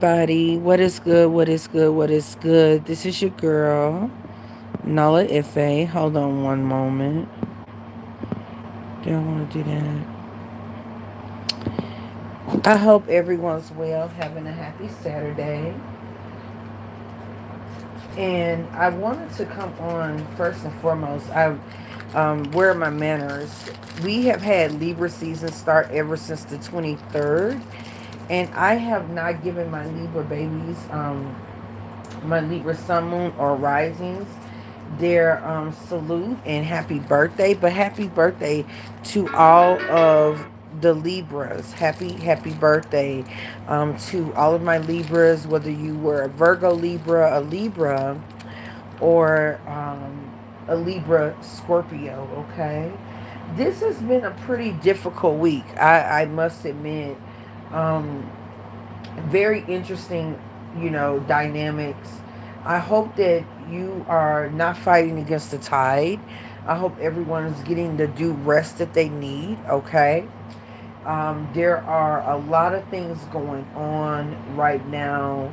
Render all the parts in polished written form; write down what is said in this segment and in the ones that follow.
Buddy, what is good? What is good? What is good? This is your girl, Nala-Ife. Hold on one moment. Do I want to do that? I hope everyone's well, having a happy Saturday. And I wanted to come on first and foremost. Where are my manners? We have had Libra season start ever since the 23rd, and I have not given my Libra babies, my Libra sun, moon, or risings, their salute and happy birthday. But happy birthday to all of the Libras. Happy birthday to all of my Libras, whether you were a Virgo Libra, a Libra, or a Libra Scorpio. Okay, this has been a pretty difficult week, I must admit. um Very interesting, dynamics. I hope that you are not fighting against the tide. I hope everyone is getting the due rest that they need, okay? There are a lot of things going on right now,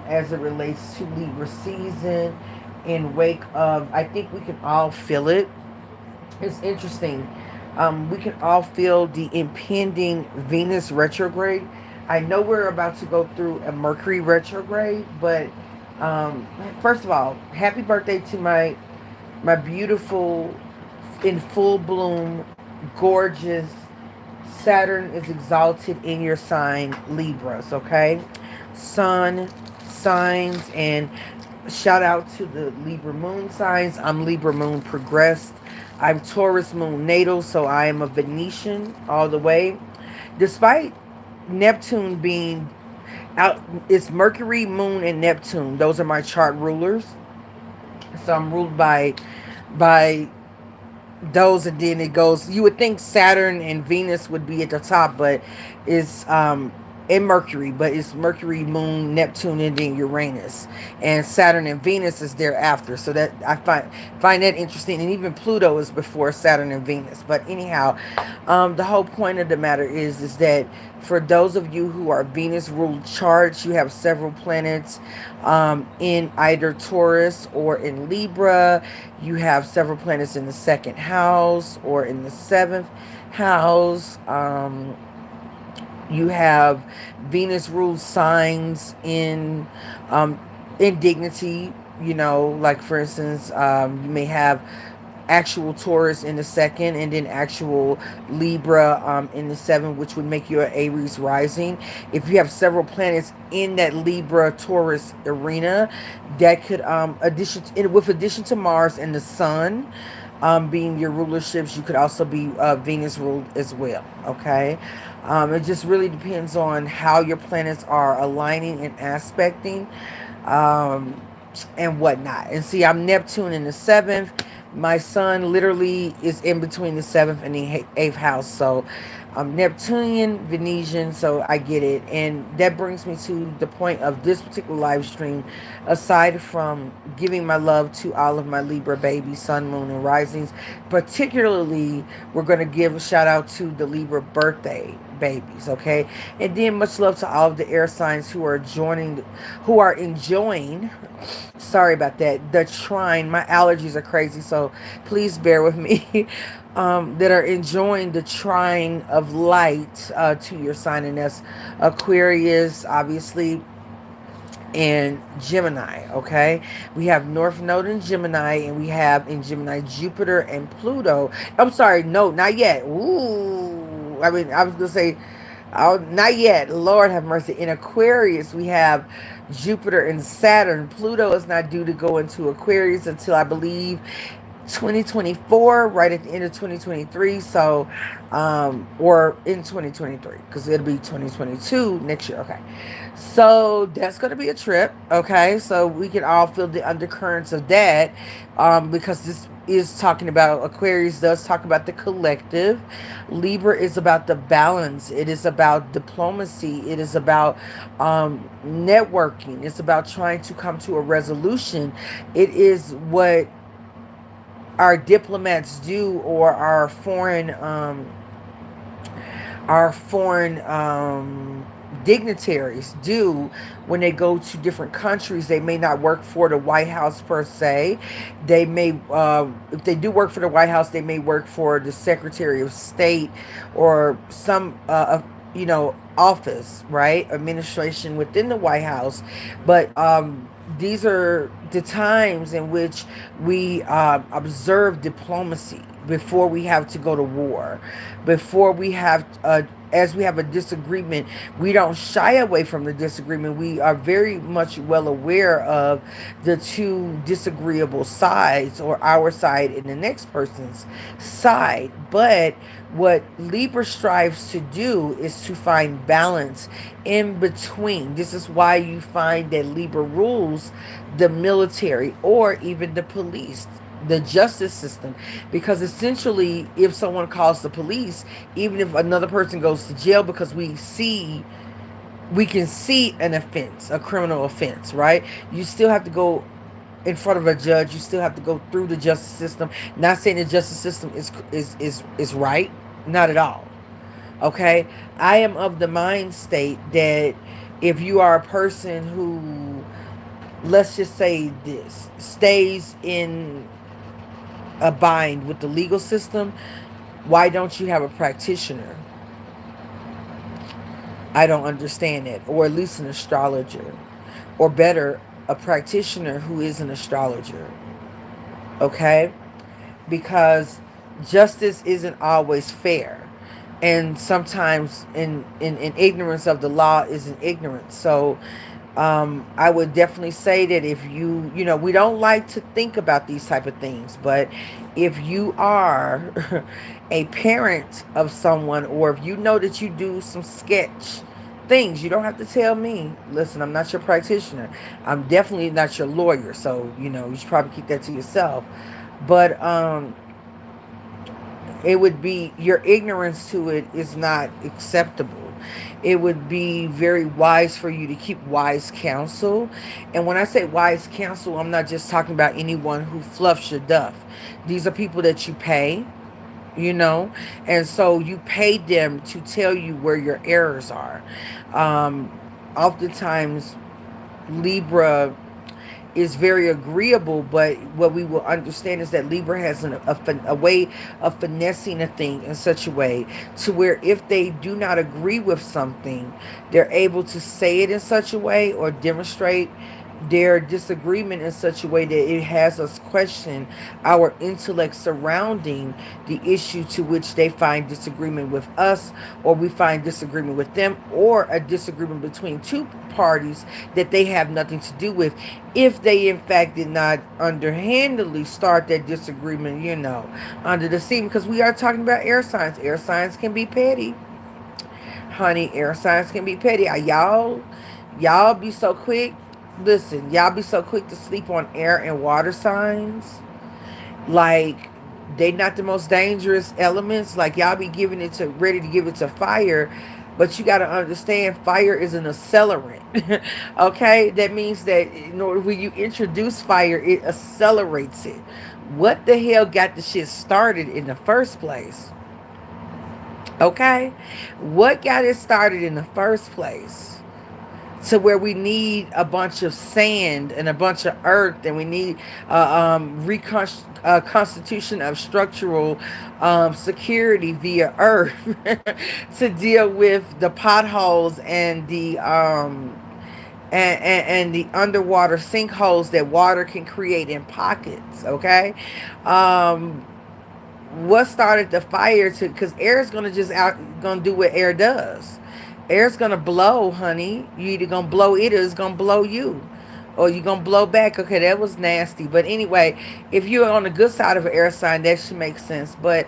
as it relates to Libra season, in wake of, I think we can all feel it. It's interesting. We can all feel the impending Venus retrograde. I know we're about to go through a Mercury retrograde, but first of all, happy birthday to my beautiful, in full bloom, gorgeous Saturn is exalted in your sign, Libras. Okay, Sun signs, and shout out to the Libra moon signs. I'm Libra moon progressed. I'm Taurus moon natal, so I am a Venetian all the way. Despite Neptune being out, it's Mercury, Moon, and Neptune. Those are my chart rulers. So I'm ruled by those, and then it goes. You would think Saturn and Venus would be at the top, but it's in Mercury, but it's Mercury, Moon, Neptune, and then Uranus, and Saturn and Venus is thereafter. So that I find that interesting, and even Pluto is before Saturn and Venus. But anyhow, the whole point of the matter is that for those of you who are Venus ruled charts, you have several planets in either Taurus or in Libra. You have several planets in the second house or in the seventh house. You have Venus ruled signs in dignity. Like for instance, you may have actual Taurus in the second, and then actual Libra in the seventh, which would make you an Aries rising. If you have several planets in that Libra Taurus arena, that could with addition to Mars and the Sun being your rulerships, you could also be Venus ruled as well. Okay, it just really depends on how your planets are aligning and aspecting, um, and whatnot. And see, I'm Neptune in the seventh. My sun literally is in between the seventh and the eighth house. So I'm Neptunian, Venetian, so I get it. And that brings me to the point of this particular live stream. Aside from giving my love to all of my Libra babies, sun, moon, and risings, particularly we're going to give a shout out to the Libra birthday babies, okay? And then much love to all of the air signs who are enjoying, sorry about that, the trine. My allergies are crazy, so please bear with me. That are enjoying the trine of light to your sign, and that's Aquarius, obviously, and Gemini. Okay, we have North Node in Gemini, and we have in Gemini Jupiter and Pluto. I'm sorry, no, not yet. Ooh, I mean, I was gonna say, oh, not yet. Lord have mercy. In Aquarius, we have Jupiter and Saturn. Pluto is not due to go into Aquarius until, I believe, 2024, right at the end of 2023. So or in 2023, because it'll be 2022 next year. Okay, so that's going to be a trip. Okay, so we can all feel the undercurrents of that, because this is talking about, Aquarius does talk about the collective. Libra is about the balance. It is about diplomacy. It is about networking. It's about trying to come to a resolution. It is what our diplomats do, or our foreign dignitaries do when they go to different countries. They may not work for the White House per se. They may, if they do work for the White House, they may work for the Secretary of State or some, office, right? Administration within the White House. But these are the times in which we observe diplomacy before we have to go to war, before we have as we have a disagreement, we don't shy away from the disagreement. We are very much well aware of the two disagreeable sides, or our side and the next person's side. But what Libra strives to do is to find balance in between. This is why you find that Libra rules the military or even the police, the justice system, because essentially if someone calls the police, even if another person goes to jail, because we can see an offense, a criminal offense, right? You still have to go in front of a judge. You still have to go through the justice system. Not saying the justice system is right, not at all. Okay, I am of the mind state that if you are a person who, let's just say this, stays in a bind with the legal system, why don't you have a practitioner? I don't understand it. Or at least an astrologer. Or better, a practitioner who is an astrologer. Okay? Because justice isn't always fair. And sometimes in ignorance of the law isn't ignorance. So I would definitely say that if we don't like to think about these type of things, but if you are a parent of someone, or if you know that you do some sketch things, you don't have to tell me. Listen, I'm not your practitioner. I'm definitely not your lawyer. So, you should probably keep that to yourself. But it would be, your ignorance to it is not acceptable. It would be very wise for you to keep wise counsel. And when I say wise counsel, I'm not just talking about anyone who fluffs your duff. These are people that you pay, and so you pay them to tell you where your errors are. Oftentimes, Libra is very agreeable, but what we will understand is that Libra has a way of finessing a thing in such a way to where if they do not agree with something, they're able to say it in such a way or demonstrate their disagreement in such a way that it has us question our intellect surrounding the issue to which they find disagreement with us, or we find disagreement with them, or a disagreement between two parties that they have nothing to do with, if they in fact did not underhandedly start that disagreement, under the scene. Because we are talking about air signs. Air signs can be petty, honey. Air signs can be petty. Y'all be so quick. Listen, y'all be so quick to sleep on air and water signs. Like, they not the most dangerous elements. Like, y'all be giving it to, ready to give it to fire. But you got to understand, fire is an accelerant. Okay? That means that when you introduce fire, it accelerates it. What the hell got the shit started in the first place? Okay? What got it started in the first place? To where we need a bunch of sand and a bunch of earth, and we need constitution of structural security via earth to deal with the potholes and the and the underwater sinkholes that water can create in pockets. Okay. What started the fire? Because air is gonna gonna do what air does. Air's gonna blow, honey. You either gonna blow it or it's gonna blow you. Or you gonna blow back. Okay, that was nasty. But anyway, if you're on the good side of an air sign, that should make sense. But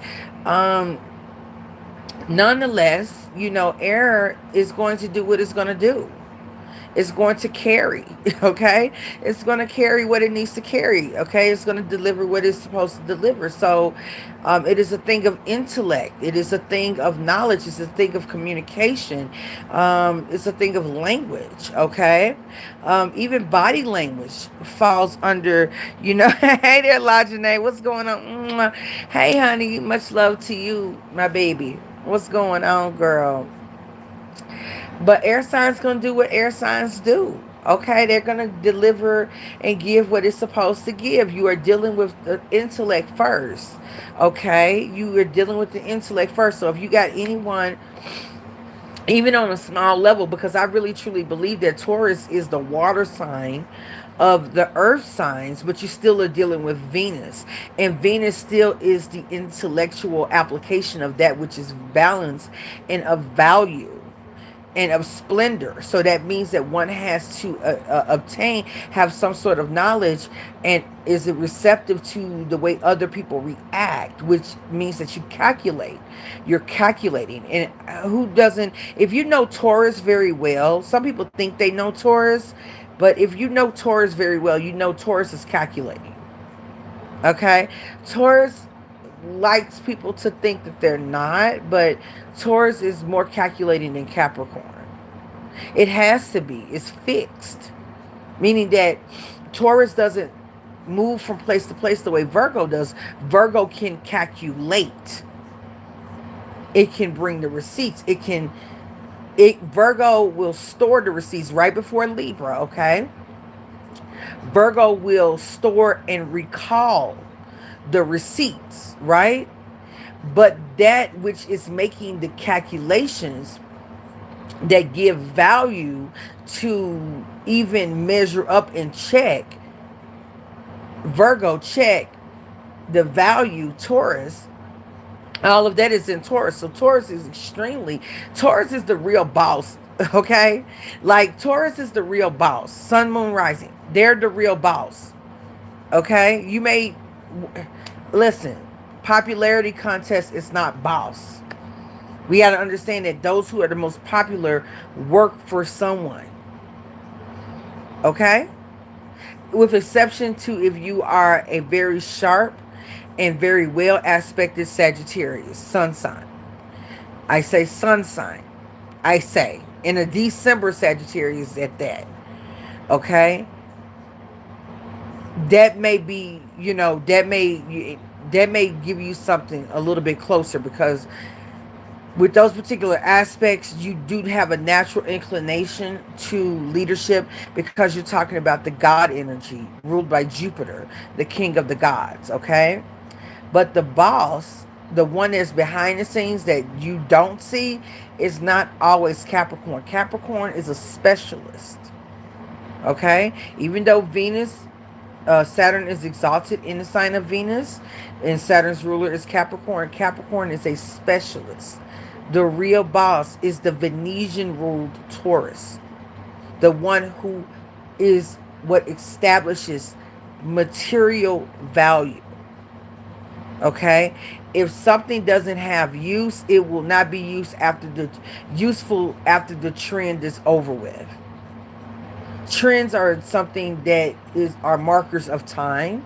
nonetheless, air is going to do what it's gonna do. It's going to carry, okay? It's going to carry what it needs to carry, okay? It's going to deliver what it's supposed to deliver. So it is a thing of intellect. It is a thing of knowledge. It's a thing of communication. It's a thing of language, okay? Even body language falls under, hey there, Lajane, what's going on? Mwah. Hey, honey, much love to you, my baby. What's going on, girl? But air signs going to do what air signs do. Okay, they're going to deliver and give what it's supposed to give. You are dealing with the intellect first. Okay, you are dealing with the intellect first. So if you got anyone, even on a small level, because I really truly believe that Taurus is the water sign of the earth signs, but you still are dealing with Venus. And Venus still is the intellectual application of that which is balanced and of value and of splendor. So that means that one has to have some sort of knowledge, and is it receptive to the way other people react, which means that you calculate. You're calculating. And who doesn't? If you know Taurus very well, some people think they know Taurus, but if you know Taurus very well, you know Taurus is calculating. Okay? Taurus likes people to think that they're not, but Taurus is more calculating than Capricorn. It has to be. It's fixed. Meaning that Taurus doesn't move from place to place the way Virgo does. Virgo can calculate. It can bring the receipts. Virgo will store the receipts right before Libra, okay? Virgo will store and recall the receipts, right? But that which is making the calculations that give value to even measure up and check, Virgo check the value, Taurus, all of that is in Taurus. So Taurus is the real boss. Okay, like Taurus is the real boss. Sun, moon, rising, they're the real boss. Okay, you may listen, popularity contest is not boss. We got to understand that those who are the most popular work for someone. Okay? With exception to if you are a very sharp and very well aspected Sagittarius, sun sign. I say sun sign. I say in a December Sagittarius at that. Okay? That may be, that may give you something a little bit closer, because with those particular aspects, you do have a natural inclination to leadership, because you're talking about the God energy ruled by Jupiter, the king of the gods, okay? But the boss, the one that's behind the scenes that you don't see, is not always Capricorn. Capricorn is a specialist, okay? Even though Saturn is exalted in the sign of Venus, and Saturn's ruler is Capricorn. Capricorn is a specialist. The real boss is the Venetian ruled Taurus, the one who is what establishes material value. Okay? If something doesn't have use, it will not be useful after the trend is over with. Trends are something that are markers of time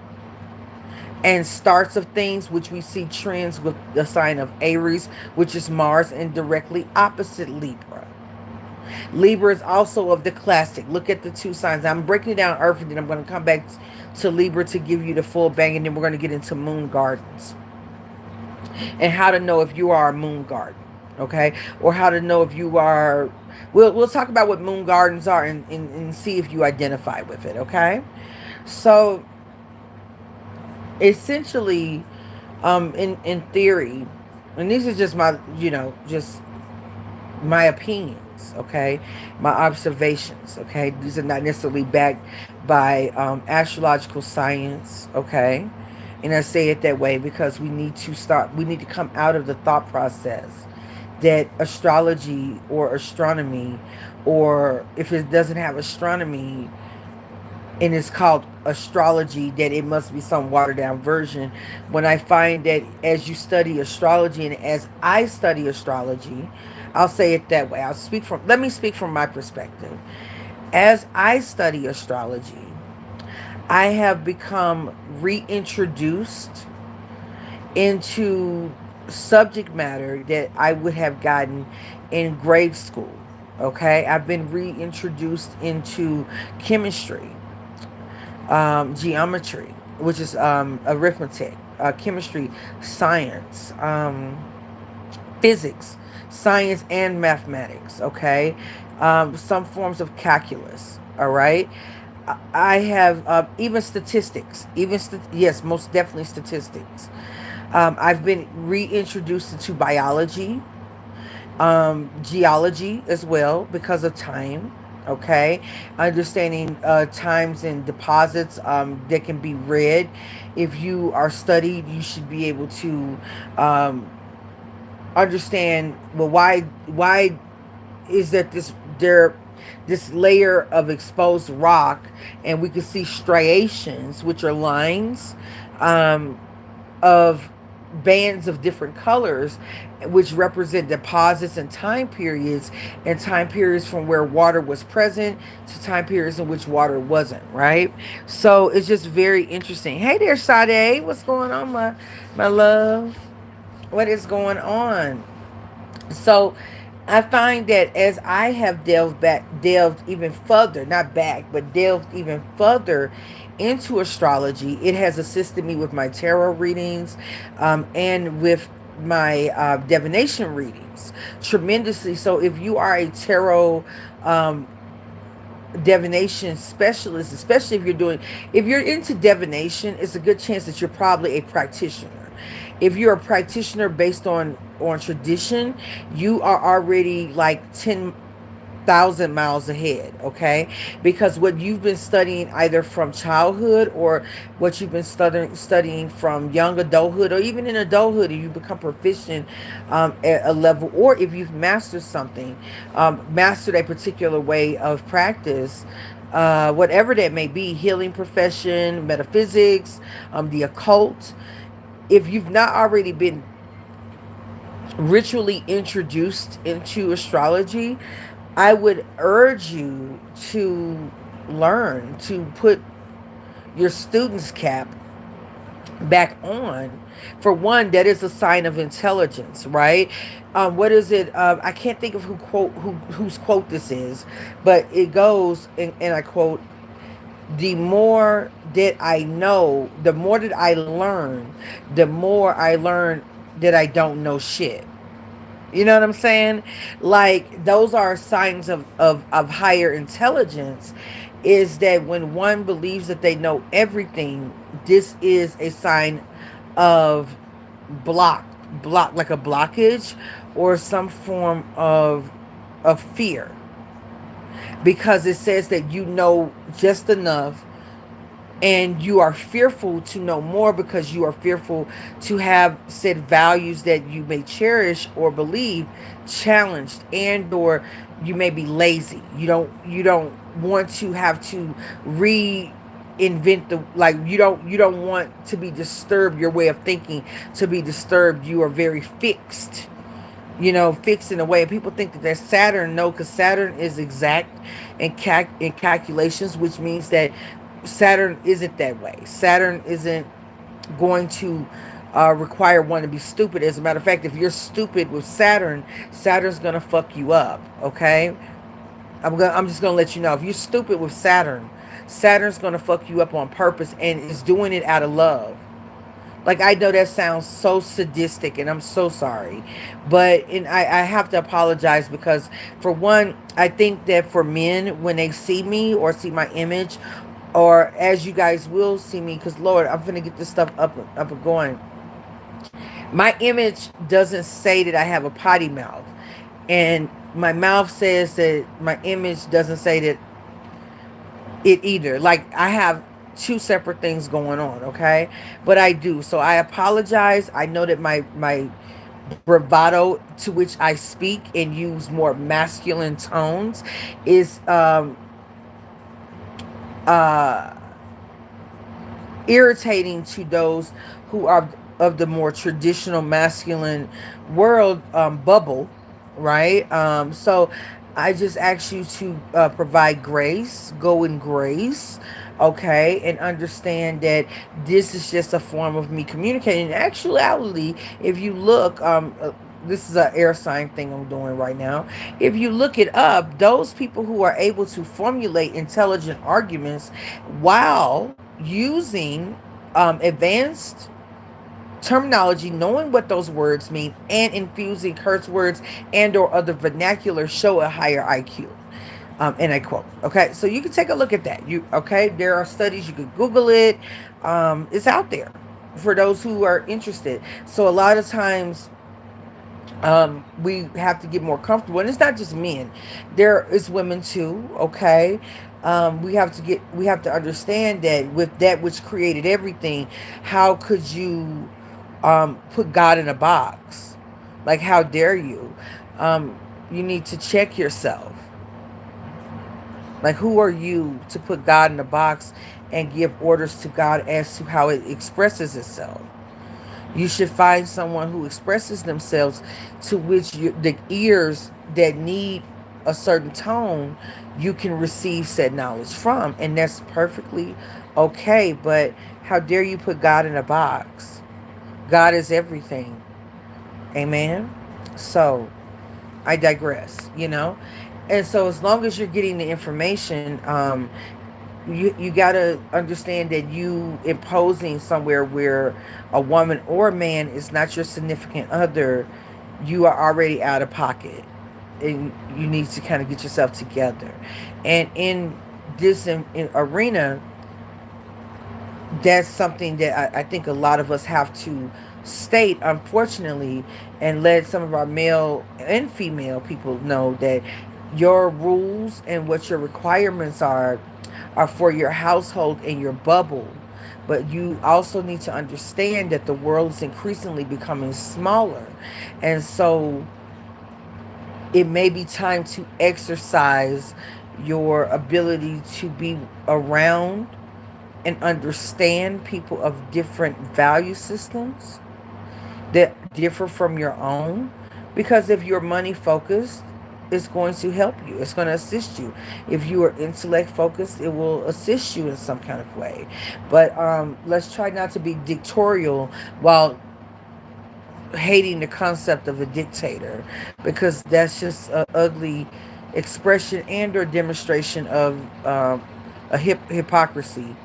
and starts of things, which we see trends with the sign of Aries, which is Mars, and directly opposite Libra. Libra is also of the classic. Look at the two signs. I'm breaking down Earth, and then I'm going to come back to Libra to give you the full bang, and then we're going to get into moon gardens and how to know if you are a moon garden, okay? Or how to know if you are... We'll talk about what moon gardens are, and see if you identify with it, okay? So essentially, in theory, and these are just my, just my opinions, okay, my observations, okay, these are not necessarily backed by astrological science, okay, and I say it that way because we need to come out of the thought process that astrology or astronomy, or if it doesn't have astronomy and it's called astrology, that it must be some watered down version, when I find that as you study astrology, and as I study astrology, I'll say it that way. Let me speak from my perspective. As I study astrology, I have become reintroduced into subject matter that I would have gotten in grade school. Okay, I've been reintroduced into chemistry, geometry, which is arithmetic, chemistry, science, physics, science and mathematics, okay? Some forms of calculus, all right? I have even statistics, yes, most definitely statistics. I've been reintroduced into biology, geology as well because of time. Okay, understanding times and deposits that can be read. If you are studied, you should be able to um, understand. Well, why is that this layer of exposed rock, and we can see striations, which are lines um, of bands of different colors, which represent deposits and time periods from where water was present to time periods in which water wasn't, right? So it's just very interesting. Hey there, Sade. What's going on, my love? What is going on? So I find that as I have delved even further, not back, but delved even further into astrology, it has assisted me with my tarot readings and with my divination readings tremendously. So if you are a tarot um, divination specialist, especially if you're into divination, it's a good chance that you're probably a practitioner. If you're a practitioner based on tradition, you are already like 10,000 miles ahead, okay? Because what you've been studying either from childhood or what you've been studying from young adulthood or even in adulthood, if you become proficient at a level, or if you've mastered something, mastered a particular way of practice, whatever that may be, healing profession, metaphysics, the occult, if you've not already been ritually introduced into astrology, I would urge you to learn to put your student's cap back on. For one, that is a sign of intelligence, right? What is it? I can't think of whose quote this is, but it goes, and I quote, the more that I know, the more that I learn, the more I learn that I don't know shit. You know what I'm saying? Like, those are signs of higher intelligence, is that when one believes that they know everything, this is a sign of block, like a blockage or some form of fear. Because it says that you know just enough and you are fearful to know more because you are fearful to have said values that you may cherish or believe challenged, and or you may be lazy. You don't want to have to reinvent the, like, you don't want to be disturbed, your way of thinking to be disturbed. You are very fixed, fixed in a way. And people think that that's Saturn. No, because Saturn is exact in calculations, which means that Saturn isn't that way. Saturn isn't going to require one to be stupid. As a matter of fact, if you're stupid with Saturn, Saturn's gonna fuck you up. Okay, I'm just gonna let you know. If you're stupid with Saturn, Saturn's gonna fuck you up on purpose, and is doing it out of love. Like, I know that sounds so sadistic, and I'm so sorry. But I have to apologize because, for one, I think that for men, when they see me or see my image, or as you guys will see me, because, Lord, I'm going to get this stuff up and going. My image doesn't say that I have a potty mouth. And my mouth says that my image doesn't say that it either. Like, I have two separate things going on, okay? But I do. So I apologize. I know that my bravado to which I speak and use more masculine tones is uh irritating to those who are of the more traditional masculine world bubble, right? So I just ask you to provide grace, go in grace, okay, and understand that this is just a form of me communicating. In actuality, if you look, this is an air sign thing I'm doing right now. If you look it up, those people who are able to formulate intelligent arguments while using advanced terminology, knowing what those words mean, and infusing curse words and or other vernacular show a higher IQ. And I quote. Okay, so you can take a look at that. There are studies, you could Google it. It's out there for those who are interested. So a lot of times we have to get more comfortable, and it's not just men, there is women too. Okay, we have to understand that with that which created everything, how could you put God in a box? Like, how dare you? You need to check yourself. Like, who are you to put God in a box and give orders to God as to how it expresses itself? You should find someone who expresses themselves, to which the ears that need a certain tone, you can receive said knowledge from. And that's perfectly okay. But how dare you put God in a box? God is everything. Amen. So I digress. And so as long as you're getting the information, you got to understand that you imposing somewhere where a woman or a man is not your significant other, you are already out of pocket, and you need to kind of get yourself together. And in this in arena, that's something that I think a lot of us have to state, unfortunately, and let some of our male and female people know that your rules and what your requirements are for your household and your bubble. But you also need to understand that the world is increasingly becoming smaller. And so it may be time to exercise your ability to be around and understand people of different value systems that differ from your own. Because if you're money focused, it's going to help you. It's going to assist you. If you are intellect focused, it will assist you in some kind of way. But let's try not to be dictatorial while hating the concept of a dictator, because that's just an ugly expression and or demonstration of a hypocrisy,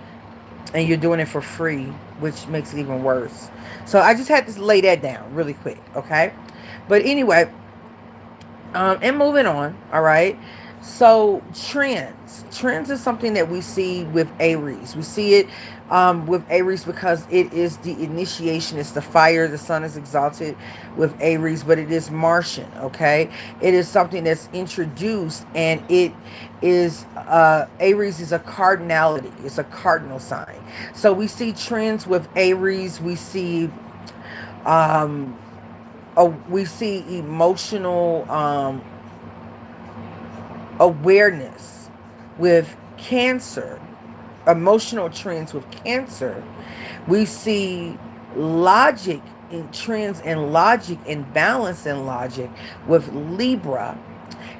and you're doing it for free, which makes it even worse. So I just had to lay that down really quick, okay? But anyway, and moving on, all right? So trends is something that we see with Aries. We see it with Aries because it is the initiation. It's the fire. The sun is exalted with Aries, but it is Martian, okay? It is something that's introduced, and it is Aries is a cardinality. It's a cardinal sign. So we see trends with Aries. Um, we see emotional awareness with Cancer, emotional trends with Cancer. We see logic in trends and logic and balance and logic with Libra.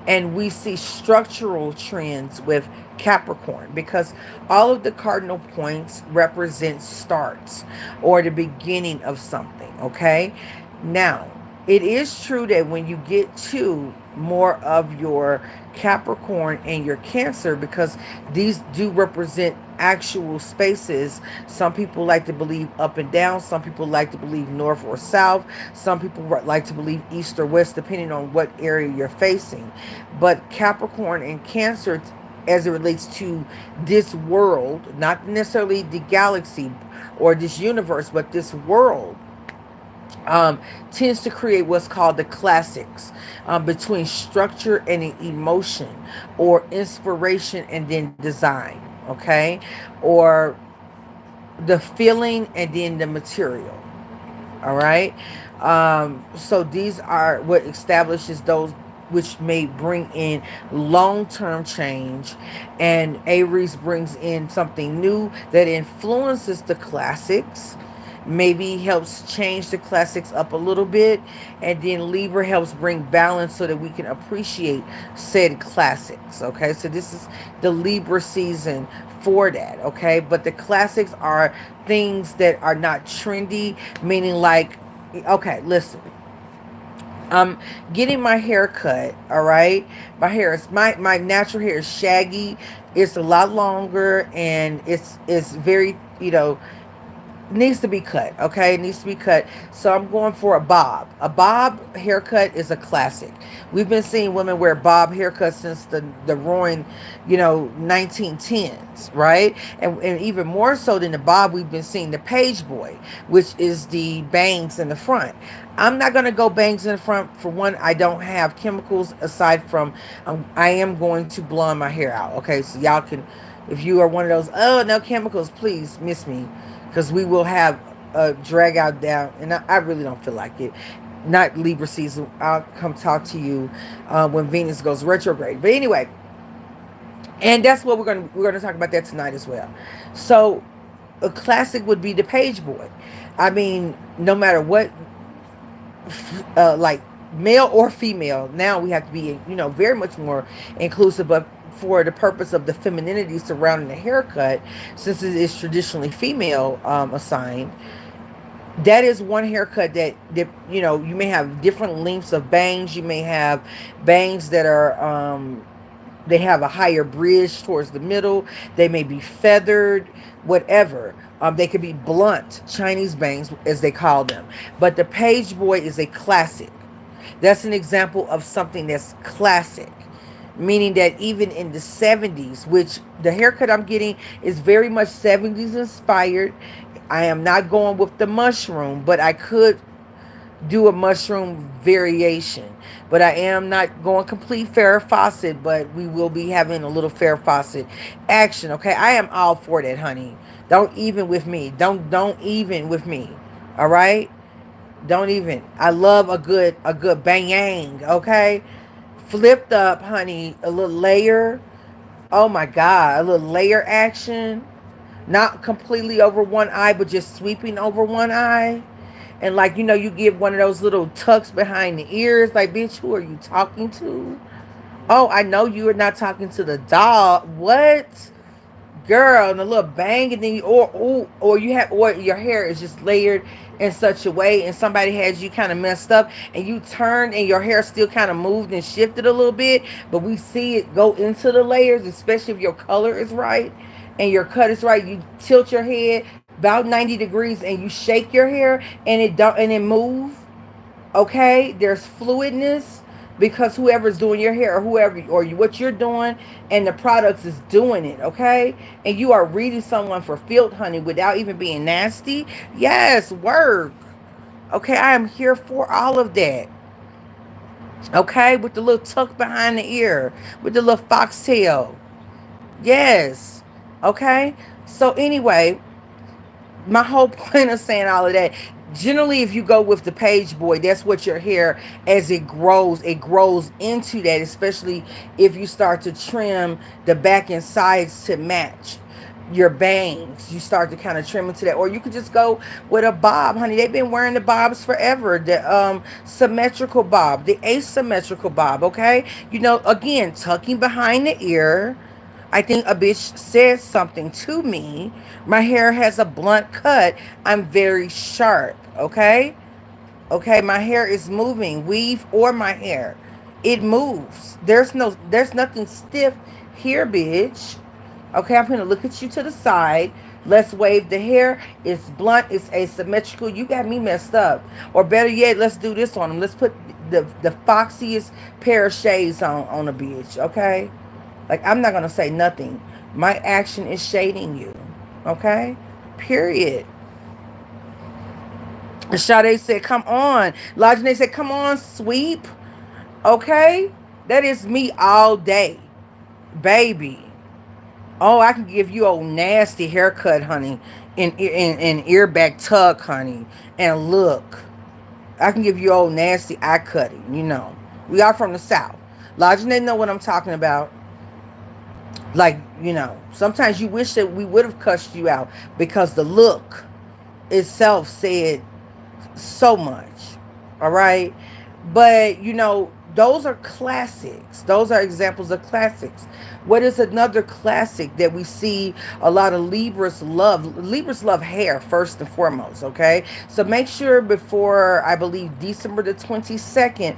And we see structural trends with Capricorn, because all of the cardinal points represent starts or the beginning of something, okay? Now, it is true that when you get to more of your Capricorn and your Cancer, because these do represent actual spaces. Some people like to believe up and down. Some people like to believe north or south. Some people like to believe east or west, depending on what area you're facing. But Capricorn and Cancer, as it relates to this world, not necessarily the galaxy or this universe, but this world, tends to create what's called the classics, between structure and emotion, or inspiration and then design, okay? Or the feeling and then the material, all right? So these are what establishes those which may bring in long-term change, and Aries brings in something new that influences the classics, maybe helps change the classics up a little bit, and then Libra helps bring balance so that we can appreciate said classics, okay? So this is the Libra season for that, okay? But the classics are things that are not trendy, meaning like, okay, listen, I'm getting my hair cut, all right? My natural hair is shaggy. It's a lot longer, and it's very, Needs to be cut, okay? It needs to be cut. So I'm going for a bob. A bob haircut is a classic. We've been seeing women wear bob haircuts since the roaring, 1910s, right? And even more so than the bob, we've been seeing the page boy, which is the bangs in the front. I'm not going to go bangs in the front. For one, I don't have chemicals aside from I am going to blonde my hair out, okay? So y'all can, if you are one of those, oh, no chemicals, please miss me, because we will have a drag out down, and I really don't feel like it. Not Libra season. I'll come talk to you when Venus goes retrograde. But anyway, and that's what we're gonna talk about that tonight as well. So a classic would be the page boy. I mean, no matter what, like male or female, now we have to be, very much more inclusive. But for the purpose of the femininity surrounding the haircut, since it is traditionally female assigned, that is one haircut that you may have different lengths of bangs. You may have bangs that are they have a higher bridge towards the middle. They may be feathered, whatever. They could be blunt Chinese bangs, as they call them. But the page boy is a classic. That's an example of something that's classic, meaning that even in the 70s, which the haircut I'm getting is very much 70s inspired. I am not going with the mushroom, but I could do a mushroom variation. But I am not going complete Farrah Fawcett, but we will be having a little Farrah Fawcett action. Okay, I am all for that, honey. Don't even with me. Don't even with me. All right? Don't even. I love a good bang. Okay? Flipped up, honey, a little layer. Oh my god, a little layer action. Not completely over one eye, but just sweeping over one eye. And like, you get one of those little tucks behind the ears. Like, bitch, who are you talking to? Oh, I know you are not talking to the dog. What? Girl, and a little bang, and then or your hair is just layered in such a way, and somebody has you kind of messed up, and you turned and your hair still kind of moved and shifted a little bit, but we see it go into the layers, especially if your color is right and your cut is right. You tilt your head about 90 degrees and you shake your hair, and it move. Okay, there's fluidness, because whoever's doing your hair, or whoever, or what you're doing, and the products is doing it. Okay, and you are reading someone for field, honey, without even being nasty. Yes, work. Okay, I am here for all of that. Okay, with the little tuck behind the ear, with the little foxtail. Yes. Okay, so anyway, my whole point of saying all of that, generally if you go with the page boy, that's what your hair, as it grows into that, especially if you start to trim the back and sides to match your bangs. You start to kind of trim into that, or you could just go with a bob, honey. They've been wearing the bobs forever. The symmetrical bob, the asymmetrical bob. Okay, again, tucking behind the ear. I think a bitch said something to me. My hair has a blunt cut. I'm very sharp. Okay? Okay, my hair is moving. Weave or my hair. It moves. There's nothing stiff here, bitch. Okay, I'm gonna look at you to the side. Let's wave the hair. It's blunt. It's asymmetrical. You got me messed up. Or better yet, let's do this on them. Let's put the foxiest pair of shades on a bitch. Okay? Like, I'm not going to say nothing. My action is shading you. Okay? Period. Sade said, come on. Lajane said, come on, sweep. Okay? That is me all day. Baby. Oh, I can give you a nasty haircut, honey. In ear back tuck, honey. And look. I can give you old nasty eye cutting. We are from the South. Lajane know what I'm talking about. Like, sometimes you wish that we would have cussed you out, because the look itself said so much. All right. But, those are classics. Those are examples of classics. What is another classic that we see a lot of Libras love? Libras love hair first and foremost. Okay. So make sure before, I believe, December the 22nd,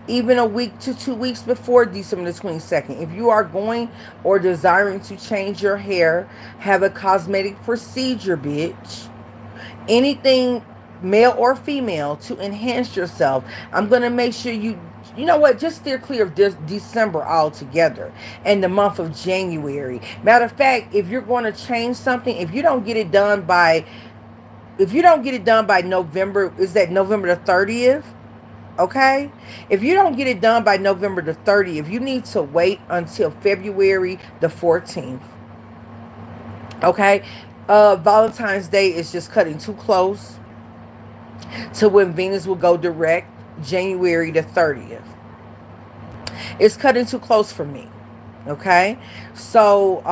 even a week to 2 weeks before December the 22nd, if you are going or desiring to change your hair, have a cosmetic procedure, bitch. anything male or female to enhance yourself. I'm going to make sure you know what, just steer clear of this December altogether and the month of January. Matter of fact, if you're going to change something, if you don't get it done by November, is that November the 30th? Okay? If you don't get it done by November the 30th, you need to wait until February the 14th. Okay? Valentine's Day is just cutting too close to when Venus will go direct, January the 30th. It's cutting too close for me. Okay, so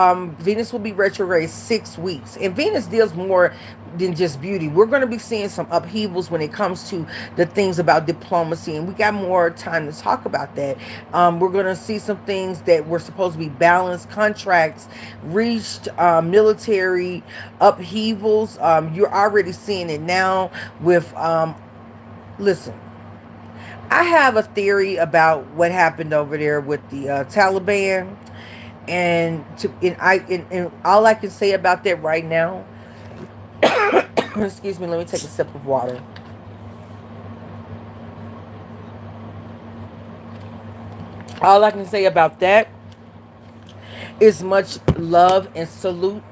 Venus will be retrograde 6 weeks, and Venus deals more than just beauty. We're going to be seeing some upheavals when it comes to the things about diplomacy, and we got more time to talk about that. We're going to see some things that were supposed to be balanced contracts reached, military upheavals. You're already seeing it now with listen, I have a theory about what happened over there with the Taliban, and all I can say about that right now. Excuse me. Let me take a sip of water. All I can say about that is much love and salute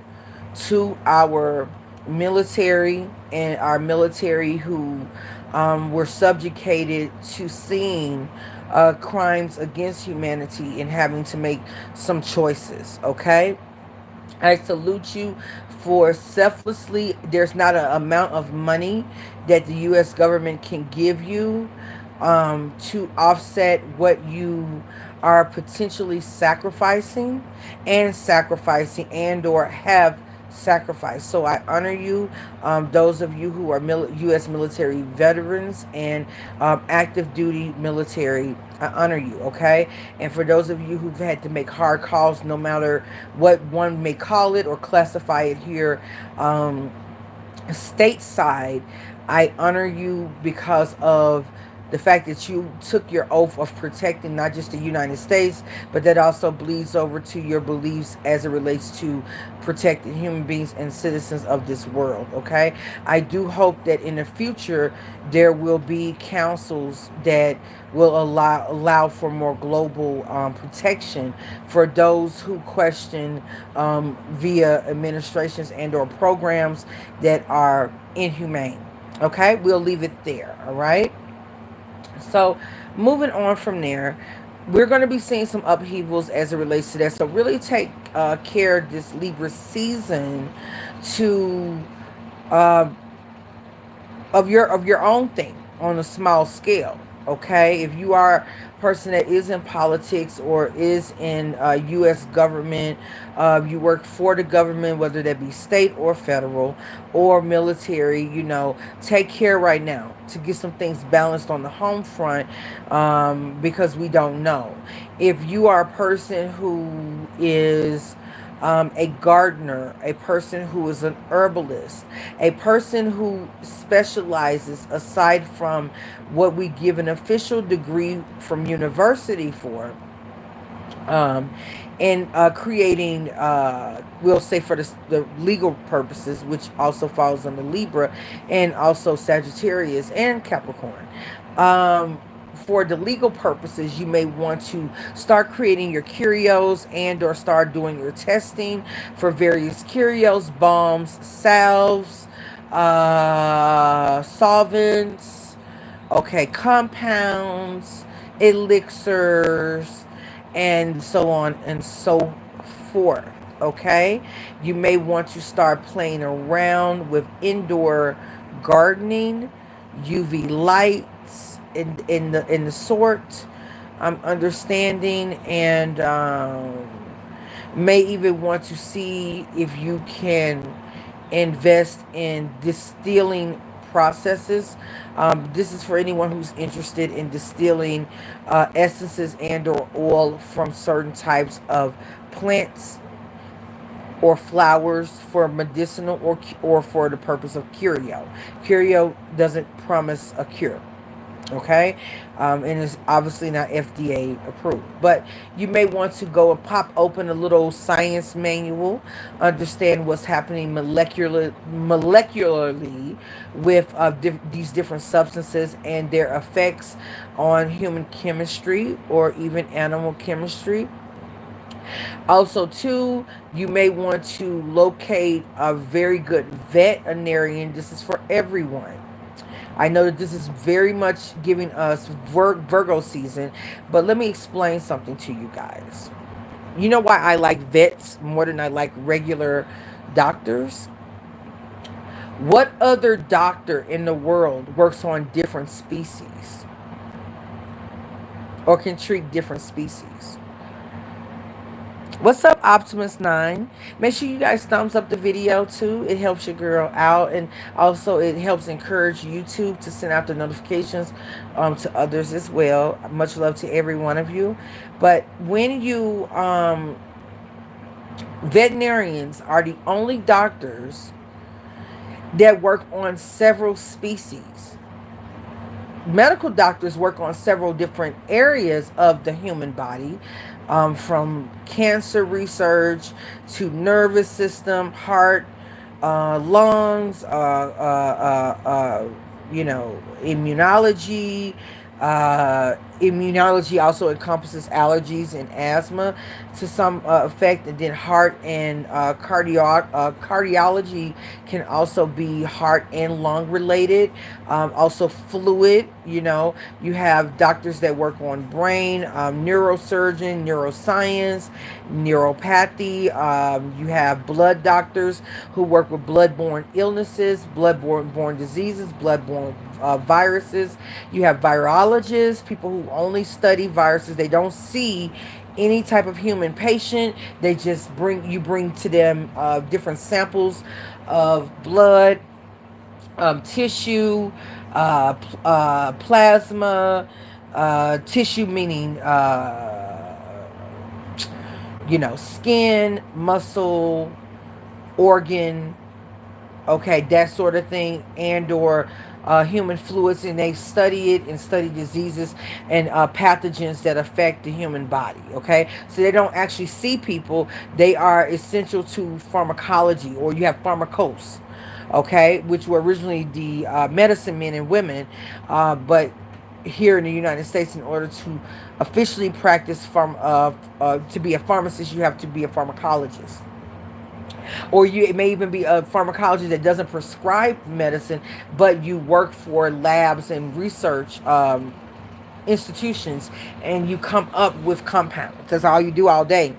to our military and our military who were subjugated to seeing crimes against humanity and having to make some choices. Okay, I salute you for selflessly. There's not an amount of money that the U.S. government can give you to offset what you are potentially sacrificing and or have sacrificed. So I honor you, those of you who are U.S. military veterans and active duty military. I honor you, okay? And for those of you who've had to make hard calls, no matter what one may call it or classify it here, stateside, I honor you because of the fact that you took your oath of protecting not just the United States, but that also bleeds over to your beliefs as it relates to protecting human beings and citizens of this world. Okay, I do hope that in the future there will be councils that will allow for more global protection for those who question via administrations and or programs that are inhumane. Okay, we'll leave it there. All right. So, moving on from there, we're going to be seeing some upheavals as it relates to that. So, really take care this Libra season to uh, of your own thing on a small scale. Okay, if you are a person that is in politics or is in U.S. government, you work for the government, whether that be state or federal or military, take care right now to get some things balanced on the home front, because we don't know. If you are a person who is a gardener, a person who is an herbalist, a person who specializes aside from what we give an official degree from university for, in creating, we'll say for the legal purposes, which also falls under Libra and also Sagittarius and Capricorn. For the legal purposes, you may want to start creating your curios and or start doing your testing for various curios, balms, salves, solvents, okay, compounds, elixirs, and so on and so forth. Okay, you may want to start playing around with indoor gardening, UV lights in the sort I'm understanding, and may even want to see if you can invest in distilling processes. This is for anyone who's interested in distilling essences and or oil from certain types of plants or flowers for medicinal or for the purpose of curio. Curio doesn't promise a cure. Okay, and it's obviously not FDA approved, but you may want to go and pop open a little science manual, understand what's happening molecularly with these different substances and their effects on human chemistry or even animal chemistry. Also, too, you may want to locate a very good veterinarian. This is for everyone. I know that this is very much giving us Virgo season, but let me explain something to you guys. You know why I like vets more than I like regular doctors? What other doctor in the world works on different species or can treat different species? What's up, Optimus 9? Make sure you guys thumbs up the video too. It helps your girl out. And also it helps encourage YouTube to send out the notifications to others as well. Much love to every one of you. But when you, veterinarians are the only doctors that work on several species. Medical doctors work on several different areas of the human body, from cancer research to nervous system, heart, lungs, immunology. Immunology also encompasses allergies and asthma to some effect, and then heart and cardiology can also be heart and lung related. Also fluid, you have doctors that work on brain, neurosurgeon, neuroscience, neuropathy. You have blood doctors who work with bloodborne illnesses, bloodborne diseases, bloodborne viruses. You have virologists, people who only study viruses. They don't see any type of human patient. They just bring to them different samples of blood, tissue, plasma, tissue meaning skin, muscle, organ, okay, that sort of thing, and or human fluids, and they study it and study diseases and pathogens that affect the human body. Okay, so they don't actually see people. They are essential to pharmacology, or you have pharmacos, okay, which were originally the medicine men and women, but here in the United States, in order to officially practice to be a pharmacist, you have to be a pharmacologist. Or it may even be a pharmacologist that doesn't prescribe medicine, but you work for labs and research institutions, and you come up with compounds. That's all you do all day,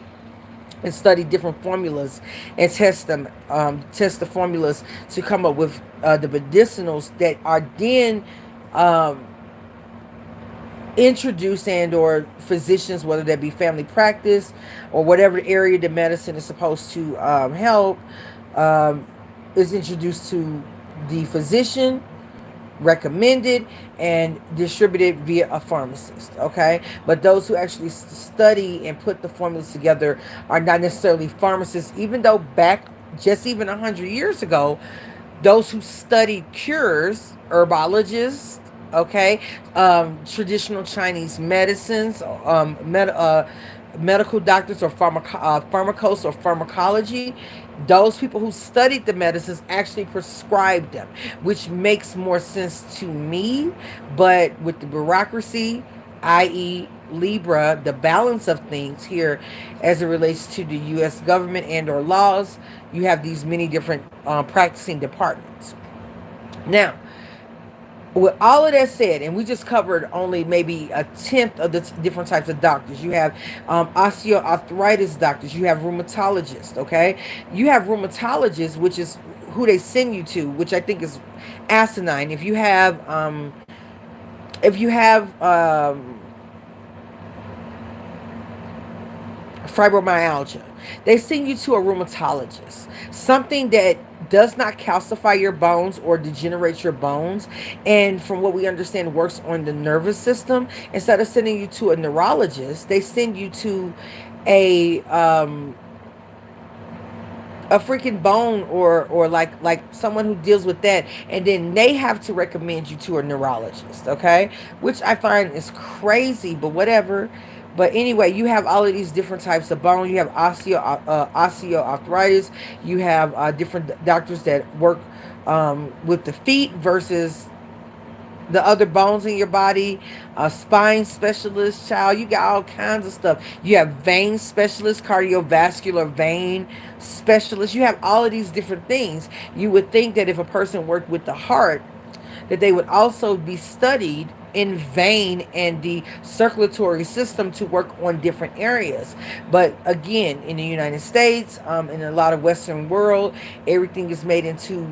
and study different formulas and test them, test the formulas to come up with the medicinals that are then introduced, and or physicians, whether that be family practice or whatever area the medicine is supposed to help, is introduced to the physician, recommended, and distributed via a pharmacist. Okay, but those who actually study and put the formulas together are not necessarily pharmacists, even though back just even 100 years ago, those who studied cures, herbologists, okay, traditional Chinese medicines, medical doctors, or pharmacos or pharmacology, those people who studied the medicines actually prescribed them, which makes more sense to me. But with the bureaucracy, i.e. Libra, the balance of things here as it relates to the U.S. government and or laws, you have these many different practicing departments. Now, with all of that said, and we just covered only maybe a tenth of the different types of doctors. You have osteoarthritis doctors. You have rheumatologists. Okay, you have rheumatologists, which is who they send you to, which I think is asinine. If you have fibromyalgia, they send you to a rheumatologist, something that does not calcify your bones or degenerate your bones, and from what we understand works on the nervous system. Instead of sending you to a neurologist, they send you to a a freaking bone, or like someone who deals with that, and then they have to recommend you to a neurologist, okay? Which I find is crazy, but whatever. But anyway, you have all of these different types of bone. You have osteoarthritis. You have different doctors that work with the feet versus the other bones in your body, a spine specialist, child. You got all kinds of stuff. You have vein specialists, cardiovascular vein specialists. You have all of these different things. You would think that if a person worked with the heart, that they would also be studied in vein and the circulatory system to work on different areas. But again, in the United States, in a lot of Western world, everything is made into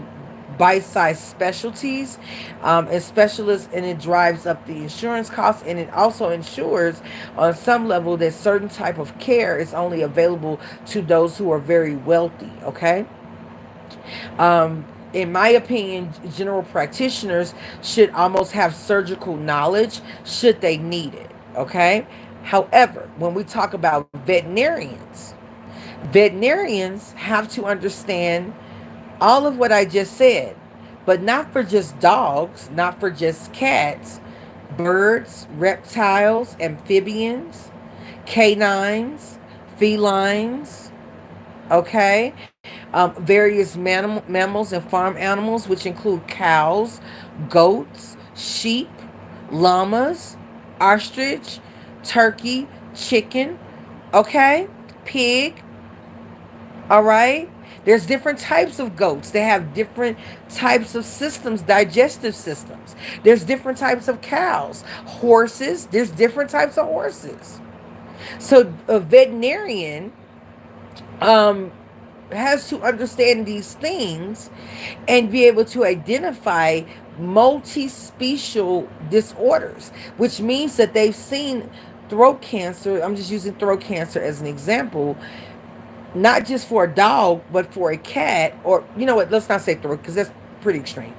bite-sized specialties and specialists, and it drives up the insurance costs, and it also ensures on some level that certain type of care is only available to those who are very wealthy, okay? In my opinion, general practitioners should almost have surgical knowledge should they need it, okay? However, when we talk about veterinarians have to understand all of what I just said, but not for just dogs, not for just cats, birds, reptiles, amphibians, canines, felines, okay? Various mammals and farm animals, which include cows, goats, sheep, llamas, ostrich, turkey, chicken, okay? Pig, all right? There's different types of goats. They have different types of systems, digestive systems. There's different types of cows. Horses, there's different types of horses. So a veterinarian um, has to understand these things and be able to identify multi-special disorders, which means that they've seen throat cancer. I'm just using throat cancer as an example, not just for a dog, but for a cat, or you know what, let's not say throat because that's pretty extreme.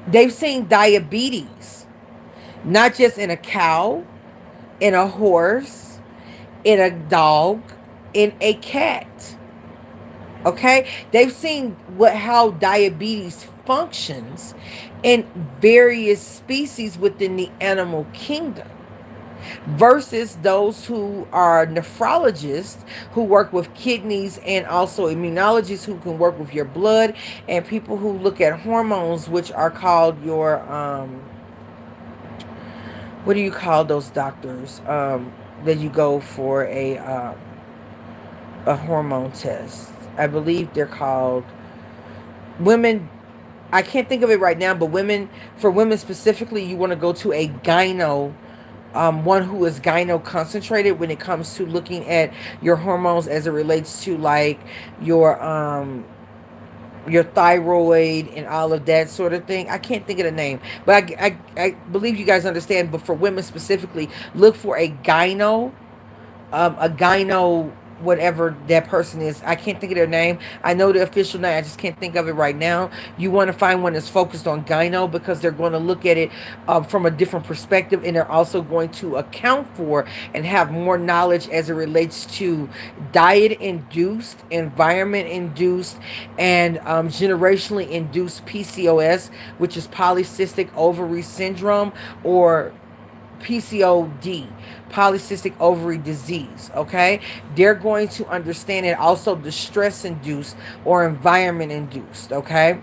They've seen diabetes, not just in a cow, in a horse, in a dog, in a cat. Okay? They've seen how diabetes functions in various species within the animal kingdom, versus those who are nephrologists who work with kidneys, and also immunologists who can work with your blood, and people who look at hormones, which are called your what do you call those doctors that you go for a hormone test? I believe they're called women. I can't think of it right now, but for women specifically, you want to go to a gyno, one who is gyno concentrated when it comes to looking at your hormones as it relates to like your thyroid and all of that sort of thing. I can't think of the name, but I believe you guys understand. But for women specifically, look for a gyno, whatever that person is. I can't think of their name. I know the official name. I just can't think of it right now. You want to find one that's focused on gyno because they're going to look at it from a different perspective, and they're also going to account for and have more knowledge as it relates to diet induced, environment induced, and generationally induced PCOS, which is polycystic ovary syndrome, or PCOD, polycystic ovary disease, okay? They're going to understand it, also the stress induced or environment induced, okay?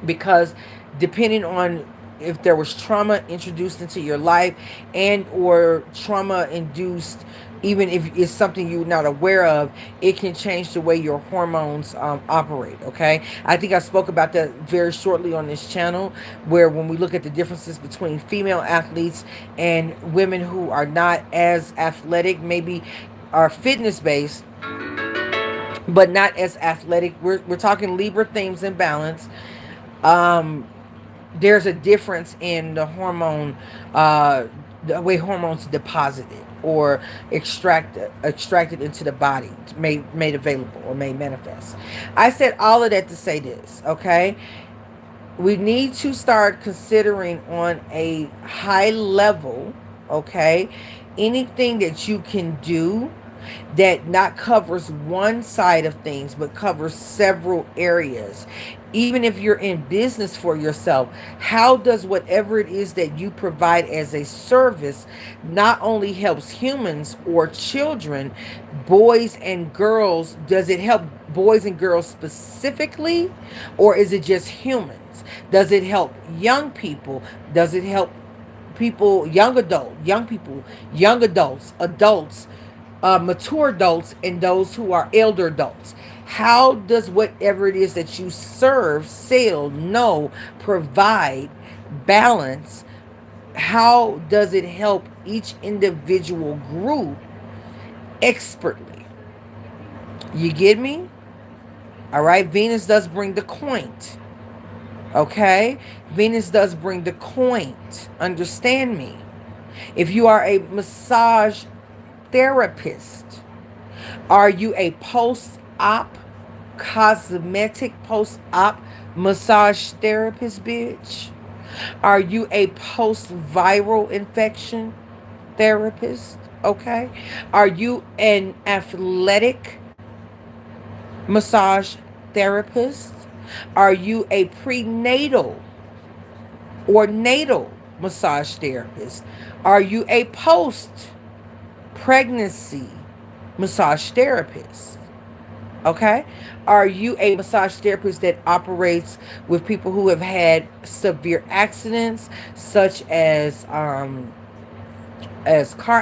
Because depending on if there was trauma introduced into your life, and or trauma induced, even if it's something you're not aware of, it can change the way your hormones operate, okay? I think I spoke about that very shortly on this channel, where when we look at the differences between female athletes and women who are not as athletic, maybe are fitness based, but not as athletic. We're talking Libra themes and balance. There's a difference in the way hormones deposited or extracted into the body, made available or made manifest. I said all of that to say this, okay? We need to start considering on a high level, okay, anything that you can do that not covers one side of things but covers several areas. Even if you're in business for yourself, how does whatever it is that you provide as a service not only helps humans or children, boys and girls? Does it help boys and girls specifically, or is it just humans? Does it help young people? Does it help people, young people, young adults, adults, mature adults, and those who are elder adults? How does whatever it is that you serve, sell, know, provide, balance, how does it help each individual group expertly? You get me? All right. Venus does bring the quaint. Okay. Venus does bring the quaint. Understand me. If you are a massage therapist, are you a post-op cosmetic post-op massage therapist, bitch? Are you a post-viral infection therapist? Okay. Are you an athletic massage therapist? Are you a prenatal or natal massage therapist? Are you a post pregnancy massage therapist? Okay. Are you a massage therapist that operates with people who have had severe accidents, such as car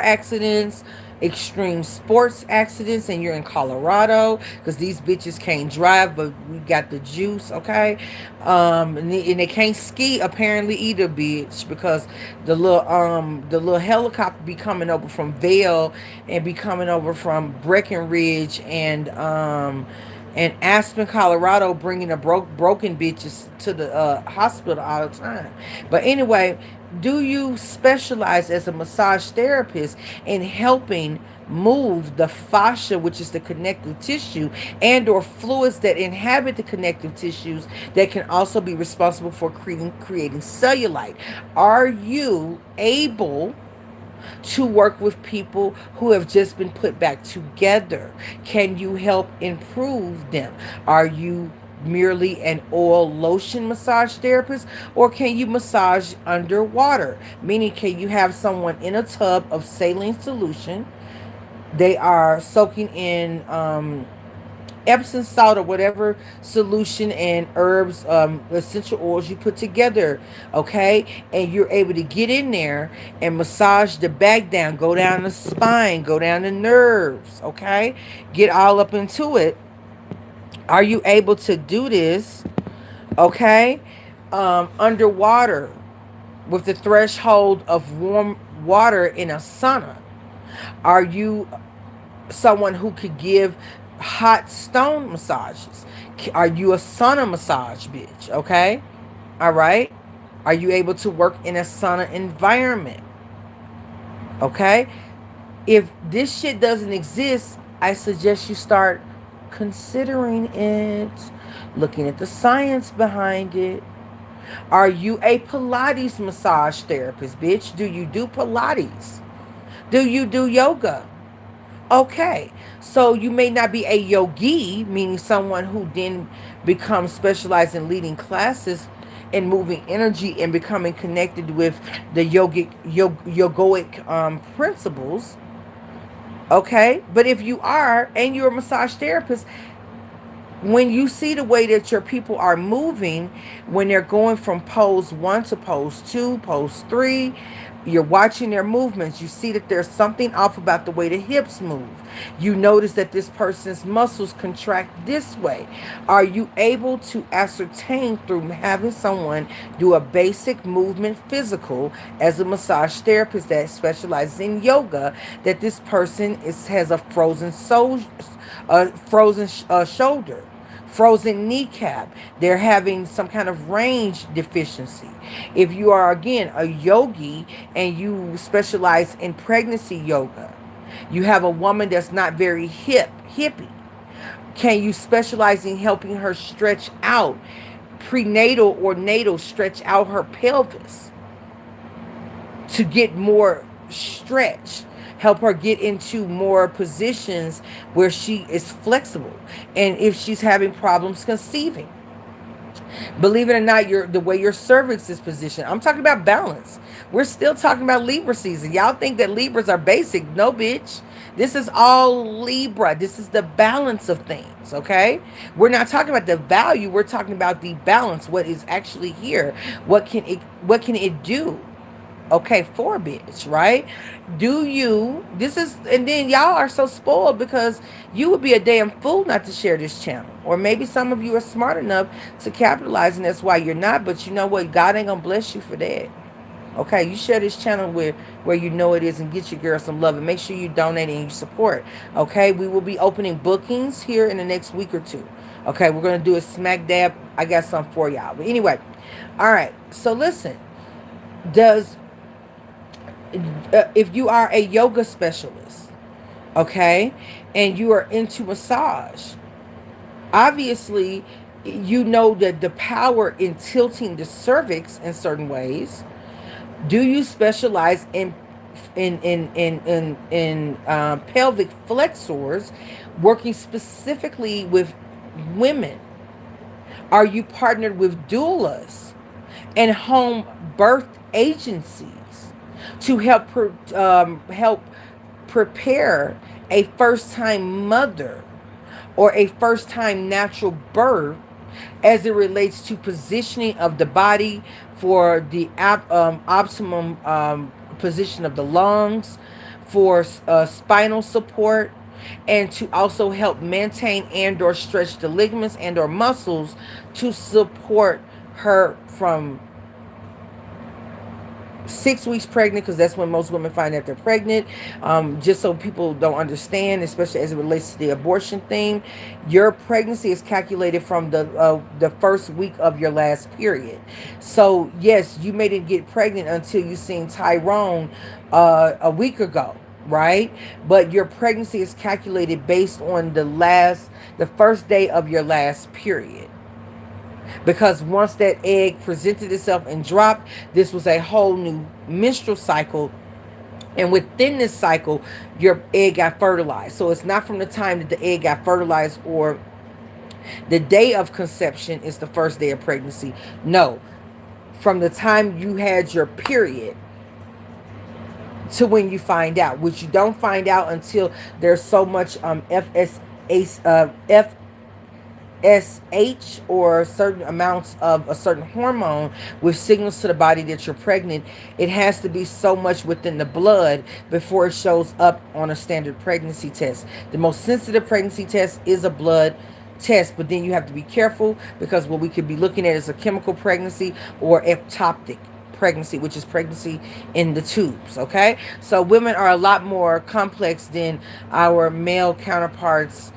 accidents, extreme sports accidents, and you're in Colorado because these bitches can't drive, but we got the juice, okay? And they can't ski apparently either, bitch, because the little helicopter be coming over from Vail and be coming over from Breckenridge and Aspen, Colorado, bringing the broken bitches to the hospital all the time. But anyway, do you specialize as a massage therapist in helping move the fascia, which is the connective tissue, and or fluids that inhabit the connective tissues that can also be responsible for creating cellulite? Are you able to work with people who have just been put back together? Can you help improve them? Are you merely an oil lotion massage therapist, or can you massage underwater? Meaning, can you have someone in a tub of saline solution? They are soaking in Epsom salt or whatever solution and herbs, essential oils you put together, okay? And you're able to get in there and massage the back down, go down the spine, go down the nerves, okay? Get all up into it. Are you able to do this, okay? Underwater with the threshold of warm water in a sauna? Are you someone who could give hot stone massages? Are you a sauna massage bitch? Okay. All right. Are you able to work in a sauna environment? Okay. If this shit doesn't exist, I suggest you start considering it, looking at the science behind it. Are you a Pilates massage therapist, bitch? Do you do Pilates? Do you do yoga? Okay, so you may not be a yogi, meaning someone who then becomes specialized in leading classes and moving energy and becoming connected with the yogic principles. Okay, but if you are and you're a massage therapist, when you see the way that your people are moving, when they're going from pose 1 to pose 2, pose 3, you're watching their movements. You see that there's something off about the way the hips move. You notice that this person's muscles contract this way. Are you able to ascertain through having someone do a basic movement physical as a massage therapist that specializes in yoga, that this person has a frozen shoulder, frozen kneecap, they're having some kind of range deficiency? If you are, again, a yogi and you specialize in pregnancy yoga, you have a woman that's not very hippie, can you specialize in helping her stretch out, prenatal or natal, stretch out her pelvis to get more stretch? help her get into more positions where she is flexible. And if she's having problems conceiving, believe it or not, the way your cervix is positioned. I'm talking about balance. We're still talking about Libra season. Y'all think that Libras are basic. No, bitch. This is all Libra. This is the balance of things, okay? We're not talking about the value. We're talking about the balance, what is actually here. What can it do? Okay, for a bitch, right? And then y'all are so spoiled because you would be a damn fool not to share this channel. Or maybe some of you are smart enough to capitalize, and that's why you're not. But you know what? God ain't gonna bless you for that. Okay, you share this channel where you know it is, and get your girl some love, and make sure you donate and you support. Okay, we will be opening bookings here in the next week or two. Okay, we're gonna do a smack dab. I got some for y'all. But anyway, all right. So listen, does if you are a yoga specialist, okay, and you are into massage, obviously you know that the power in tilting the cervix in certain ways. Do you specialize in pelvic flexors, working specifically with women? Are you partnered with doulas and home birth agencies to help prepare a first time mother or a first time natural birth as it relates to positioning of the body for the optimum position of the lungs, for spinal support, and to also help maintain and or stretch the ligaments and or muscles to support her from 6 weeks pregnant, because that's when most women find that they're pregnant. Just so people don't understand, especially as it relates to the abortion thing, your pregnancy is calculated from the first week of your last period. So yes, you may didn't get pregnant until you seen Tyrone a week ago, right? But your pregnancy is calculated based on the first day of your last period. Because once that egg presented itself and dropped, this was a whole new menstrual cycle. And within this cycle, your egg got fertilized. So it's not from the time that the egg got fertilized or the day of conception is the first day of pregnancy. No, from the time you had your period to when you find out, which you don't find out until there's so much FSH or certain amounts of a certain hormone which signals to the body that you're pregnant. It has to be so much within the blood before it shows up on a standard pregnancy test. The most sensitive pregnancy test is a blood test, but then you have to be careful because what we could be looking at is a chemical pregnancy or ectopic pregnancy, which is pregnancy in the tubes. Okay, so women are a lot more complex than our male counterparts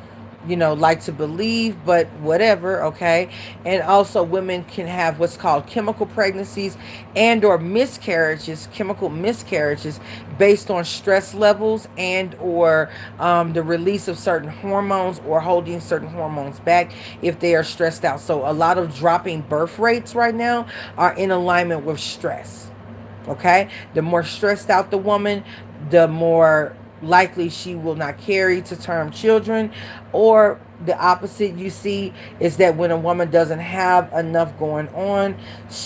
like to believe, but whatever. Okay, and also women can have what's called chemical pregnancies and or miscarriages, chemical miscarriages, based on stress levels and or the release of certain hormones or holding certain hormones back if they are stressed out. So a lot of dropping birth rates right now are in alignment with stress. Okay, the more stressed out the woman, the more likely she will not carry to term children. Or the opposite you see is that when a woman doesn't have enough going on,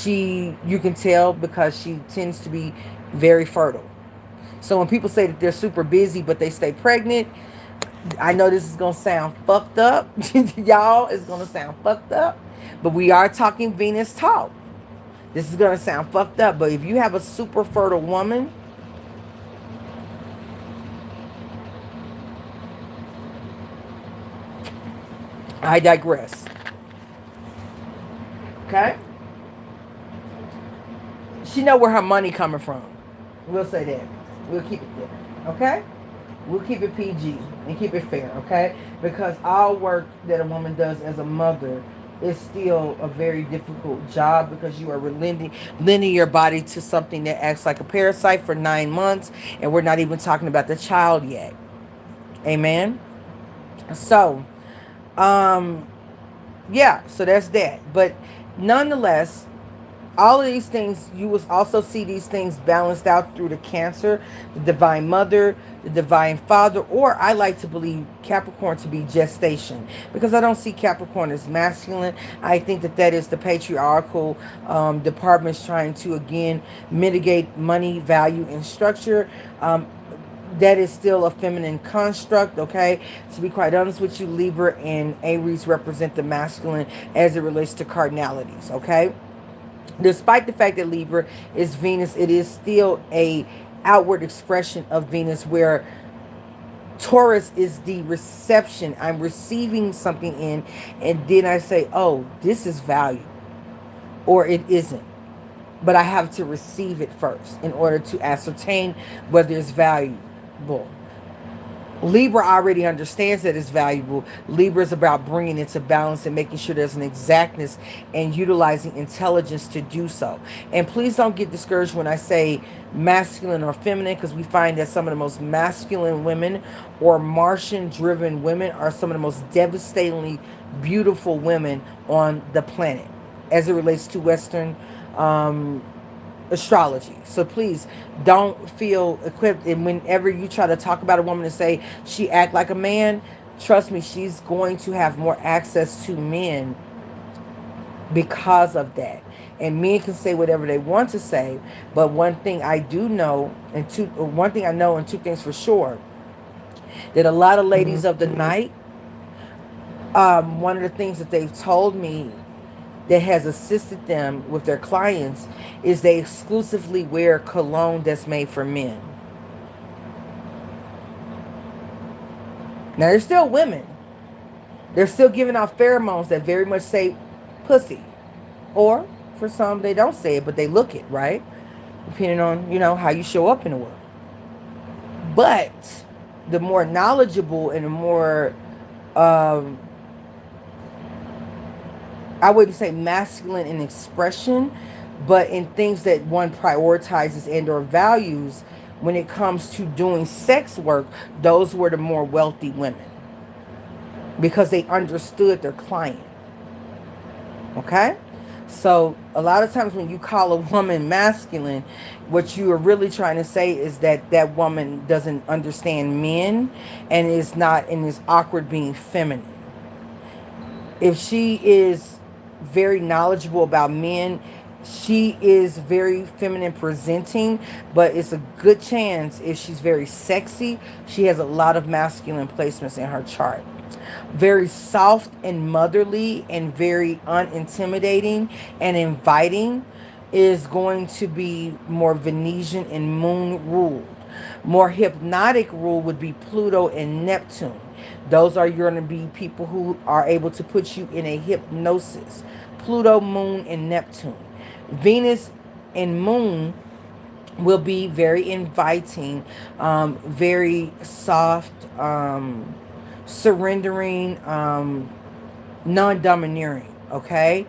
you can tell because she tends to be very fertile. So when people say that they're super busy but they stay pregnant, I know this is gonna sound fucked up. Y'all, it's gonna sound fucked up, but we are talking Venus talk. This is gonna sound fucked up, but if you have a super fertile woman, I digress. Okay? She know where her money coming from. We'll say that. We'll keep it there. Okay? We'll keep it PG and keep it fair. Okay? Because all work that a woman does as a mother is still a very difficult job, because you are lending your body to something that acts like a parasite for 9 months, and we're not even talking about the child yet. Amen? So, yeah, so that's that. But nonetheless, All of these things, you will also see these things balanced out through the Cancer, the Divine Mother, the Divine Father, or I like to believe Capricorn to be gestation, because I don't see Capricorn as masculine. I think that that is the patriarchal departments trying to, again, mitigate money, value, and structure. That is still a feminine construct, okay? To be quite honest with you, Libra and Aries represent the masculine as it relates to cardinalities, okay? Despite the fact that Libra is Venus, it is still a outward expression of Venus, where Taurus is the reception. I'm receiving something in, and then I say, oh, this is value, or it isn't. But I have to receive it first in order to ascertain whether it's valuable. Libra already understands that it's valuable. Libra is about bringing it to balance and making sure there's an exactness and utilizing intelligence to do so. And please don't get discouraged when I say masculine or feminine, because we find that some of the most masculine women or Martian-driven women are some of the most devastatingly beautiful women on the planet as it relates to Western astrology. So please don't feel equipped, and whenever you try to talk about a woman and say she act like a man, trust me, she's going to have more access to men because of that. And men can say whatever they want to say, but one thing I do know, and one thing I know, and two things for sure, that a lot of ladies of the night, one of the things that they've told me that has assisted them with their clients is they exclusively wear cologne that's made for men. Now, they're still women. They're still giving out pheromones that very much say pussy. Or, for some, they don't say it, but they look it, right? Depending on, how you show up in the world. But the more knowledgeable and the more, I wouldn't say masculine in expression, but in things that one prioritizes and or values when it comes to doing sex work, those were the more wealthy women, because they understood their client. Okay? So a lot of times when you call a woman masculine, what you are really trying to say is that that woman doesn't understand men and is awkward being feminine. If she is very knowledgeable about men, she is very feminine presenting, but it's a good chance if she's very sexy, she has a lot of masculine placements in her chart. Very soft and motherly and very unintimidating and inviting is going to be more Venusian and moon ruled. More hypnotic rule would be Pluto and Neptune. Those are going to be people who are able to put you in a hypnosis. Pluto, Moon, and Neptune. Venus and Moon will be very inviting, very soft, surrendering, non-domineering, okay?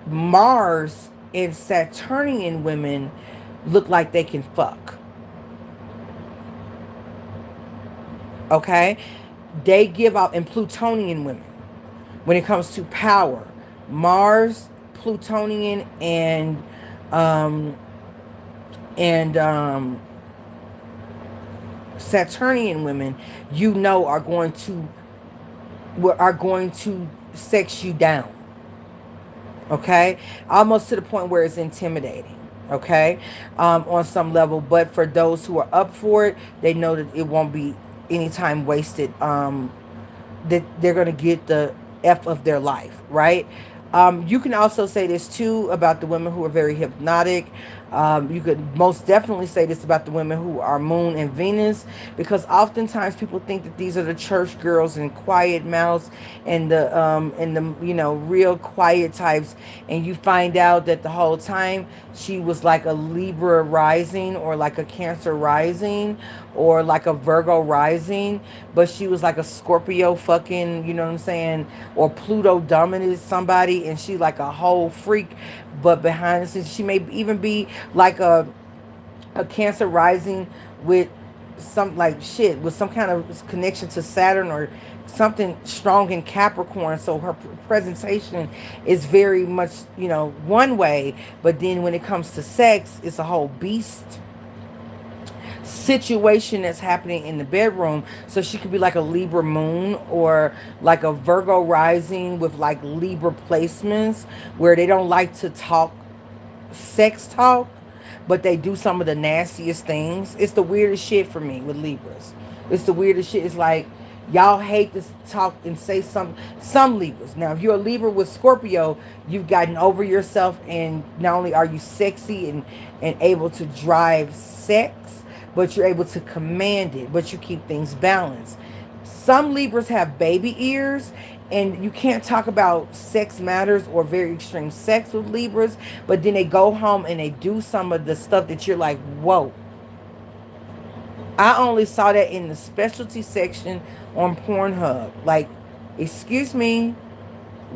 Mars and Saturnian women look like they can fuck. Okay? They give out, and Plutonian women, when it comes to power, Mars, Plutonian, and Saturnian women, are going to sex you down. Okay? Almost to the point where it's intimidating. Okay? On some level. But for those who are up for it, they know that it won't be any time wasted. That they're going to get the F of their life. Right? You can also say this too about the women who are very hypnotic. You could most definitely say this about the women who are Moon and Venus, because oftentimes people think that these are the church girls and quiet mouths and the real quiet types, and you find out that the whole time she was like a Libra rising or like a Cancer rising or like a Virgo rising, but she was like a Scorpio fucking, you know what I'm saying, or Pluto dominated somebody and she like a whole freak, but behind the scenes she may even be like a Cancer rising with some kind of connection to Saturn or something strong in Capricorn, so her presentation is very much, one way, but then when it comes to sex, it's a whole beast situation that's happening in the bedroom. So she could be like a Libra moon or like a Virgo rising with like Libra placements where they don't like to talk sex talk, but they do some of the nastiest things. It's the weirdest shit for me with Libras. It's the weirdest shit. It's like y'all hate to talk and say some Libras. Now, if you're a Libra with Scorpio, you've gotten over yourself, and not only are you sexy and able to drive sex, but you're able to command it, but you keep things balanced. Some Libras have baby ears, and you can't talk about sex matters or very extreme sex with Libras, but then they go home and they do some of the stuff that you're like, whoa. I only saw that in the specialty section on Pornhub. Like, excuse me,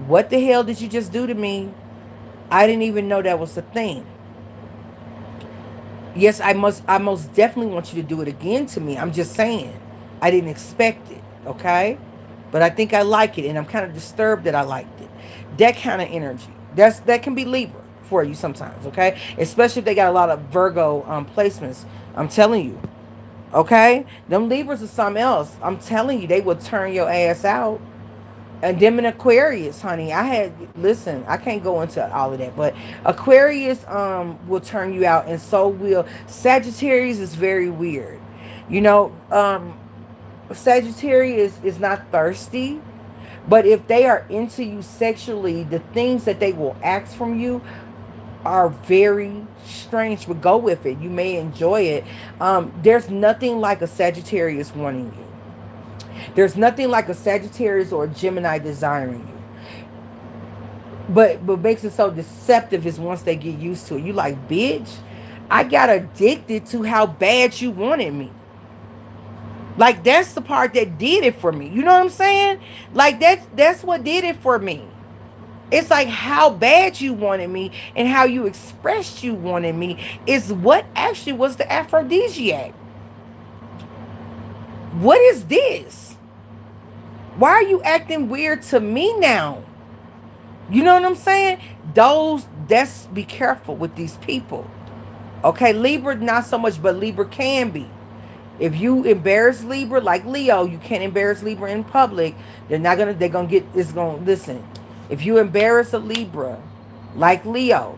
what the hell did you just do to me? I didn't even know that was a thing. Yes, I most definitely want you to do it again to me. I'm just saying. I didn't expect it, okay? But I think I like it, and I'm kind of disturbed that I liked it. That kind of energy. That can be Libra for you sometimes, okay? Especially if they got a lot of Virgo placements. I'm telling you, okay? Them Libras are something else. I'm telling you, they will turn your ass out. And them in Aquarius, honey. Listen, I can't go into all of that, but Aquarius will turn you out, and so will Sagittarius. Is very weird. You know, Sagittarius is not thirsty, but if they are into you sexually, the things that they will ask from you are very strange, but go with it. You may enjoy it. There's nothing like a Sagittarius wanting you. There's nothing like a Sagittarius or a Gemini desiring you. But what makes it so deceptive is once they get used to it. You like, bitch, I got addicted to how bad you wanted me. Like, that's the part that did it for me. You know what I'm saying? Like, that's what did it for me. It's like how bad you wanted me and how you expressed you wanted me is what actually was the aphrodisiac. What is this? Why are you acting weird to me now? You know what I'm saying? That's be careful with these people. Okay, Libra, not so much, but Libra can be. If you embarrass Libra, like Leo, you can't embarrass Libra in public. They're gonna get, it's gonna, listen. If you embarrass a Libra, like Leo,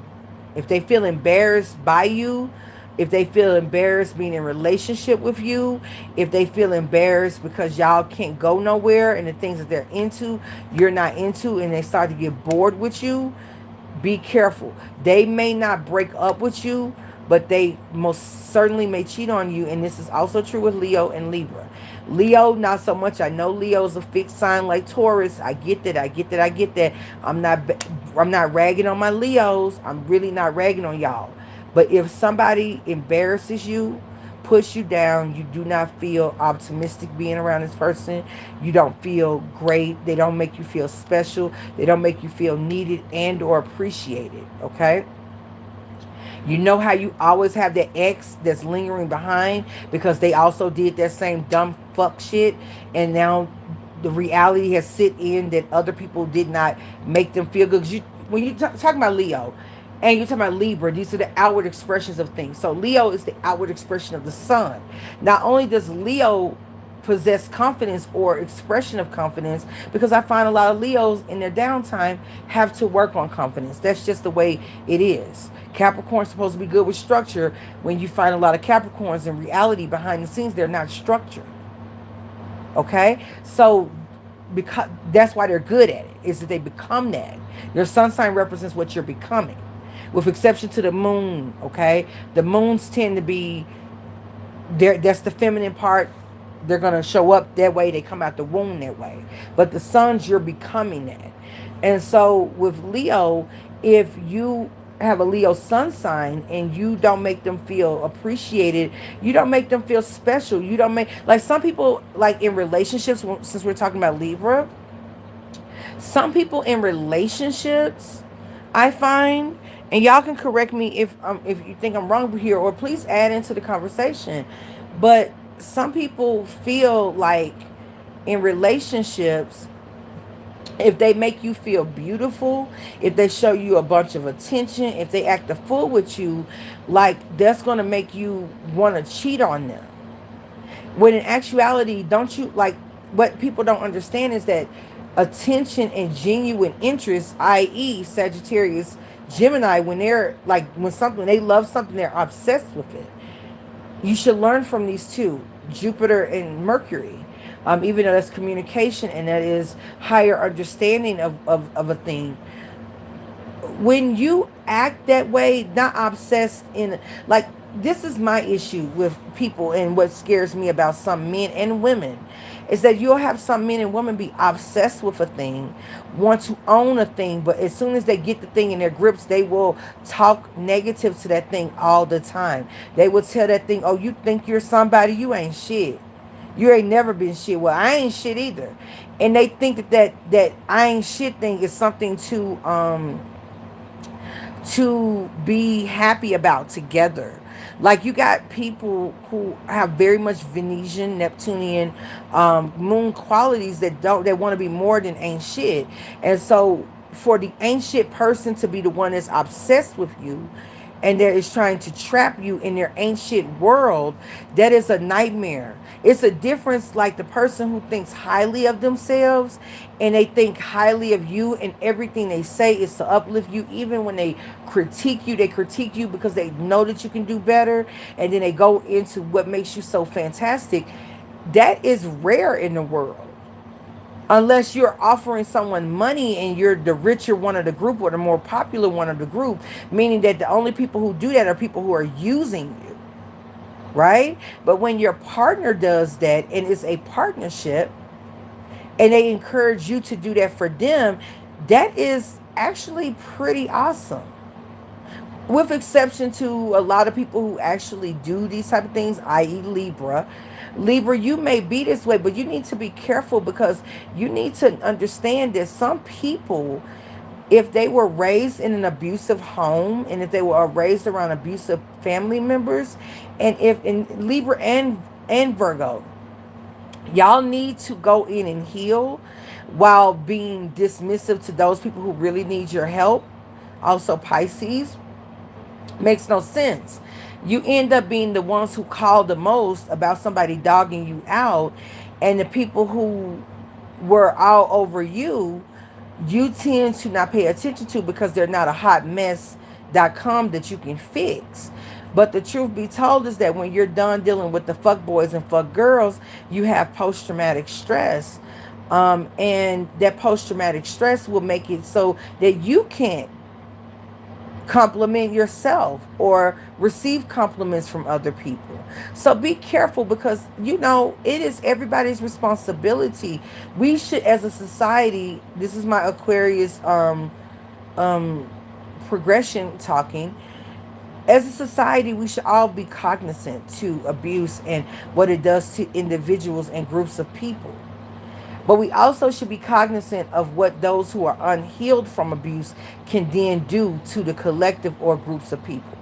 if they feel embarrassed by you, if they feel embarrassed being in relationship with you, if they feel embarrassed because y'all can't go nowhere and the things that they're into, you're not into, and they start to get bored with you, be careful. They may not break up with you, but they most certainly may cheat on you. And this is also true with Leo and Libra. Leo, not so much. I know Leo's a fixed sign like Taurus. I get that. I get that. I get that. I'm not ragging on my Leos. I'm really not ragging on y'all. But if somebody embarrasses you, push you down, you do not feel optimistic being around this person. You don't feel great. They don't make you feel special. They don't make you feel needed and or appreciated. Okay? You know how you always have that ex that's lingering behind because they also did that same dumb fuck shit, and now the reality has sit in that other people did not make them feel good. 'Cause when you talking about Leo and you're talking about Libra, these are the outward expressions of things. So Leo is the outward expression of the sun. Not only does Leo possess confidence or expression of confidence, because I find a lot of Leos in their downtime have to work on confidence. That's just the way it is. Capricorn's supposed to be good with structure. When you find a lot of Capricorns in reality behind the scenes, they're not structured. Okay? So because that's why they're good at it, is that they become that. Your sun sign represents what you're becoming. With exception to the moon, okay? The moons tend to be there. That's the feminine part. They're going to show up that way. They come out the womb that way. But the suns, you're becoming that. And so with Leo, if you have a Leo sun sign and you don't make them feel appreciated, you don't make them feel special, you don't make, like some people, like in relationships, since we're talking about Libra, some people in relationships, I find, and y'all can correct me if you think I'm wrong here, or please add into the conversation, but some people feel like in relationships, if they make you feel beautiful, if they show you a bunch of attention, if they act a fool with you, like that's going to make you want to cheat on them. When in actuality, don't you like what people don't understand is that attention and genuine interest, i.e., Sagittarius, Gemini, when they're like, when something, they love something, they're obsessed with it. You should learn from these two, Jupiter and Mercury. Even though that's communication and that is higher understanding of a thing, when you act that way, not obsessed in, like, this is my issue with people, and what scares me about some men and women is that you'll have some men and women be obsessed with a thing, want to own a thing, but as soon as they get the thing in their grips, they will talk negative to that thing all the time. They will tell that thing, oh, you think you're somebody, you ain't shit. You ain't never been shit. Well, I ain't shit either. And they think that I ain't shit thing is something to be happy about together. Like, you got people who have very much Venetian, Neptunian, moon qualities that want to be more than ain't shit. And so for the ain't shit person to be the one that's obsessed with you and that is trying to trap you in their ancient world, that is a nightmare. It's a difference, like the person who thinks highly of themselves and they think highly of you, and everything they say is to uplift you. Even when they critique you because they know that you can do better, and then they go into what makes you so fantastic. That is rare in the world. Unless you're offering someone money and you're the richer one of the group or the more popular one of the group, meaning that the only people who do that are people who are using you, right? But when your partner does that and it's a partnership and they encourage you to do that for them, that is actually pretty awesome. With exception to a lot of people who actually do these type of things, i.e. Libra. Libra, you may be this way, but you need to be careful, because you need to understand that some people, if they were raised in an abusive home and if they were raised around abusive family members, and if in Libra and Virgo, y'all need to go in and heal while being dismissive to those people who really need your help. Also Pisces, makes no sense. You end up being the ones who call the most about somebody dogging you out, and the people who were all over you, you tend to not pay attention to because they're not a hot mess.com that you can fix. But the truth be told is that when you're done dealing with the fuck boys and fuck girls, you have post-traumatic stress. And that post-traumatic stress will make it so that you can't compliment yourself or receive compliments from other people. So be careful, because it is everybody's responsibility. We should, as a society, this is my Aquarius progression talking. As a society, we should all be cognizant to abuse and what it does to individuals and groups of people. But we also should be cognizant of what those who are unhealed from abuse can then do to the collective or groups of people,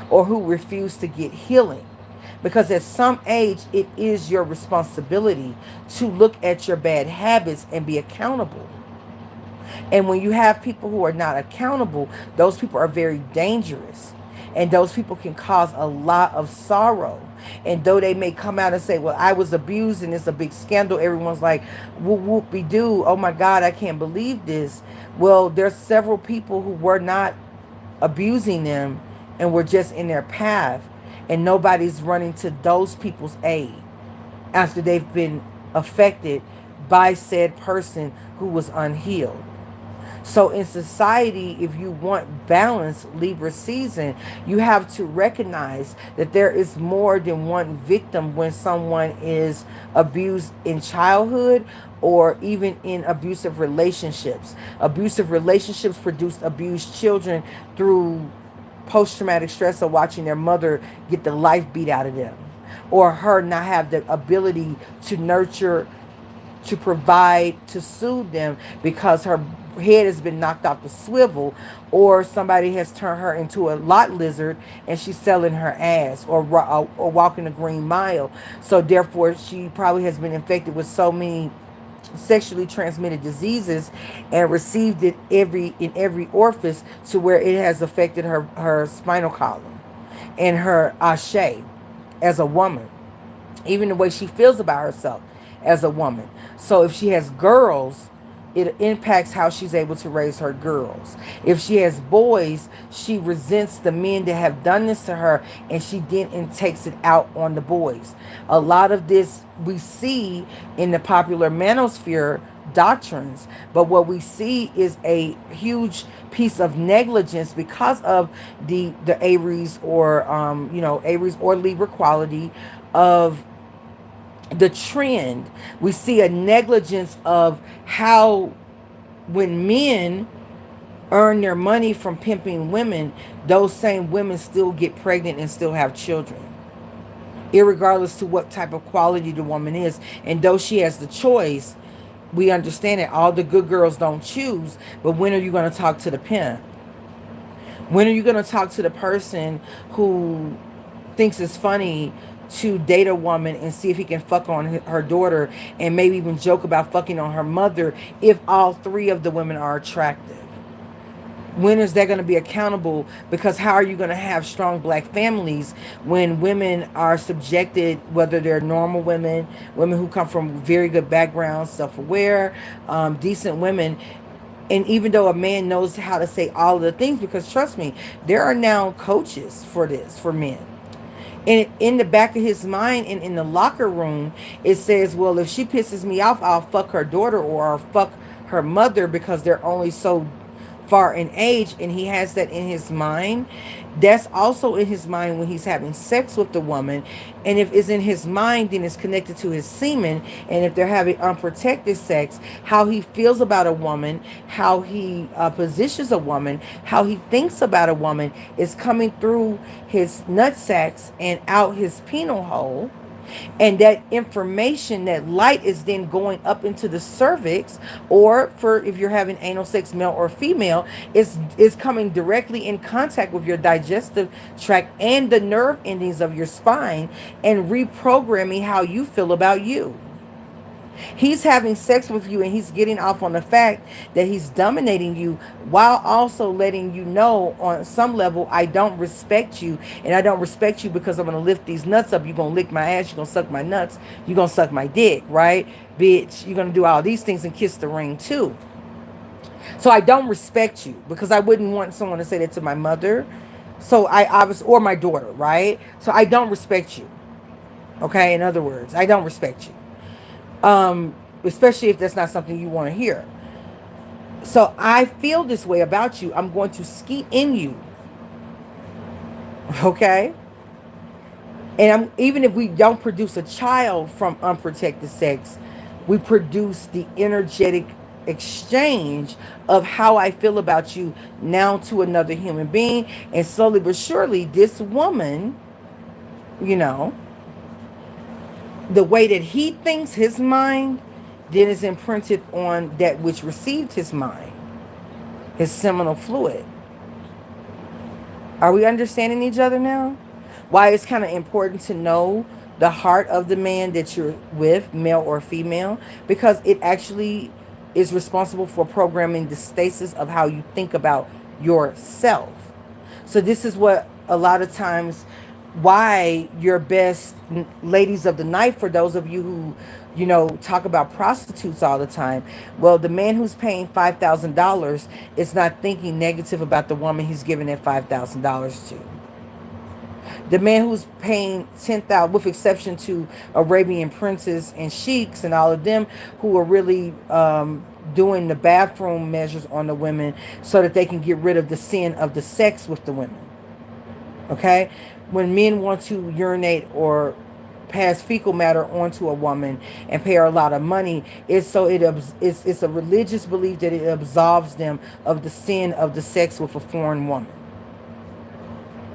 or who refuse to get healing. Because at some age, it is your responsibility to look at your bad habits and be accountable. And when you have people who are not accountable, those people are very dangerous. And those people can cause a lot of sorrow. And though they may come out and say, well, I was abused and it's a big scandal, everyone's like, whoop, whoopie doo, oh my God, I can't believe this. Well, there's several people who were not abusing them and were just in their path. And nobody's running to those people's aid after they've been affected by said person who was unhealed. So in society, if you want balance, Libra season, you have to recognize that there is more than one victim when someone is abused in childhood or even in abusive relationships. Abusive relationships produce abused children through post-traumatic stress of watching their mother get the life beat out of them, or her not have the ability to nurture to provide, to soothe them because her head has been knocked off the swivel, or somebody has turned her into a lot lizard and she's selling her ass, or walking a green mile. So therefore she probably has been infected with so many sexually transmitted diseases and received it in every orifice to where it has affected her spinal column and her ashe as a woman, even the way she feels about herself as a woman. So if she has girls, it impacts how she's able to raise her girls. If she has boys, she resents the men that have done this to her, and she then and takes it out on the boys. A lot of this we see in the popular manosphere doctrines, but what we see is a huge piece of negligence because of the Aries, or Aries or Libra quality of the trend. We see a negligence of how, when men earn their money from pimping women, those same women still get pregnant and still have children, irregardless to what type of quality the woman is. And though she has the choice, we understand that all the good girls don't choose. But when are you going to talk to the pimp? When are you going to talk to the person who thinks it's funny to date a woman and see if he can fuck on her daughter, and maybe even joke about fucking on her mother, if all three of the women are attractive? When is that going to be accountable? Because how are you going to have strong black families when women are subjected, whether they're normal women, women who come from very good backgrounds, self-aware, decent women, and even though a man knows how to say all of the things, because trust me, there are now coaches for this, for men. And in the back of his mind and in the locker room, it says, well, if she pisses me off, I'll fuck her daughter, or I'll fuck her mother, because they're only so far in age. And he has that in his mind. That's also in his mind when he's having sex with the woman. And if it's in his mind, then it's connected to his semen. And if they're having unprotected sex, how he feels about a woman, how he positions a woman, how he thinks about a woman is coming through his nut sacks and out his penile hole. And that information, that light, is then going up into the cervix, or for if you're having anal sex, male or female, is coming directly in contact with your digestive tract and the nerve endings of your spine, and reprogramming how you feel about you. He's having sex with you, and he's getting off on the fact that he's dominating you, while also letting you know on some level, I don't respect you, and I don't respect you because I'm going to lift these nuts up. You're going to lick my ass. You're going to suck my nuts. You're going to suck my dick, right? Bitch, you're going to do all these things and kiss the ring too. So I don't respect you, because I wouldn't want someone to say that to my mother. So I obviously, or my daughter, right? So I don't respect you. Okay. In other words, I don't respect you. Especially if that's not something you want to hear. So I feel this way about you. I'm going to skeet in you. Okay? And even if we don't produce a child from unprotected sex, we produce the energetic exchange of how I feel about you now to another human being. And slowly but surely, this woman, the way that he thinks, his mind, then is imprinted on that which received his mind, his seminal fluid. Are we understanding each other now? Why it's kind of important to know the heart of the man that you're with, male or female, because it actually is responsible for programming the stasis of how you think about yourself. So this is what a lot of times, why your best ladies of the night, for those of you who talk about prostitutes all the time, well, the man who's paying $5,000 is not thinking negative about the woman he's giving that $5,000 to. The man who's paying $10,000, with exception to Arabian princes and sheiks and all of them, who are really doing the bathroom measures on the women so that they can get rid of the sin of the sex with the women. Okay? When men want to urinate or pass fecal matter onto a woman and pay her a lot of money, it's a religious belief that it absolves them of the sin of the sex with a foreign woman.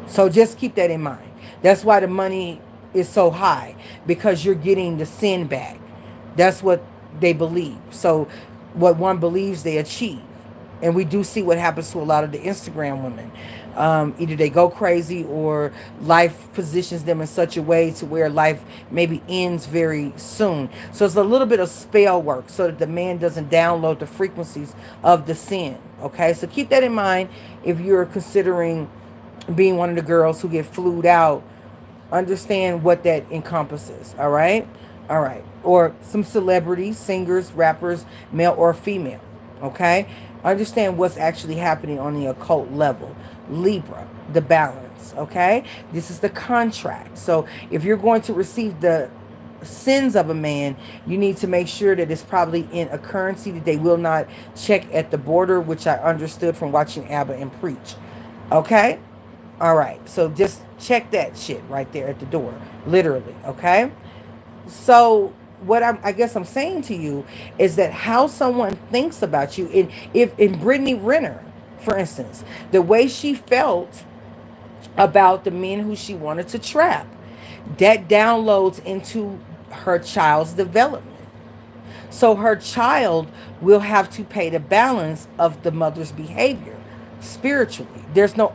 So just keep that in mind. That's why the money is so high, because you're getting the sin back. That's what they believe. So what one believes, they achieve. And we do see what happens to a lot of the Instagram women. Either they go crazy, or life positions them in such a way to where life maybe ends very soon. So it's a little bit of spell work so that the man doesn't download the frequencies of the sin. Okay, so keep that in mind if you're considering being one of the girls who get flued out. Understand what that encompasses. All right, all right. Or some celebrities, singers, rappers, male or female. Okay, understand what's actually happening on the occult level. Libra, the balance. Okay, this is the contract. So if you're going to receive the sins of a man, you need to make sure that it's probably in a currency that they will not check at the border, which I understood from watching Abba and Preach. Okay, all right, so just check that shit right there at the door, literally, okay? So what I guess I'm saying to you is that how someone thinks about you, in Brittany Renner, for instance, the way she felt about the men who she wanted to trap, that downloads into her child's development. So her child will have to pay the balance of the mother's behavior spiritually. There's no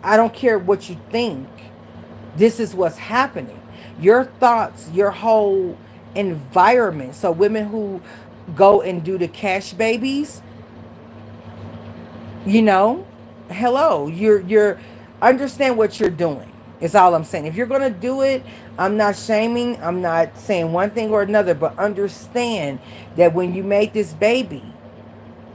I don't care what you think. This is what's happening. Your thoughts, your whole environment. So women who go and do the cash babies, you know, hello, you're understand what you're doing. Is all I'm saying. If you're going to do it, I'm not shaming. I'm not saying one thing or another, but understand that when you make this baby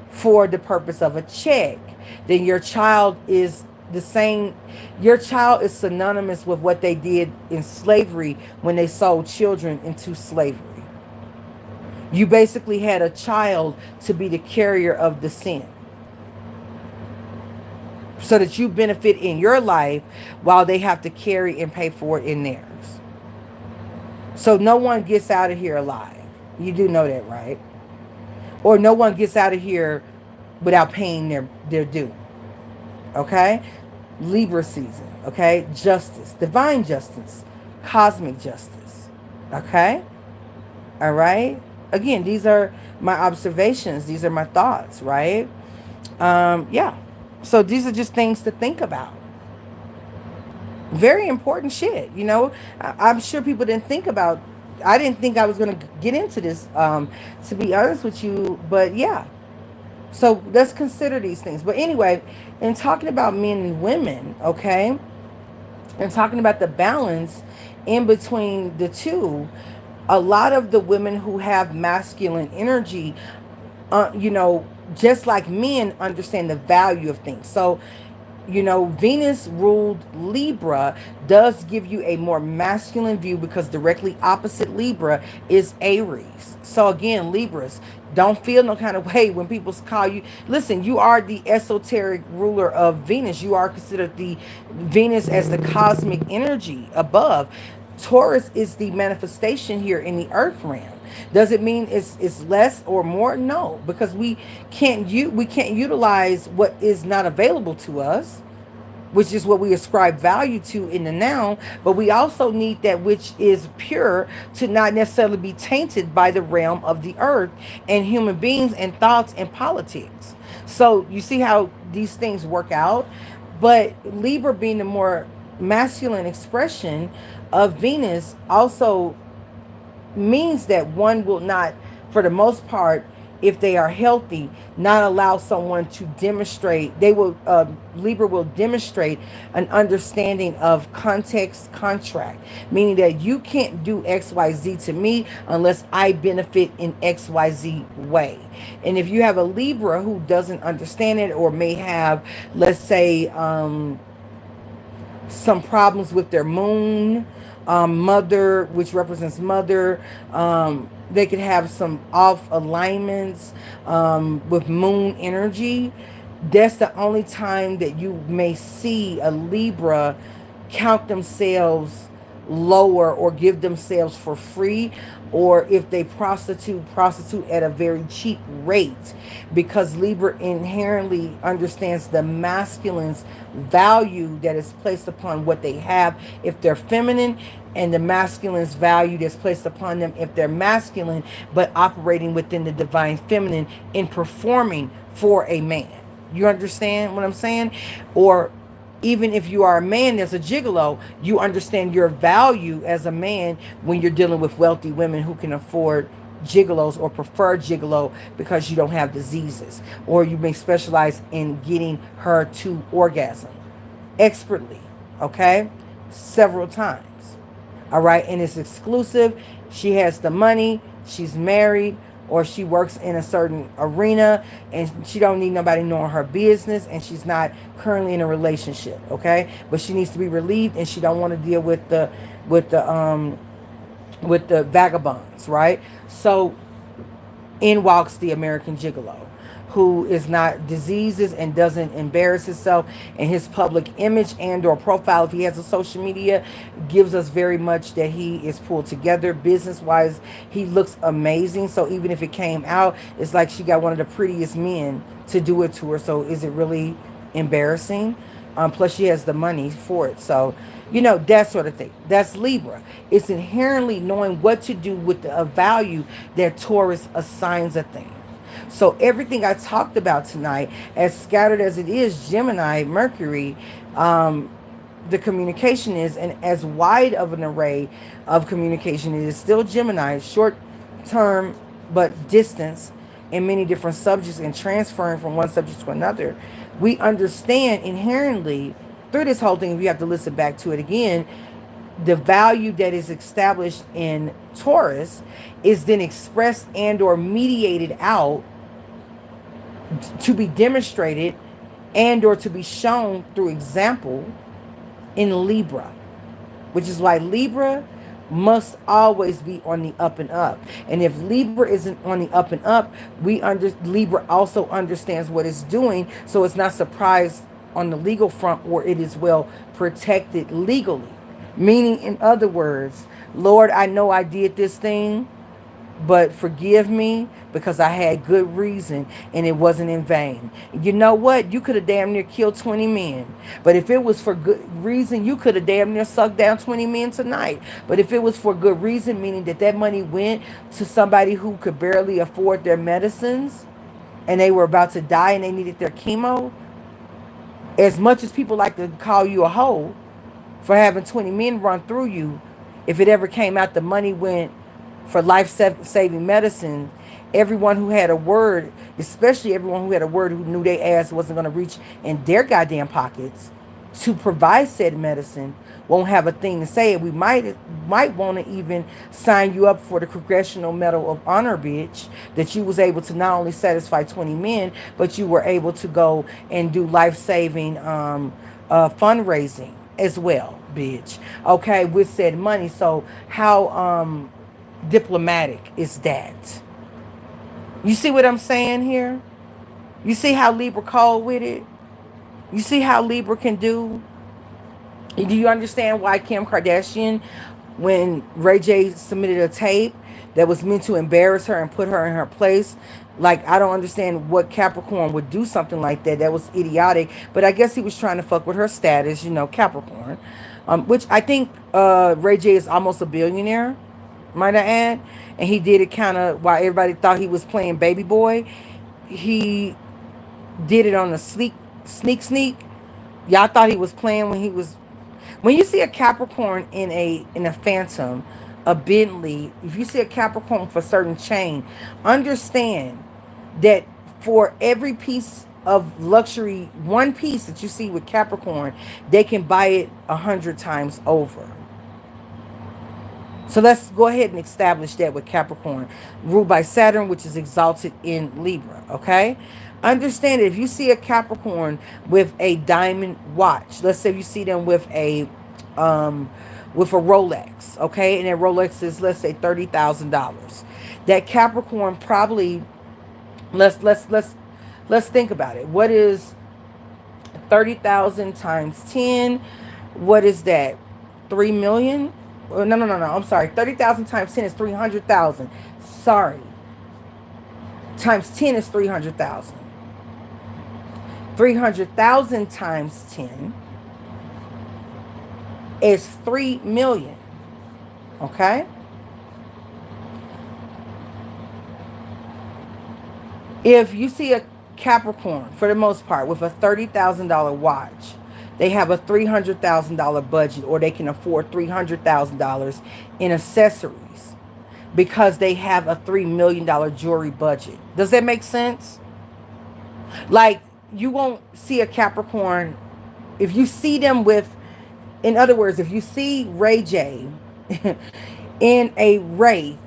for the purpose of a check, then your child is the same. Your child is synonymous with what they did in slavery when they sold children into slavery. You basically had a child to be the carrier of the sin, so that you benefit in your life while they have to carry and pay for it in theirs. So no one gets out of here alive. You do know that, right? Or no one gets out of here without paying their due. Okay? Libra season. Okay? Justice. Divine justice. Cosmic justice. Okay? All right? Again, these are my observations. These are my thoughts, right? Yeah. So these are just things to think about. Very important shit, you know. I'm sure people didn't think about. I didn't think I was going to get into this, to be honest with you. But yeah. So let's consider these things. But anyway, in talking about men and women, okay, and talking about the balance in between the two, a lot of the women who have masculine energy, you know, just like men, understand the value of things. So, you know, Venus ruled Libra does give you a more masculine view, because directly opposite Libra is Aries. So again, Libras, don't feel no kind of way when people call you. Listen, you are the esoteric ruler of Venus. You are considered the Venus as the cosmic energy above. Taurus is the manifestation here in the earth realm. Does it mean it's less or more? No, because we can't utilize what is not available to us, which is what we ascribe value to in the now. But we also need that which is pure to not necessarily be tainted by the realm of the earth and human beings and thoughts and politics. So you see how these things work out. But Libra, being the more masculine expression of Venus, also means that one will not, for the most part, if they are healthy, not allow someone to demonstrate. They will, Libra will demonstrate an understanding of context contract, meaning that you can't do XYZ to me unless I benefit in XYZ way. And if you have a Libra who doesn't understand it, or may have, let's say, some problems with their moon, mother, which represents mother, they could have some off alignments with moon energy. That's the only time that you may see a Libra count themselves lower or give themselves for free, or if they prostitute at a very cheap rate, because Libra inherently understands the masculine's value that is placed upon what they have if they're feminine, and the masculine's value that's placed upon them if they're masculine, but operating within the divine feminine in performing for a man. You understand what I'm saying? Or even if you are a man that's a gigolo, you understand your value as a man when you're dealing with wealthy women who can afford gigolos or prefer gigolo because you don't have diseases, or you may specialize in getting her to orgasm expertly, okay, several times. All right, and it's exclusive. She has the money, she's married, or she works in a certain arena and she don't need nobody knowing her business, and she's not currently in a relationship, okay? But she needs to be relieved, and she don't want to deal with the vagabonds, right? So in walks the American gigolo, who is not diseases and doesn't embarrass himself, and his public image and or profile, if he has a social media, gives us very much that he is pulled together business wise. He looks amazing, so even if it came out, it's like she got one of the prettiest men to do it to her, so is it really embarrassing? Plus she has the money for it, so that sort of thing. That's Libra. It's inherently knowing what to do with the value that Taurus assigns a thing. So everything I talked about tonight, as scattered as it is, Gemini, Mercury, the communication is, and as wide of an array of communication it is, still Gemini, short term but distance in many different subjects and transferring from one subject to another. We understand inherently through this whole thing, if you have to listen back to it again, the value that is established in Taurus is then expressed and or mediated out to be demonstrated and or to be shown through example in Libra, which is why Libra must always be on the up and up. And if Libra isn't on the up and up, Libra also understands what it's doing, so it's not surprised on the legal front, or it is well protected legally. Meaning, in other words, Lord, I know I did this thing, but forgive me because I had good reason and it wasn't in vain. You know what? You could have damn near killed 20 men. But if it was for good reason, you could have damn near sucked down 20 men tonight. But if it was for good reason, meaning that money went to somebody who could barely afford their medicines and they were about to die and they needed their chemo, as much as people like to call you a hoe for having 20 men run through you, if it ever came out the money went for life-saving medicine, everyone who had a word, especially everyone who had a word who knew their ass wasn't going to reach in their goddamn pockets to provide said medicine, won't have a thing to say. We might want to even sign you up for the Congressional Medal of Honor, bitch, that you was able to not only satisfy 20 men, but you were able to go and do life-saving fundraising as well, bitch. Okay, with said money. So how diplomatic is that? You see what I'm saying here? You see how Libra cold with it? You see how Libra can do? Do you understand why Kim Kardashian, when Ray J submitted a tape that was meant to embarrass her and put her in her place, like, I don't understand what Capricorn would do something like that. That was idiotic. But I guess he was trying to fuck with her status, Capricorn. Which I think Ray J is almost a billionaire, might I add. And he did it kind of while everybody thought he was playing baby boy. He did it on a sneak. Y'all thought he was playing when he was. When you see a Capricorn in a Phantom, a Bentley, if you see a Capricorn for a certain chain, understand that for every piece of luxury, one piece that you see with Capricorn, they can buy it 100 times over. So let's go ahead and establish that with Capricorn, ruled by Saturn, which is exalted in Libra, okay? Understand that if you see a Capricorn with a diamond watch, let's say you see them with a Rolex, okay? And that Rolex is, let's say, $30,000. That Capricorn probably, let's think about it. What is 30,000 times 10? What is that? 3 million? No. I'm sorry. 30,000 times 10 is 300,000. Sorry. Times 10 is 300,000. 300,000 times 10 is 3 million. Okay? If you see a Capricorn, for the most part, with a $30,000 watch, they have a $300,000 budget, or they can afford $300,000 in accessories because they have a $3 million jewelry budget. Does that make sense? Like, you won't see a Capricorn if you see them with, in other words, if you see Ray J in a Wraith,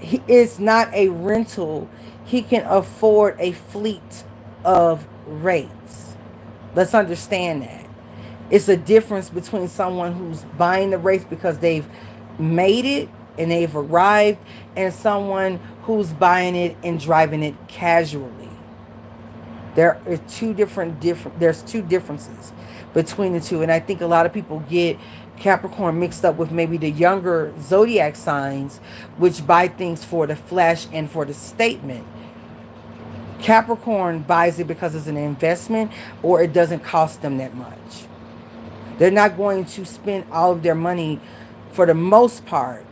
it's not a rental. He can afford a fleet of Wraiths. Let's understand that. It's a difference between someone who's buying the Wraith because they've made it and they've arrived, and someone who's buying it and driving it casually. There's two differences between the two. And I think a lot of people get Capricorn mixed up with maybe the younger zodiac signs, which buy things for the flesh and for the statement. Capricorn buys it because it's an investment, or it doesn't cost them that much. They're not going to spend all of their money, for the most part,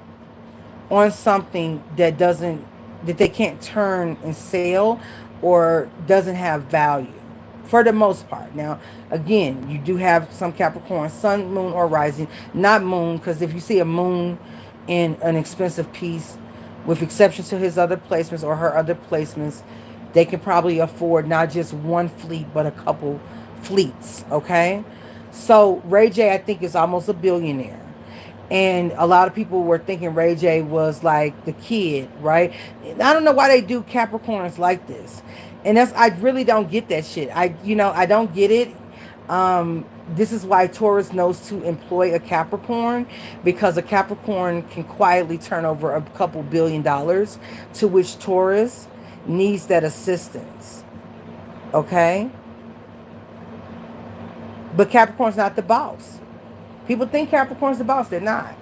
on something that they can't turn and sell, or doesn't have value, for the most part. Now, again, you do have some Capricorn, sun, moon, or rising. Not moon, because if you see a moon in an expensive piece, with exception to his other placements or her other placements, they can probably afford not just one fleet, but a couple fleets, okay? So Ray J, I think, is almost a billionaire. And a lot of people were thinking Ray J was like the kid, right? I don't know why they do Capricorns like this. And I really don't get that shit. I don't get it. This is why Taurus knows to employ a Capricorn, because a Capricorn can quietly turn over a couple $1 billion, to which Taurus needs that assistance. Okay? But Capricorn's not the boss. People think Capricorn's the boss. They're not.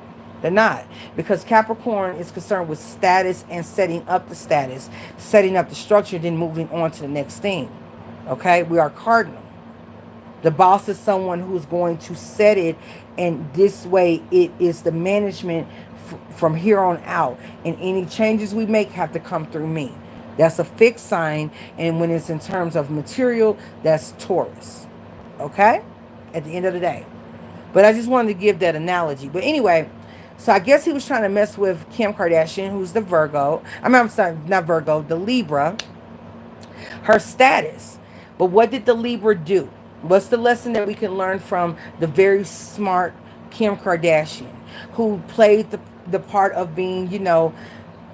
They're not. Because Capricorn is concerned with status and setting up the status, setting up the structure, then moving on to the next thing. Okay? We are cardinal. The boss is someone who's going to set it, and this way it is the management from here on out. And any changes we make have to come through me. That's a fixed sign. And when it's in terms of material, that's Taurus. Okay? At the end of the day. But I just wanted to give that analogy. But anyway, so I guess he was trying to mess with Kim Kardashian, who's the Virgo. I'm sorry, not Virgo, the Libra. Her status. But what did the Libra do? What's the lesson that we can learn from the very smart Kim Kardashian, who played the part of being,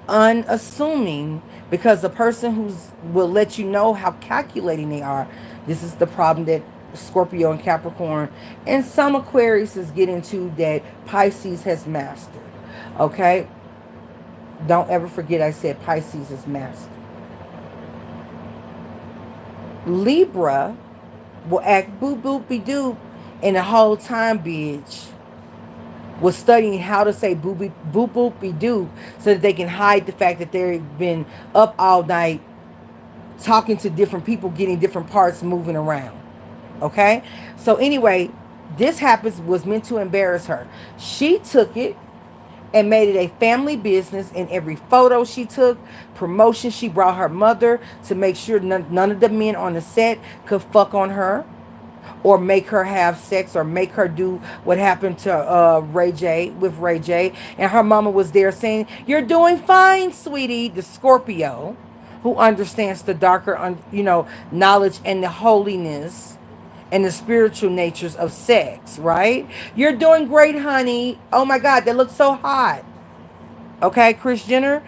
unassuming, because the person who will let you know how calculating they are. This is the problem that Scorpio and Capricorn and some Aquarius is getting to, that Pisces has mastered. Okay? Don't ever forget I said Pisces is mastered. Libra will act boop-boop-be-doop, and the whole time, bitch, was studying how to say boop-boop-be-doop so that they can hide the fact that they've been up all night talking to different people, getting different parts moving around. Okay? So anyway, this was meant to embarrass her. She took it and made it a family business. In every photo she took, promotion, she brought her mother to make sure none of the men on the set could fuck on her or make her have sex or make her do what happened to Ray J with Ray J. And her mama was there saying, "You're doing fine, sweetie." The Scorpio, who understands the darker, knowledge and the holiness and the spiritual natures of sex, right? "You're doing great, honey. Oh my God, that looks so hot." Okay, Kris Jenner.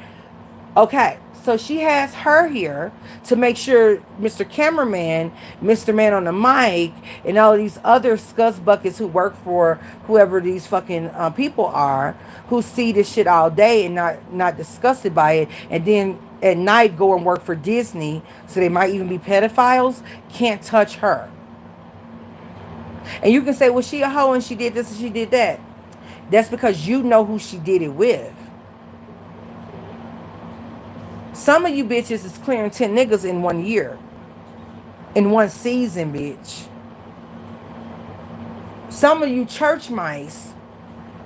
Okay, so she has her here to make sure Mr. Cameraman, Mr. Man on the mic, and all of these other scuzz buckets who work for whoever these fucking people are, who see this shit all day and not disgusted by it, and then at night go and work for Disney, so they might even be pedophiles, can't touch her. And you can say, well, she a hoe and she did this and she did that. That's because you know who she did it with. Some of you bitches is clearing 10 niggas in 1 year. In one season, bitch. Some of you church mice,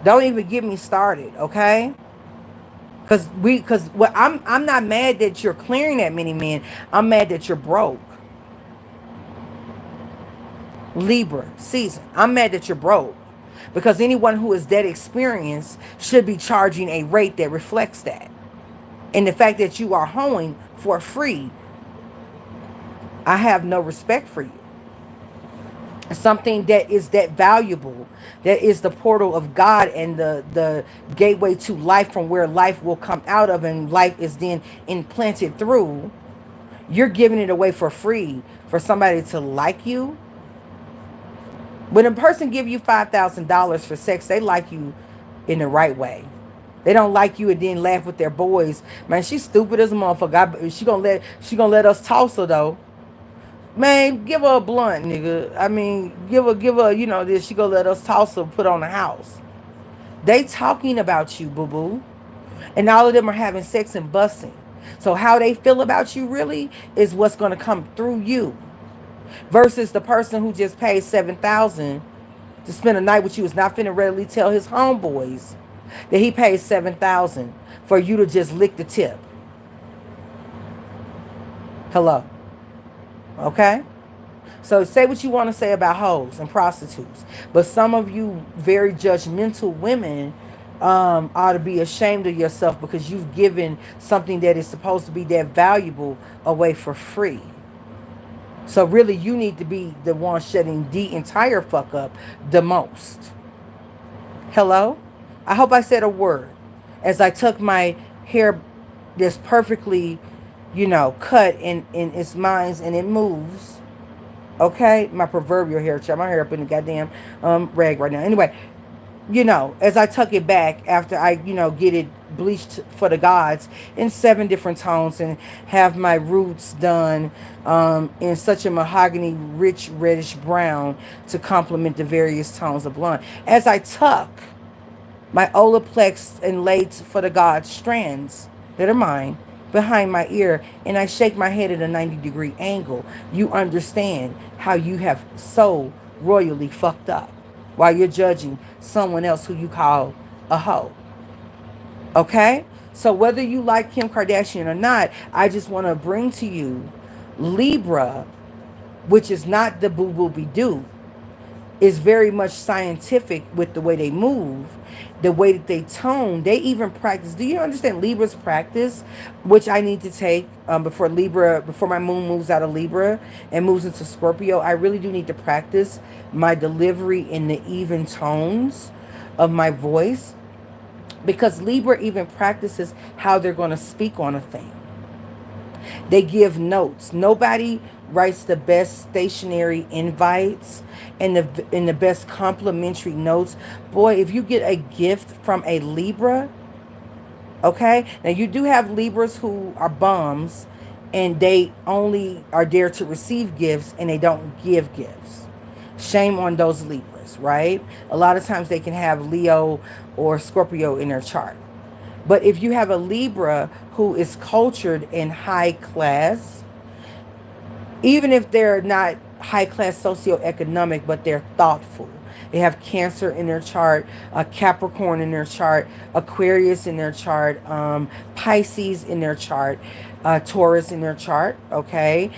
don't even get me started, okay? I'm not mad that you're clearing that many men. I'm mad that you're broke. Libra season. I'm mad that you're broke. Because anyone who is that experienced should be charging a rate that reflects that. And the fact that you are hoeing for free, I have no respect for you. Something that is that valuable, that is the portal of God and the gateway to life, from where life will come out of and life is then implanted through. You're giving it away for free for somebody to like you. When a person give you $5,000 for sex, they like you in the right way. They don't like you and then laugh with their boys. Man, she's stupid as a motherfucker. She gonna let us toss her though. Man, give her a blunt, nigga. I mean, give her, this. She gonna let us toss her, put on the house. They talking about you, boo-boo. And all of them are having sex and busting. So how they feel about you really is what's gonna come through you. Versus the person who just paid $7,000 to spend a night with you is not finna readily tell his homeboys that he paid $7,000 for you to just lick the tip. Hello. Okay? So say what you want to say about hoes and prostitutes. But some of you very judgmental women ought to be ashamed of yourself because you've given something that is supposed to be that valuable away for free. So really you need to be the one shutting the entire fuck up the most. Hello? I hope I said a word as I took my hair that's perfectly, cut in its minds and it moves. Okay? My proverbial hair. My hair up in the goddamn rag right now. Anyway, as I tuck it back after I, get it bleached for the gods in 7 different tones and have my roots done in such a mahogany, rich, reddish brown to complement the various tones of blonde. As I tuck my olaplex and lace for the gods strands that are mine behind my ear, and I shake my head at a 90-degree angle, you understand how you have so royally fucked up while you're judging someone else who you call a hoe. Okay? So whether you like Kim Kardashian or not, I just want to bring to you Libra, which is not the boo-boo-be-doo, is very much scientific with the way they move, the way that they tone. They even practice. Do you understand Libra's practice, which I need to take before my moon moves out of Libra and moves into Scorpio? I really do need to practice my delivery in the even tones of my voice, because Libra even practices how they're going to speak on a thing. They give notes. Nobody writes the best stationary invites and the best complimentary notes. Boy, if you get a gift from a Libra, okay? Now, you do have Libras who are bums and they only are there to receive gifts and they don't give gifts. Shame on those Libras, right? A lot of times they can have Leo or Scorpio in their chart. But if you have a Libra who is cultured and high class, even if they're not high class socioeconomic, but they're thoughtful. They have Cancer in their chart, Capricorn in their chart, Aquarius in their chart, Pisces in their chart, Taurus in their chart, okay?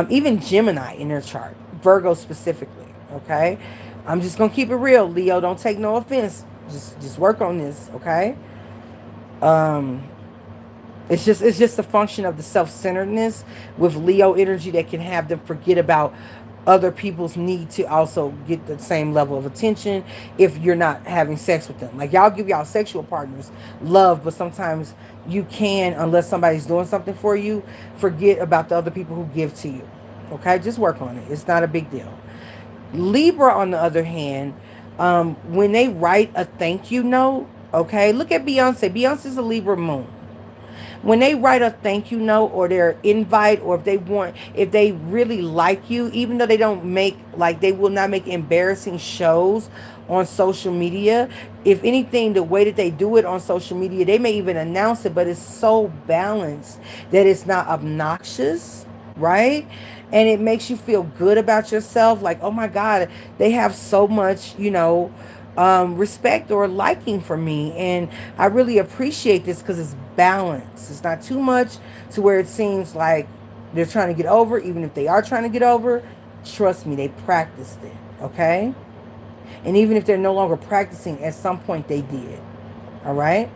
Even Gemini in their chart, Virgo specifically, okay? I'm just going to keep it real. Leo, don't take no offense. Just work on this, okay? It's just a function of the self-centeredness with Leo energy that can have them forget about other people's need to also get the same level of attention if you're not having sex with them. Like, y'all give y'all sexual partners love, but sometimes you can, unless somebody's doing something for you, forget about the other people who give to you. Okay? Just work on it. It's not a big deal. Libra, on the other hand, when they write a thank you note, okay, look at Beyonce. Beyonce's a Libra moon. When they write a thank you note or their invite, or if they really like you, even though they don't make, like, they will not make embarrassing shows on social media. If anything, the way that they do it on social media, they may even announce it, but it's so balanced that it's not obnoxious, right? And it makes you feel good about yourself, like, oh my God, they have so much, respect or liking for me. And I really appreciate this because it's balanced. It's not too much to where it seems like they're trying to get over. Even if they are trying to get over, trust me, they practiced it, okay? And even if they're no longer practicing, at some point they did, all right?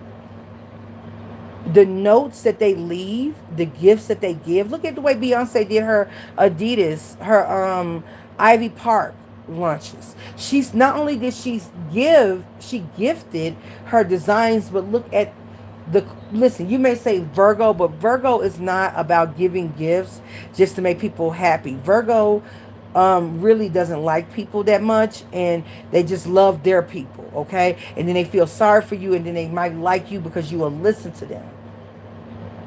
The notes that they leave, the gifts that they give. Look at the way Beyonce did her Adidas, her Ivy Park launches. She's not only did she gifted her designs, but look at listen, you may say Virgo, but Virgo is not about giving gifts just to make people happy. Virgo really doesn't like people that much, and they just love their people, okay? And then they feel sorry for you, and then they might like you because you will listen to them,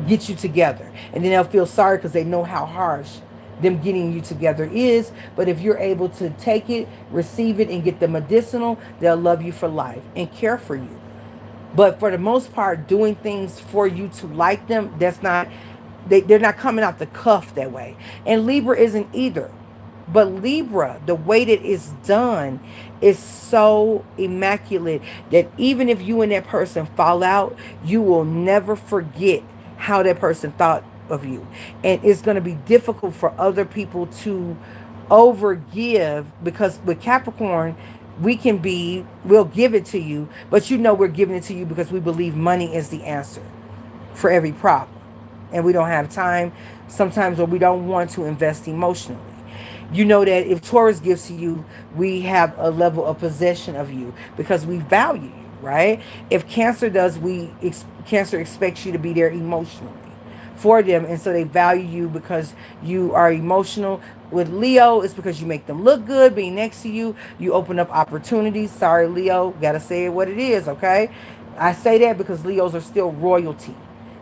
get you together, and then they'll feel sorry because they know how harsh them getting you together is. But if you're able to take it, receive it, and get the medicinal, they'll love you for life and care for you. But for the most part, doing things for you to like them, that's not, they're not coming out the cuff that way. And Libra isn't either. But Libra, the way that it's done is so immaculate that even if you and that person fall out, you will never forget how that person thought of you. And it's going to be difficult for other people to overgive, because with Capricorn, we'll give it to you, but we're giving it to you because we believe money is the answer for every problem. And we don't have time sometimes, or we don't want to invest emotionally. You know that if Taurus gives to you, we have a level of possession of you because we value you, right? If Cancer does, Cancer expects you to be there emotionally for them, and so they value you because you are emotional. With Leo, it's because you make them look good being next to you. You open up opportunities. Sorry, Leo, gotta say it what it is, okay? I say that because Leos are still royalty.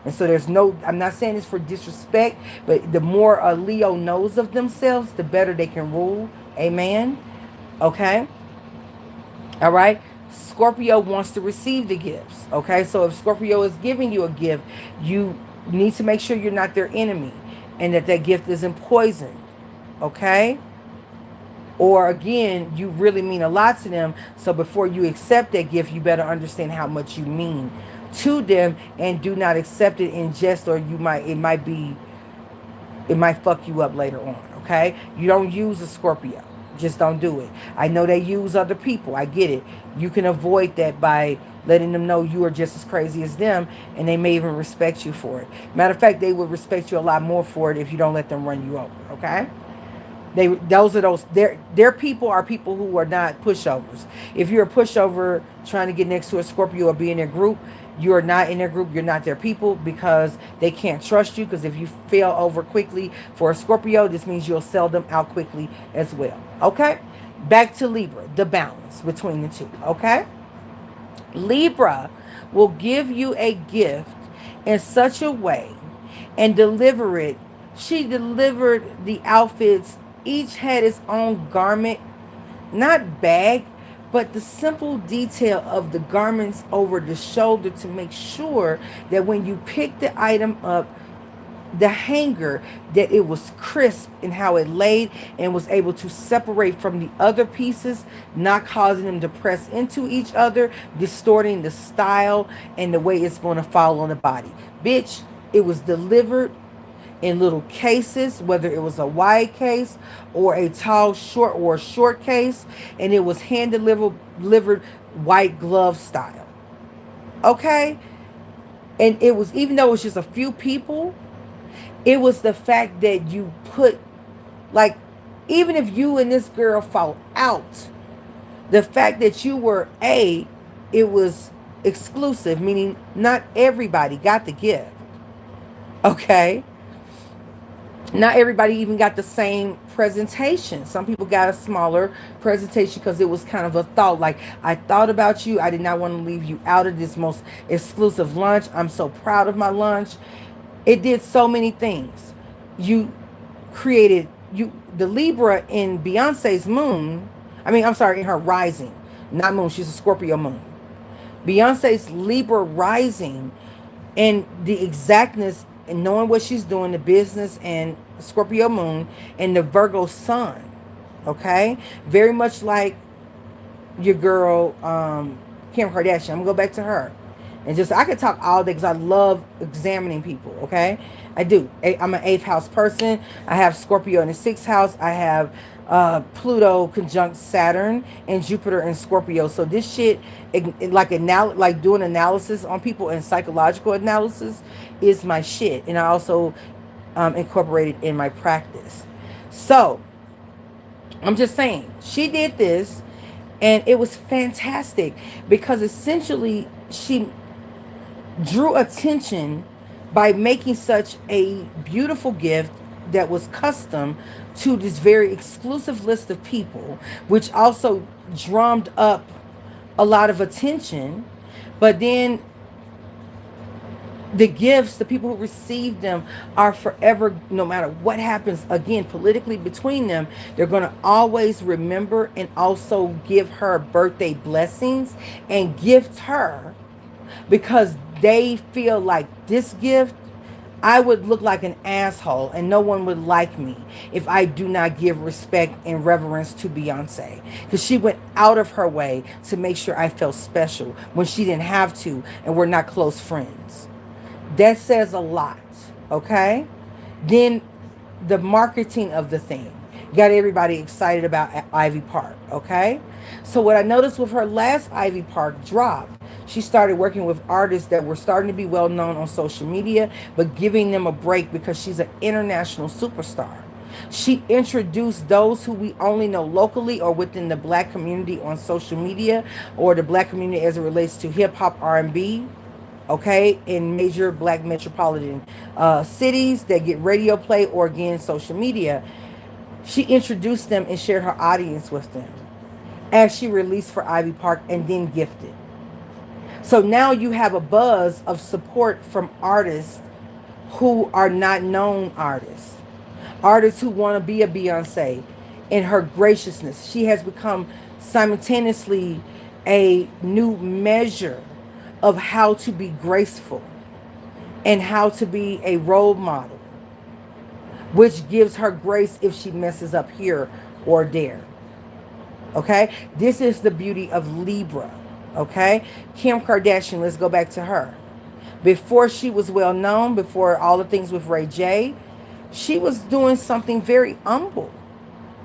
And so I'm not saying this for disrespect, but the more a Leo knows of themselves, the better they can rule. Amen? Okay? All right? Scorpio wants to receive the gifts. Okay? So if Scorpio is giving you a gift, you need to make sure you're not their enemy and that gift isn't poisoned. Okay? Or again, you really mean a lot to them. So before you accept that gift, you better understand how much you mean to them, and do not accept it in jest, or it might fuck you up later on. Okay? You don't use a Scorpio. Just don't do it. I know they use other people. I get it. You can avoid that by letting them know you are just as crazy as them, and they may even respect you for it. Matter of fact, they will respect you a lot more for it if you don't let them run you over. Okay? Their people are people who are not pushovers. If you're a pushover trying to get next to a Scorpio or be in their group, you're not in their group, you're not their people, because they can't trust you. Because if you fail over quickly for a Scorpio, this means you'll sell them out quickly as well. Okay? Back to Libra, the balance between the two. Okay? Libra will give you a gift in such a way and deliver it. She delivered the outfits. Each had its own garment, not bag, but the simple detail of the garments over the shoulder to make sure that when you pick the item up, the hanger, that it was crisp in how it laid and was able to separate from the other pieces, not causing them to press into each other, distorting the style and the way it's going to fall on the body. Bitch, it was delivered in little cases, whether it was a wide case or a tall short case, and it was hand delivered white glove style. Okay? And it was, even though it was just a few people, it was the fact that you put, like, even if you and this girl fall out, the fact that you were it was exclusive, meaning not everybody got the gift. Okay? Not everybody even got the same presentation. Some people got a smaller presentation because it was kind of a thought. Like, I thought about you. I did not want to leave you out of this most exclusive lunch. I'm so proud of my lunch. It did so many things. You created the Libra in Beyonce's moon. I mean, I'm sorry, in her rising, not moon. She's a Scorpio moon. Beyonce's Libra rising, and the exactness and knowing what she's doing, the business and Scorpio moon and the Virgo sun. Okay, very much like your girl Kim Kardashian. I'm gonna go back to her, and just I could talk all day because I love examining people. Okay, I do. I'm an eighth house person. I have Scorpio in the sixth house. I have Pluto conjunct Saturn and Jupiter in Scorpio. So this shit, like doing analysis on people and psychological analysis, is my shit, and I also incorporate it in my practice. So I'm just saying, she did this, and it was fantastic because essentially she drew attention by making such a beautiful gift that was custom to this very exclusive list of people, which also drummed up a lot of attention. But then the gifts, the people who receive them are forever, no matter what happens, again, politically between them, they're going to always remember and also give her birthday blessings and gift her because they feel like this gift, I would look like an asshole and no one would like me if I do not give respect and reverence to Beyonce. Because she went out of her way to make sure I felt special when she didn't have to and we're not close friends. That says a lot, okay? Then the marketing of the thing got everybody excited about Ivy Park, okay? So what I noticed with her last Ivy Park drop, she started working with artists that were starting to be well known on social media, but giving them a break because she's an international superstar. She introduced those who we only know locally or within the black community on social media, or the black community as it relates to hip hop, R&B, okay, in major black metropolitan cities that get radio play or again social media. She introduced them and shared her audience with them as she released for Ivy Park and then gifted. So now you have a buzz of support from artists who are not known artists, artists who want to be a Beyonce. In her graciousness, she has become simultaneously a new measure of how to be graceful and how to be a role model, which gives her grace if she messes up here or there. Okay? This is the beauty of Libra. Okay? Kim Kardashian, let's go back to her. Before she was well known, before all the things with Ray J, she was doing something very humble.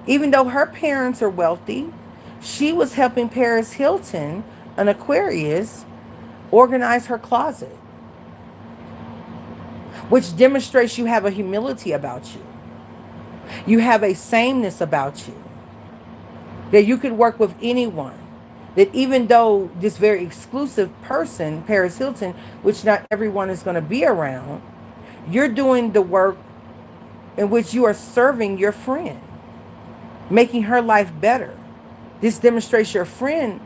Even though her parents are wealthy, she was helping Paris Hilton, an Aquarius, organize her closet, which demonstrates you have a humility about you. You have a sameness about you, that you could work with anyone. That even though this very exclusive person, Paris Hilton, which not everyone is going to be around, you're doing the work in which you are serving your friend, making her life better. This demonstrates your friend,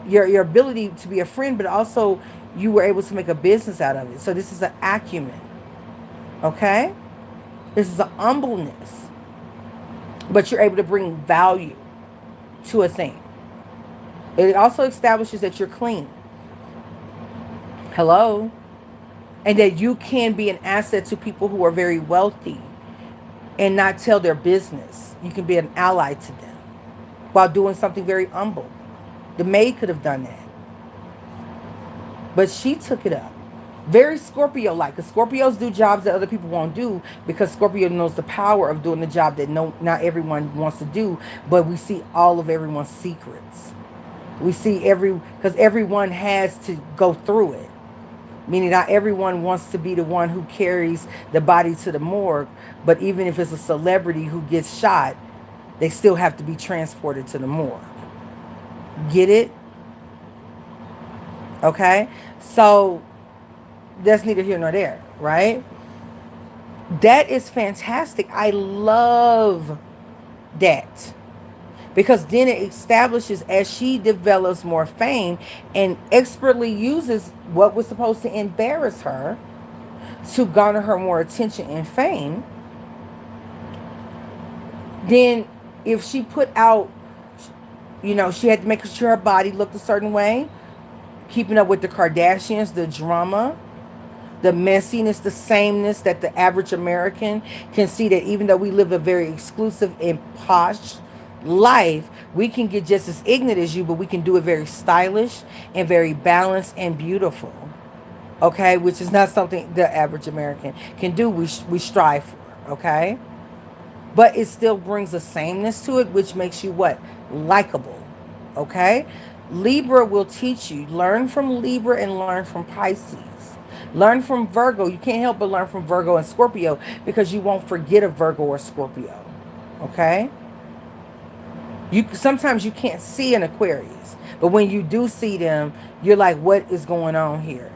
your ability to be a friend, but also you were able to make a business out of it. So this is an acumen, okay? This is a humbleness, but you're able to bring value to a thing. It also establishes that you're clean. Hello? And that you can be an asset to people who are very wealthy and not tell their business. You can be an ally to them while doing something very humble. The maid could have done that. But she took it up. Very Scorpio-like. Because Scorpios do jobs that other people won't do, because Scorpio knows the power of doing the job that not everyone wants to do. But we see all of everyone's secrets. We see because everyone has to go through it. Meaning not everyone wants to be the one who carries the body to the morgue. But even if it's a celebrity who gets shot, they still have to be transported to the morgue. Get it? Okay? So that's neither here nor there, right? That is fantastic. I love that. Because then it establishes, as she develops more fame and expertly uses what was supposed to embarrass her to garner her more attention and fame, then if she put out, she had to make sure her body looked a certain way, keeping up with the Kardashians, the drama, the messiness, the sameness that the average American can see, that even though we live a very exclusive and posh life, we can get just as ignorant as you, but we can do it very stylish and very balanced and beautiful. Okay, which is not something the average American can do. We strive for. Okay, but it still brings a sameness to it, which makes you what? Likable. Okay, Libra will teach you. Learn from Libra and learn from Pisces. Learn from Virgo. You can't help but learn from Virgo and Scorpio, because you won't forget a Virgo or Scorpio. Okay? You sometimes you can't see an Aquarius, but when you do see them, you're like, what is going on here?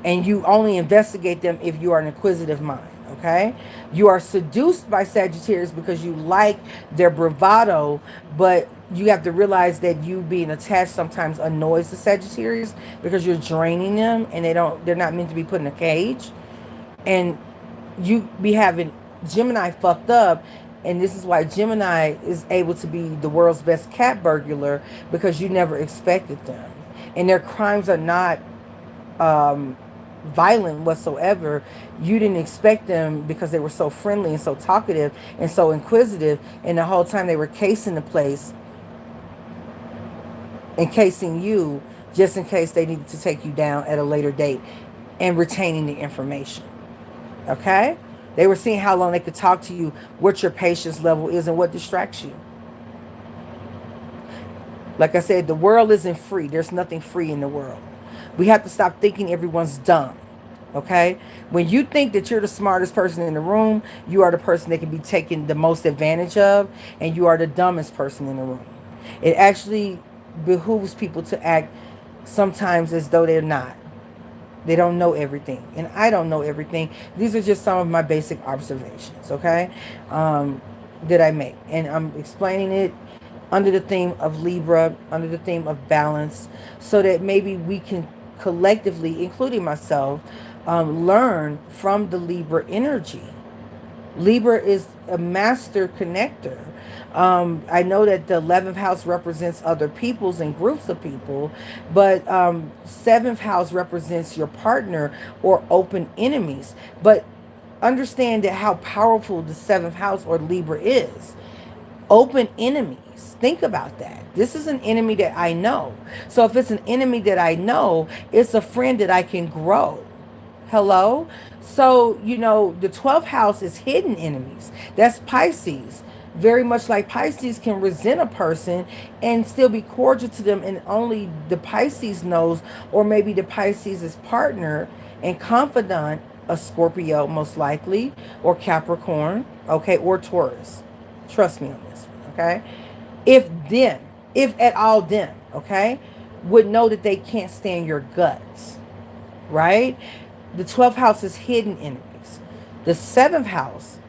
And you only investigate them if you are an inquisitive mind. Okay? You are seduced by Sagittarius because you like their bravado, but you have to realize that you being attached sometimes annoys the Sagittarius, because you're draining them, and they're not meant to be put in a cage. And you be having Gemini fucked up, and this is why Gemini is able to be the world's best cat burglar, because you never expected them, and their crimes are not violent whatsoever. You didn't expect them because they were so friendly and so talkative and so inquisitive, and the whole time they were casing the place, encasing you, just in case they needed to take you down at a later date, and retaining the information. Okay? They were seeing how long they could talk to you, what your patience level is, and what distracts you. Like I said, the world isn't free. There's nothing free in the world. We have to stop thinking everyone's dumb. Okay? When you think that you're the smartest person in the room, you are the person that can be taken the most advantage of, and you are the dumbest person in the room. It actually behooves people to act sometimes as though they're not. They don't know everything, and I don't know everything. These are just some of my basic observations, okay, that I make, and I'm explaining it under the theme of Libra, under the theme of balance, so that maybe we can collectively, including myself, learn from the Libra energy. Libra is a master connector. I know that the 11th house represents other peoples and groups of people, but 7th house represents your partner or open enemies. But understand that how powerful the 7th house or Libra is. Open enemies. Think about that. This is an enemy that I know. So if it's an enemy that I know, it's a friend that I can grow. Hello? So, the 12th house is hidden enemies. That's Pisces. Very much like Pisces can resent a person and still be cordial to them, and only the Pisces knows, or maybe the Pisces' partner and confidant, a Scorpio most likely, or Capricorn, okay, or Taurus. Trust me on this one, okay? If at all them, okay, would know that they can't stand your guts, right? The 12th house is hidden enemies. The 7th house,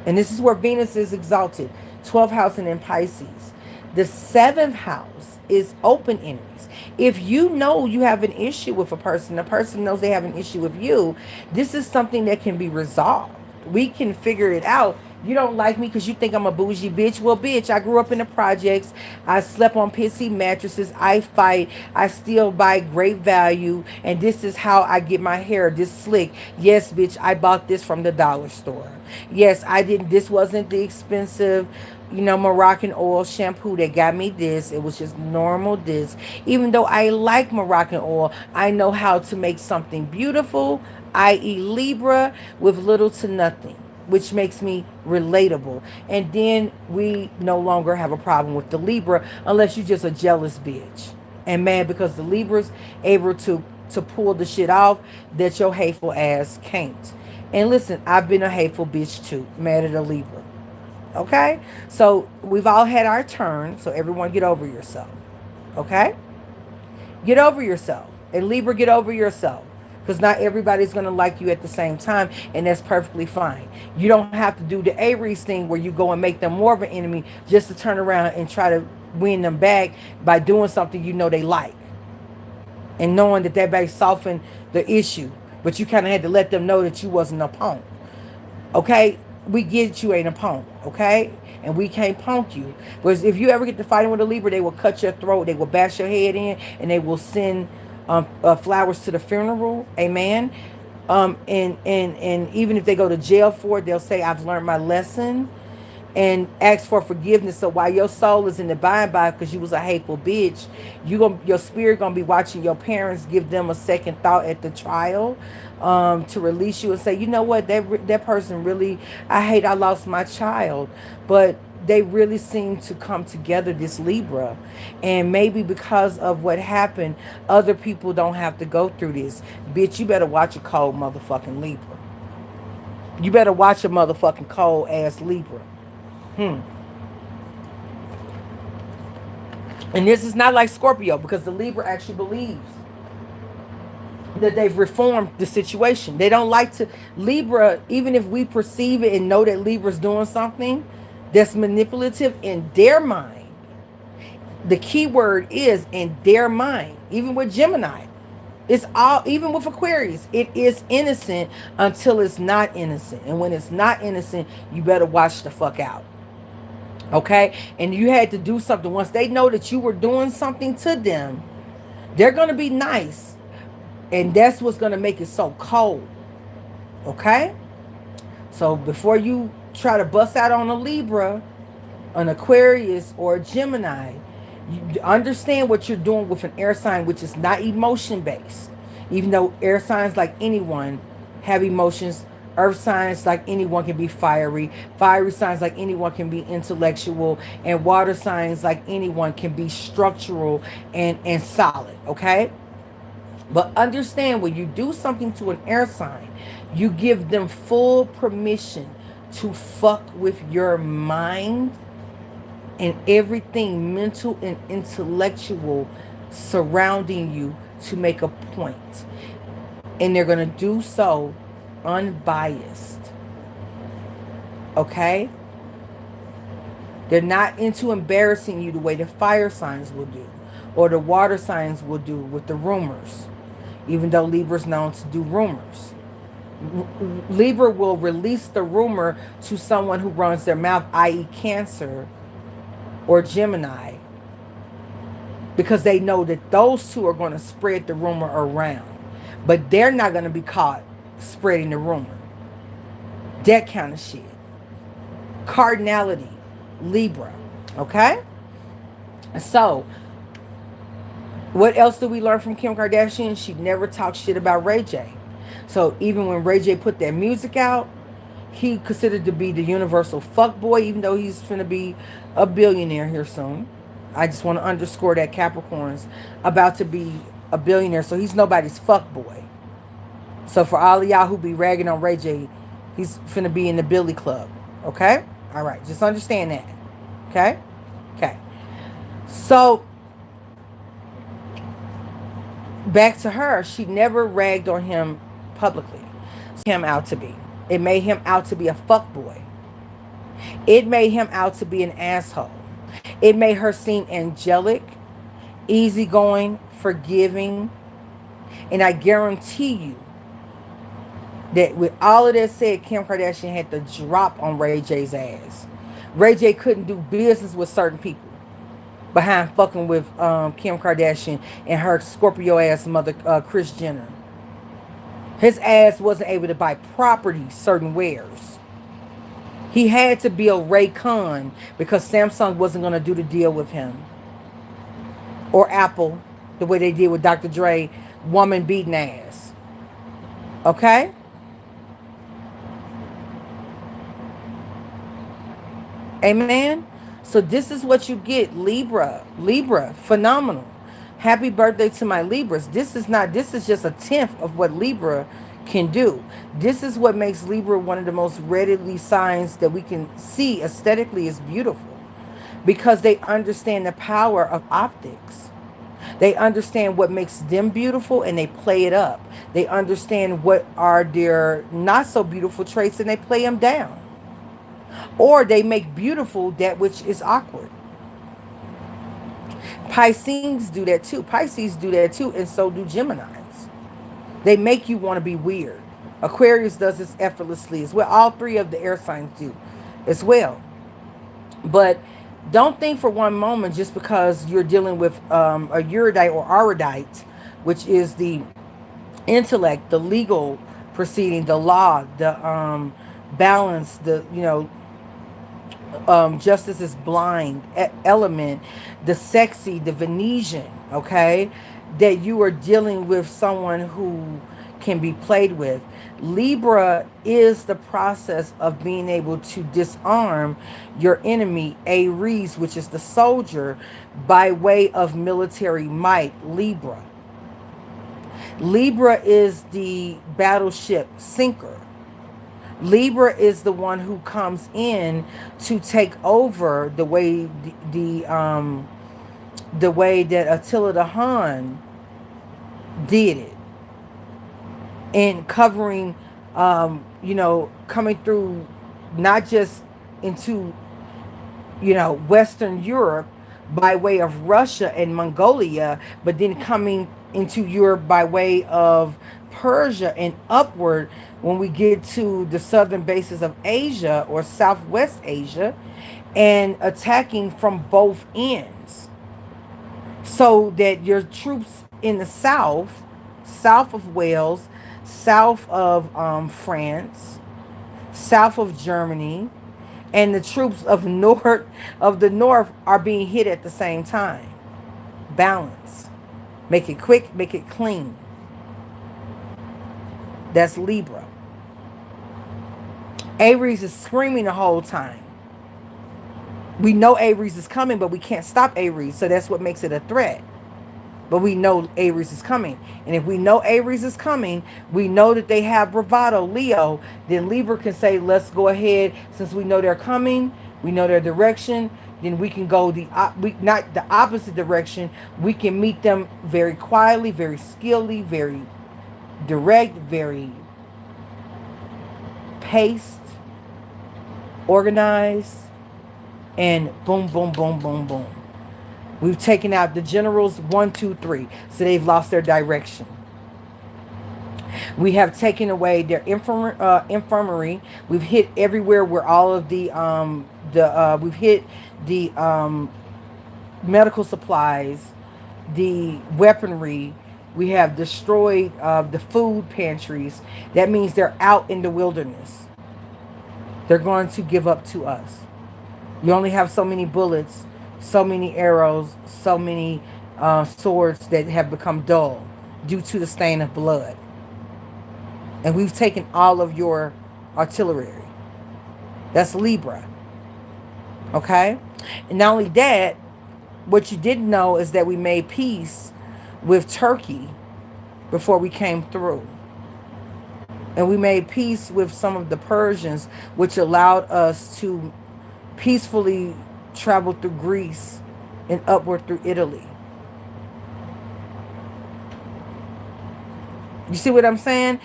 and this is where Venus is exalted, 12th house and in Pisces. The 7th house is open enemies. If you know you have an issue with a person, the person knows they have an issue with you, this is something that can be resolved. We can figure it out. You don't like me because you think I'm a bougie bitch. Well, bitch, I grew up in the projects. I slept on pissy mattresses. I fight. I still buy great value. And this is how I get my hair this slick. Yes, bitch, I bought this from the dollar store. Yes, I didn't. This wasn't the expensive, Moroccan oil shampoo that got me this. It was just normal this. Even though I like Moroccan oil, I know how to make something beautiful, i.e. Libra, with little to nothing, which makes me relatable. And then we no longer have a problem with the Libra, unless you're just a jealous bitch and mad because the Libra's able to pull the shit off that your hateful ass can't. And listen, I've been a hateful bitch too, mad at a Libra. Okay? So we've all had our turn, so everyone get over yourself. Okay? Get over yourself. And Libra, get over yourself. because not everybody's going to like you at the same time, and that's perfectly fine. You don't have to do the Aries thing where you go and make them more of an enemy just to turn around and try to win them back by doing something you know they like, and knowing that that may soften the issue. But you kind of had to let them know that you wasn't a punk. Okay? We get you ain't a punk. Okay? And we can't punk you. Because if you ever get to fighting with a Libra, they will cut your throat, they will bash your head in, and they will send flowers to the funeral. Amen. And even if they go to jail for it, they'll say, I've learned my lesson, and ask for forgiveness. So while your soul is in the bind by because you was a hateful bitch, your spirit gonna be watching your parents give them a second thought at the trial, to release you and say, you know what, that person really, I hate I lost my child, but they really seem to come together, this Libra. And maybe because of what happened, other people don't have to go through this. Bitch, you better watch a cold motherfucking Libra. You better watch a motherfucking cold ass Libra. And this is not like Scorpio, because the Libra actually believes that they've reformed the situation. They don't like to, Libra, even if we perceive it and know that Libra's doing something that's manipulative in their mind, the key word is in their mind. Even with Gemini, it's all, even with Aquarius, it is innocent until it's not innocent. And when it's not innocent, you better watch the fuck out. Okay? And you had to do something. Once they know that you were doing something to them, they're going to be nice. And that's what's going to make it so cold. Okay? So before you try to bust out on a Libra, an Aquarius, or a Gemini, you understand what you're doing with an air sign, which is not emotion based. Even though air signs, like anyone, have emotions. Earth signs, like anyone, can be fiery. Fiery signs, like anyone, can be intellectual. And water signs, like anyone, can be structural and solid. Okay? But understand, when you do something to an air sign, you give them full permission to fuck with your mind and everything mental and intellectual surrounding you to make a point. And they're going to do so unbiased. Okay? They're not into embarrassing you the way the fire signs will do, or the water signs will do with the rumors. Even though Libra's known to do rumors. Libra will release the rumor to someone who runs their mouth, i.e. Cancer or Gemini, because they know that those two are going to spread the rumor around. But they're not going to be caught spreading the rumor. That kind of shit. Cardinality, Libra. Okay? So, what else did we learn from Kim Kardashian? She never talked shit about Ray J. So even when Ray J put that music out, he considered to be the universal fuckboy, even though he's going to be a billionaire here soon. I just want to underscore that Capricorn's about to be a billionaire, so he's nobody's fuckboy. So for all of y'all who be ragging on Ray J, he's finna be in the Billy Club. Okay? All right. Just understand that. Okay? Okay. So, back to her. She never ragged on him publicly. Him out to be. It made him out to be a fuckboy. It made him out to be an asshole. It made her seem angelic, easygoing, forgiving. And I guarantee you that with all of that said, Kim Kardashian had to drop on Ray J's ass. Ray J couldn't do business with certain people behind fucking with Kim Kardashian and her Scorpio ass mother, Kris Jenner. His ass wasn't able to buy property, certain wares. He had to be a Ray Khan because Samsung wasn't going to do the deal with him. Or Apple, the way they did with Dr. Dre, woman beating ass. Okay? Amen? So this is what you get, Libra. Libra, phenomenal. Happy birthday to my Libras. This is just a tenth of what Libra can do. This is what makes Libra one of the most readily signs that we can see aesthetically is beautiful. Because they understand the power of optics. They understand what makes them beautiful and they play it up. They understand what are their not so beautiful traits and they play them down. Or they make beautiful that which is awkward. Pisces do that too. Pisces do that too, and so do Geminis. They make you want to be weird. Aquarius does this effortlessly as well. All three of the air signs do as well. But don't think for one moment just because you're dealing with a erudite or erudite, which is the intellect, the legal proceeding, the law, the balance, the justice is blind element, the sexy, the Venetian, okay, that you are dealing with someone who can be played with. Libra is the process of being able to disarm your enemy, Aries, which is the soldier, by way of military might. Libra is the battleship sinker. Libra is the one who comes in to take over the way the way that Attila the Hun did it, and covering, coming through not just into, Western Europe by way of Russia and Mongolia, but then coming into Europe by way of Persia and upward when we get to the southern bases of Asia or Southwest Asia, and attacking from both ends, so that your troops in the south of Wales, south of France, south of Germany, and the troops of the north are being hit at the same time. Balance. Make it quick, make it clean. That's Libra. Aries is screaming the whole time. We know Aries is coming, but we can't stop Aries, so that's what makes it a threat. But we know Aries is coming. And if we know Aries is coming, we know that they have bravado, Leo, then Libra can say, let's go ahead, since we know they're coming, we know their direction, then we can go not the opposite direction. We can meet them very quietly, very skillfully, very direct, very paced, organized, and boom, boom, boom, boom, boom. We've taken out the generals 1, 2, 3, so they've lost their direction. We have taken away their infirmary. We've hit everywhere where all of we've hit the medical supplies, the weaponry. We have destroyed the food pantries. That means they're out in the wilderness. They're going to give up to us. You only have so many bullets, so many arrows, so many swords that have become dull due to the stain of blood. And we've taken all of your artillery. That's Libra. Okay? And not only that, what you didn't know is that we made peace with Turkey before we came through. And we made peace with some of the Persians, which allowed us to peacefully travel through Greece and upward through Italy. You see what I'm saying?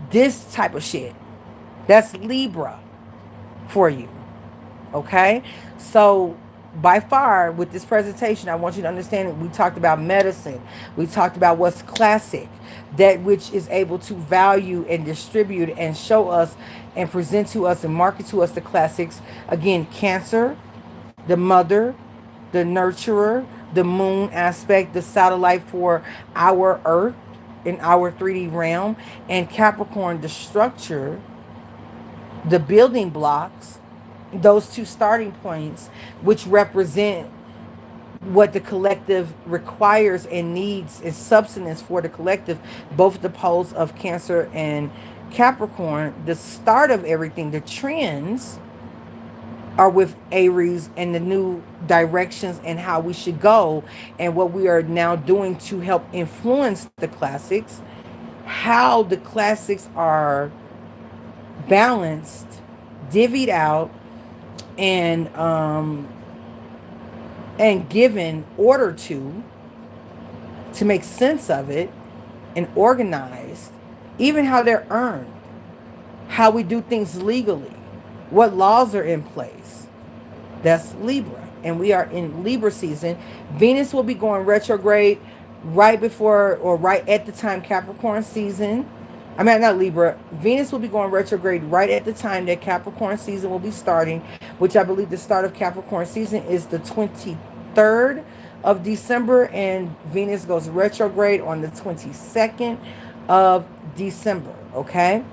This type of shit. That's Libra for you. Okay? So by far, with this presentation, I want you to understand that we talked about medicine. We talked about what's classic, that which is able to value and distribute and show us and present to us and market to us the classics. Again, Cancer, the mother, the nurturer, the moon aspect, the satellite for our earth in our 3D realm, and Capricorn, the structure, the building blocks, those two starting points, which represent what the collective requires and needs is substance for the collective, both the poles of Cancer and Capricorn. The start of everything, the trends, are with Aries and the new directions and how we should go and what we are now doing to help influence the classics, how the classics are balanced, divvied out, and given order to make sense of it and organized even how they're earned, how we do things legally, what laws are in place. That's Libra. And we are in Libra season. Venus will be going retrograde right before or right at the time Capricorn season. I mean, not Libra. Venus will be going retrograde right at the time that Capricorn season will be starting, which I believe the start of Capricorn season is the 23rd of December, and Venus goes retrograde on the 22nd of December. Okay?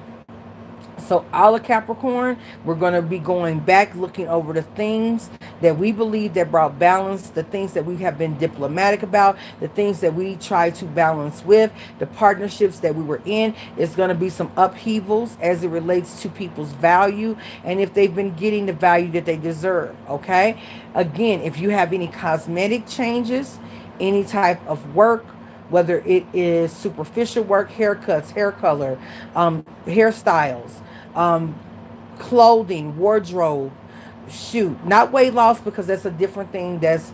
So all of Capricorn, we're going to be going back, looking over the things that we believe that brought balance, the things that we have been diplomatic about, the things that we try to balance with, the partnerships that we were in. It's going to be some upheavals as it relates to people's value and if they've been getting the value that they deserve. Okay. Again, if you have any cosmetic changes, any type of work, whether it is superficial work, haircuts, hair color, hairstyles, um, clothing, wardrobe, shoot, not weight loss because that's a different thing. That's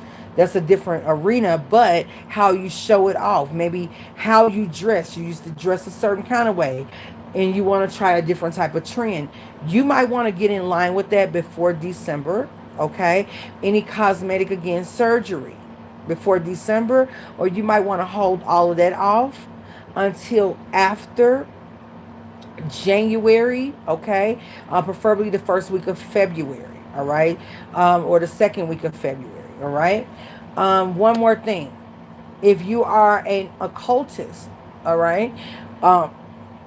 a different arena, but how you show it off. Maybe how you dress. You used to dress a certain kind of way and you want to try a different type of trend. You might want to get in line with that before December. Okay. Any cosmetic, again, surgery before December, or you might want to hold all of that off until after January, okay? Preferably the first week of February, all right? Or the second week of February, all right? One more thing. If you are an occultist, all right? Um,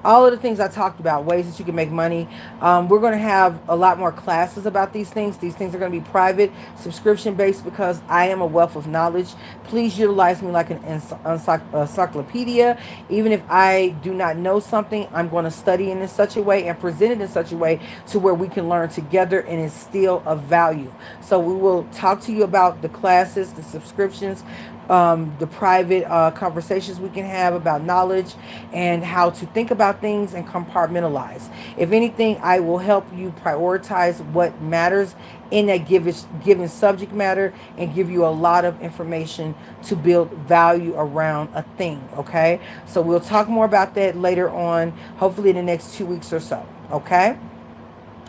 all of the things I talked about, ways that you can make money. We're going to have a lot more classes about these things. These things are going to be private, subscription based, because I am a wealth of knowledge. Please utilize me like an encyclopedia. Even if I do not know something, I'm going to study it in such a way and present it in such a way to where we can learn together and it's still of value. So we will talk to you about the classes, the subscriptions, the private conversations we can have about knowledge and how to think about things and compartmentalize. If anything, I will help you prioritize what matters in that given subject matter and give you a lot of information to build value around a thing. Okay, so we'll talk more about that later on, hopefully in the next 2 weeks or so. Okay,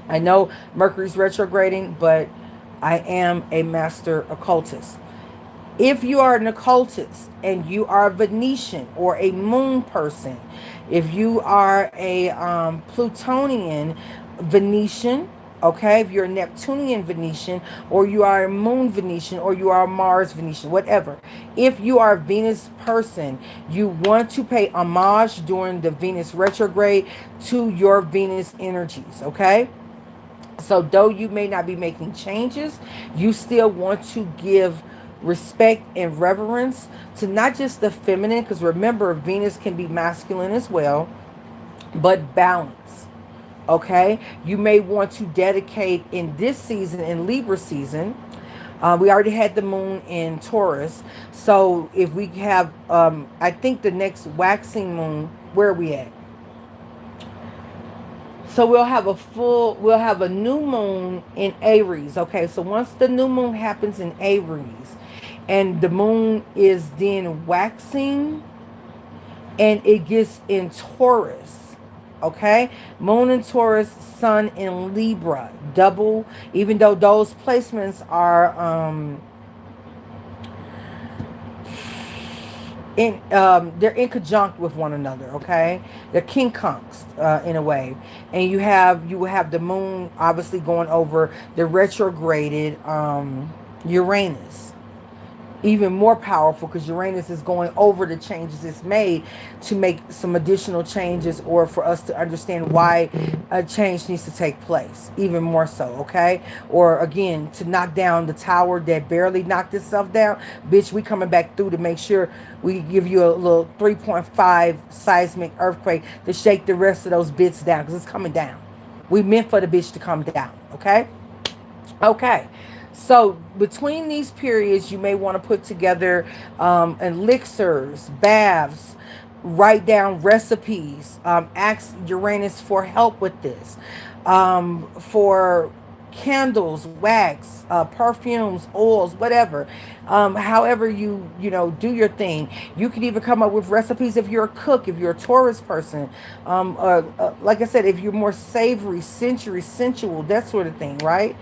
I know Mercury's retrograding, but I am a master occultist. If you are an occultist and you are a Venetian or a moon person, if you are a Plutonian Venetian, okay, if you're a Neptunian Venetian, or you are a moon Venetian, or you are a Mars Venetian, whatever. If you are a Venus person, you want to pay homage during the Venus retrograde to your Venus energies, okay? So though you may not be making changes, you still want to give respect and reverence to not just the feminine, because remember, Venus can be masculine as well, but balance. Okay, you may want to dedicate in this season, in Libra season. We already had the moon in Taurus, so if we have, I think the next waxing moon, where are we at? So we'll have a new moon in Aries. Okay, so once the new moon happens in Aries and the moon is then waxing and it gets in Taurus, okay? Moon in Taurus, sun in Libra, double, even though those placements are they're in conjunct with one another, okay? They're quincunx in a way, and you will have the moon obviously going over the retrograded Uranus, even more powerful because Uranus is going over the changes it's made to make some additional changes, or for us to understand why a change needs to take place, even more so, okay? Or again, to knock down the tower that barely knocked itself down. Bitch, we coming back through to make sure we give you a little 3.5 seismic earthquake to shake the rest of those bits down, because it's coming down. We meant for the bitch to come down, okay? Okay. So between these periods, you may want to put together elixirs, baths, write down recipes, ask Uranus for help with this, for candles, wax, perfumes, oils, whatever. However you do your thing. You can even come up with recipes if you're a cook, if you're a Taurus person. Like I said, if you're more savory, sensory, sensual, that sort of thing, right?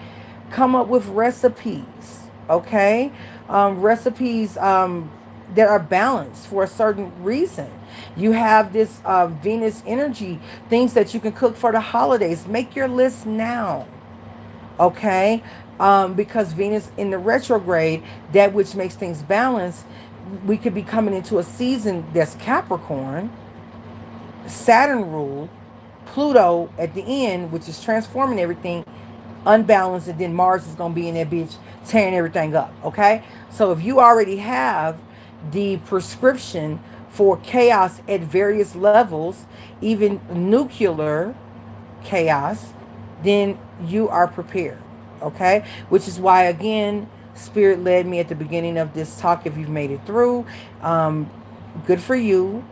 Come up with recipes, okay? Recipes that are balanced for a certain reason. You have this Venus energy, things that you can cook for the holidays. Make your list now, okay? Because Venus in the retrograde, that which makes things balanced, we could be coming into a season that's Capricorn, Saturn ruled, Pluto at the end, which is transforming everything, unbalanced, and then Mars is going to be in that bitch tearing everything up, okay? So if you already have the prescription for chaos at various levels, even nuclear chaos, then you are prepared, okay? Which is why, again, Spirit led me at the beginning of this talk. If you've made it through, good for you.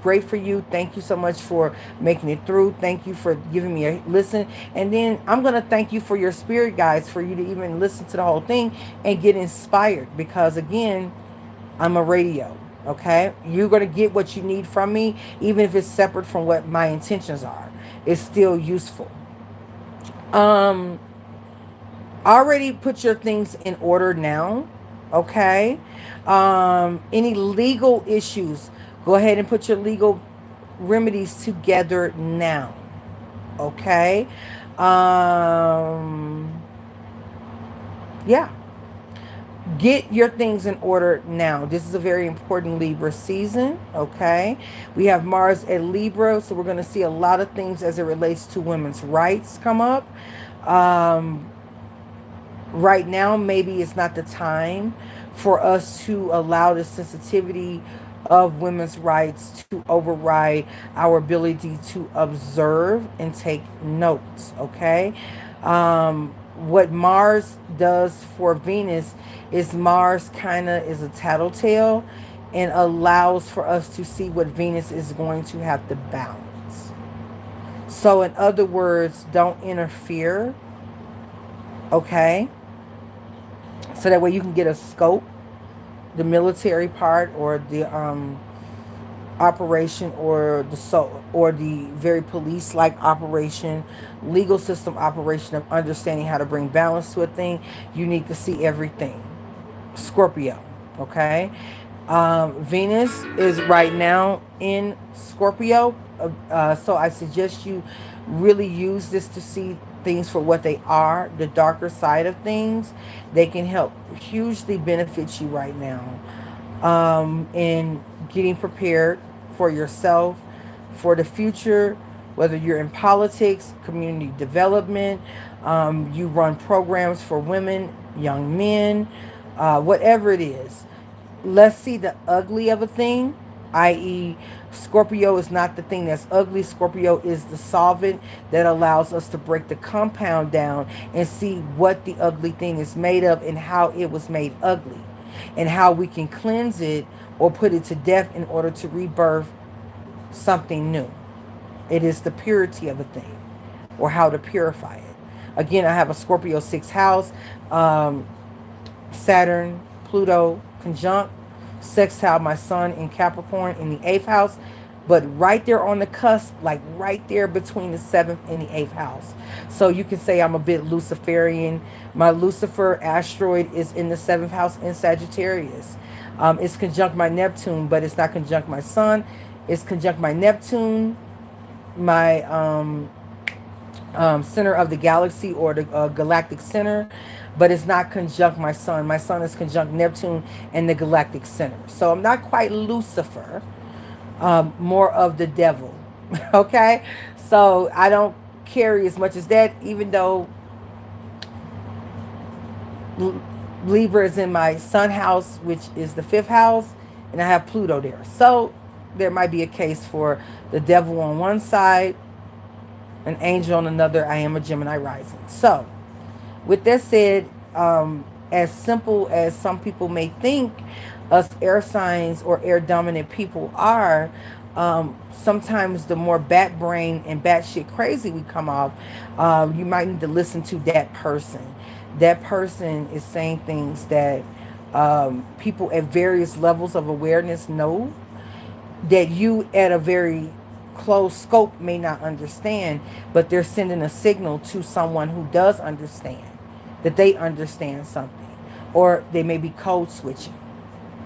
Great for you. Thank you so much for making it through. Thank you for giving me a listen. And then I'm going to thank you for your spirit guides, for you to even listen to the whole thing and get inspired. Because again, I'm a radio. Okay. You're going to get what you need from me, even if it's separate from what my intentions are. It's still useful. Already put your things in order now. Okay. Any legal issues, go ahead and put your legal remedies together now. Okay. Yeah. Get your things in order now. This is a very important Libra season. Okay. We have Mars at Libra. So we're going to see a lot of things as it relates to women's rights come up. Right now, maybe it's not the time for us to allow the sensitivity of women's rights to override our ability to observe and take notes, okay? What Mars does for Venus is Mars kind of is a tattletale and allows for us to see what Venus is going to have to balance. So in other words, don't interfere, okay? So that way you can get a scope, the military part, or the operation, or the very police-like operation, legal system operation of understanding how to bring balance to a thing. You need to see everything. Scorpio, okay? Venus is right now in Scorpio, so I suggest you really use this to see things for what they are, the darker side of things. They can help hugely benefit you right now in getting prepared for yourself, for the future, whether you're in politics, community development, you run programs for women, young men, whatever it is. Let's see the ugly of a thing, i.e. Scorpio is not the thing that's ugly. Scorpio is the solvent that allows us to break the compound down and see what the ugly thing is made of and how it was made ugly, and how we can cleanse it or put it to death in order to rebirth something new. It is the purity of a thing, or how to purify it. Again, I have a Scorpio 6th house, Saturn, Pluto conjunct, sextile my sun in Capricorn in the 8th house, but right there on the cusp, like right there between the 7th and the 8th house. So you can say I'm a bit Luciferian. My Lucifer asteroid is in the 7th house in Sagittarius. It's conjunct my Neptune, but it's not conjunct my sun. It's conjunct my Neptune, my center of the galaxy, or the galactic center, but it's not conjunct my sun. My sun is conjunct Neptune and the galactic center. So I'm not quite Lucifer, more of the devil. Okay? So I don't carry as much as that, even though Libra is in my sun house, which is the 5th house, and I have Pluto there. So there might be a case for the devil on one side, an angel on another. I am a Gemini rising. So with that said, as simple as some people may think us air signs or air dominant people are, Sometimes the more bat brain and bat shit crazy we come off, you might need to listen to that person. That person is saying things that people at various levels of awareness know that you at a very close scope may not understand, but they're sending a signal to someone who does understand that they understand something, or they may be code switching.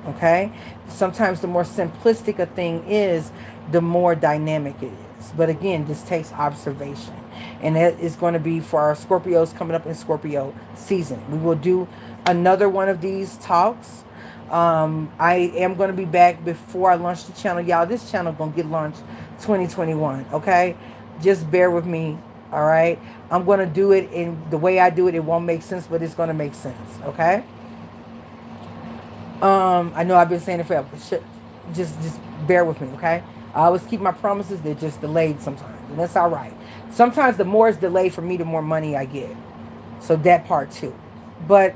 Okay? Sometimes the more simplistic a thing is, the more dynamic it is. But again, this takes observation. And that is going to be for our Scorpios coming up in Scorpio season. We will do another one of these talks. I am going to be back before I launch the channel. Y'all, this channel going to get launched 2021. Okay? Just bear with me. All right? I'm going to do it in the way I do it. It won't make sense, but it's going to make sense. Okay? I know I've been saying it forever. Just bear with me, okay? I always keep my promises. They're just delayed sometimes, and that's all right. Sometimes the more it's delayed for me, the more money I get. So that part too. But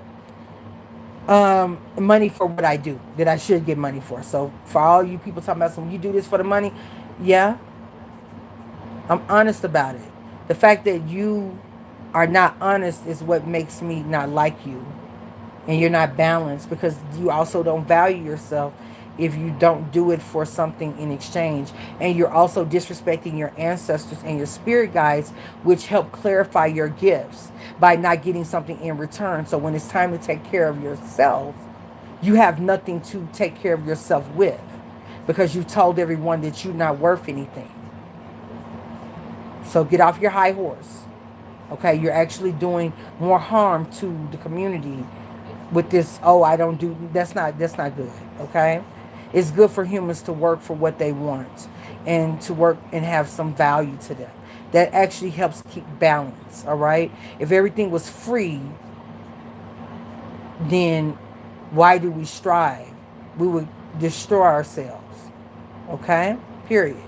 money for what I do that I should get money for. So for all you people talking about, some you do this for the money, yeah, I'm honest about it. The fact that you are not honest is what makes me not like you, and you're not balanced, because you also don't value yourself if you don't do it for something in exchange. And you're also disrespecting your ancestors and your spirit guides, which help clarify your gifts by not getting something in return. So when it's time to take care of yourself, you have nothing to take care of yourself with, because you've told everyone that you're not worth anything. So get off your high horse. Okay, you're actually doing more harm to the community with this. Oh, I don't do, that's not good. Okay, it's good for humans to work for what they want, and to work and have some value to them. That actually helps keep balance. All right, if everything was free, then why do we strive? We would destroy ourselves. Okay, period.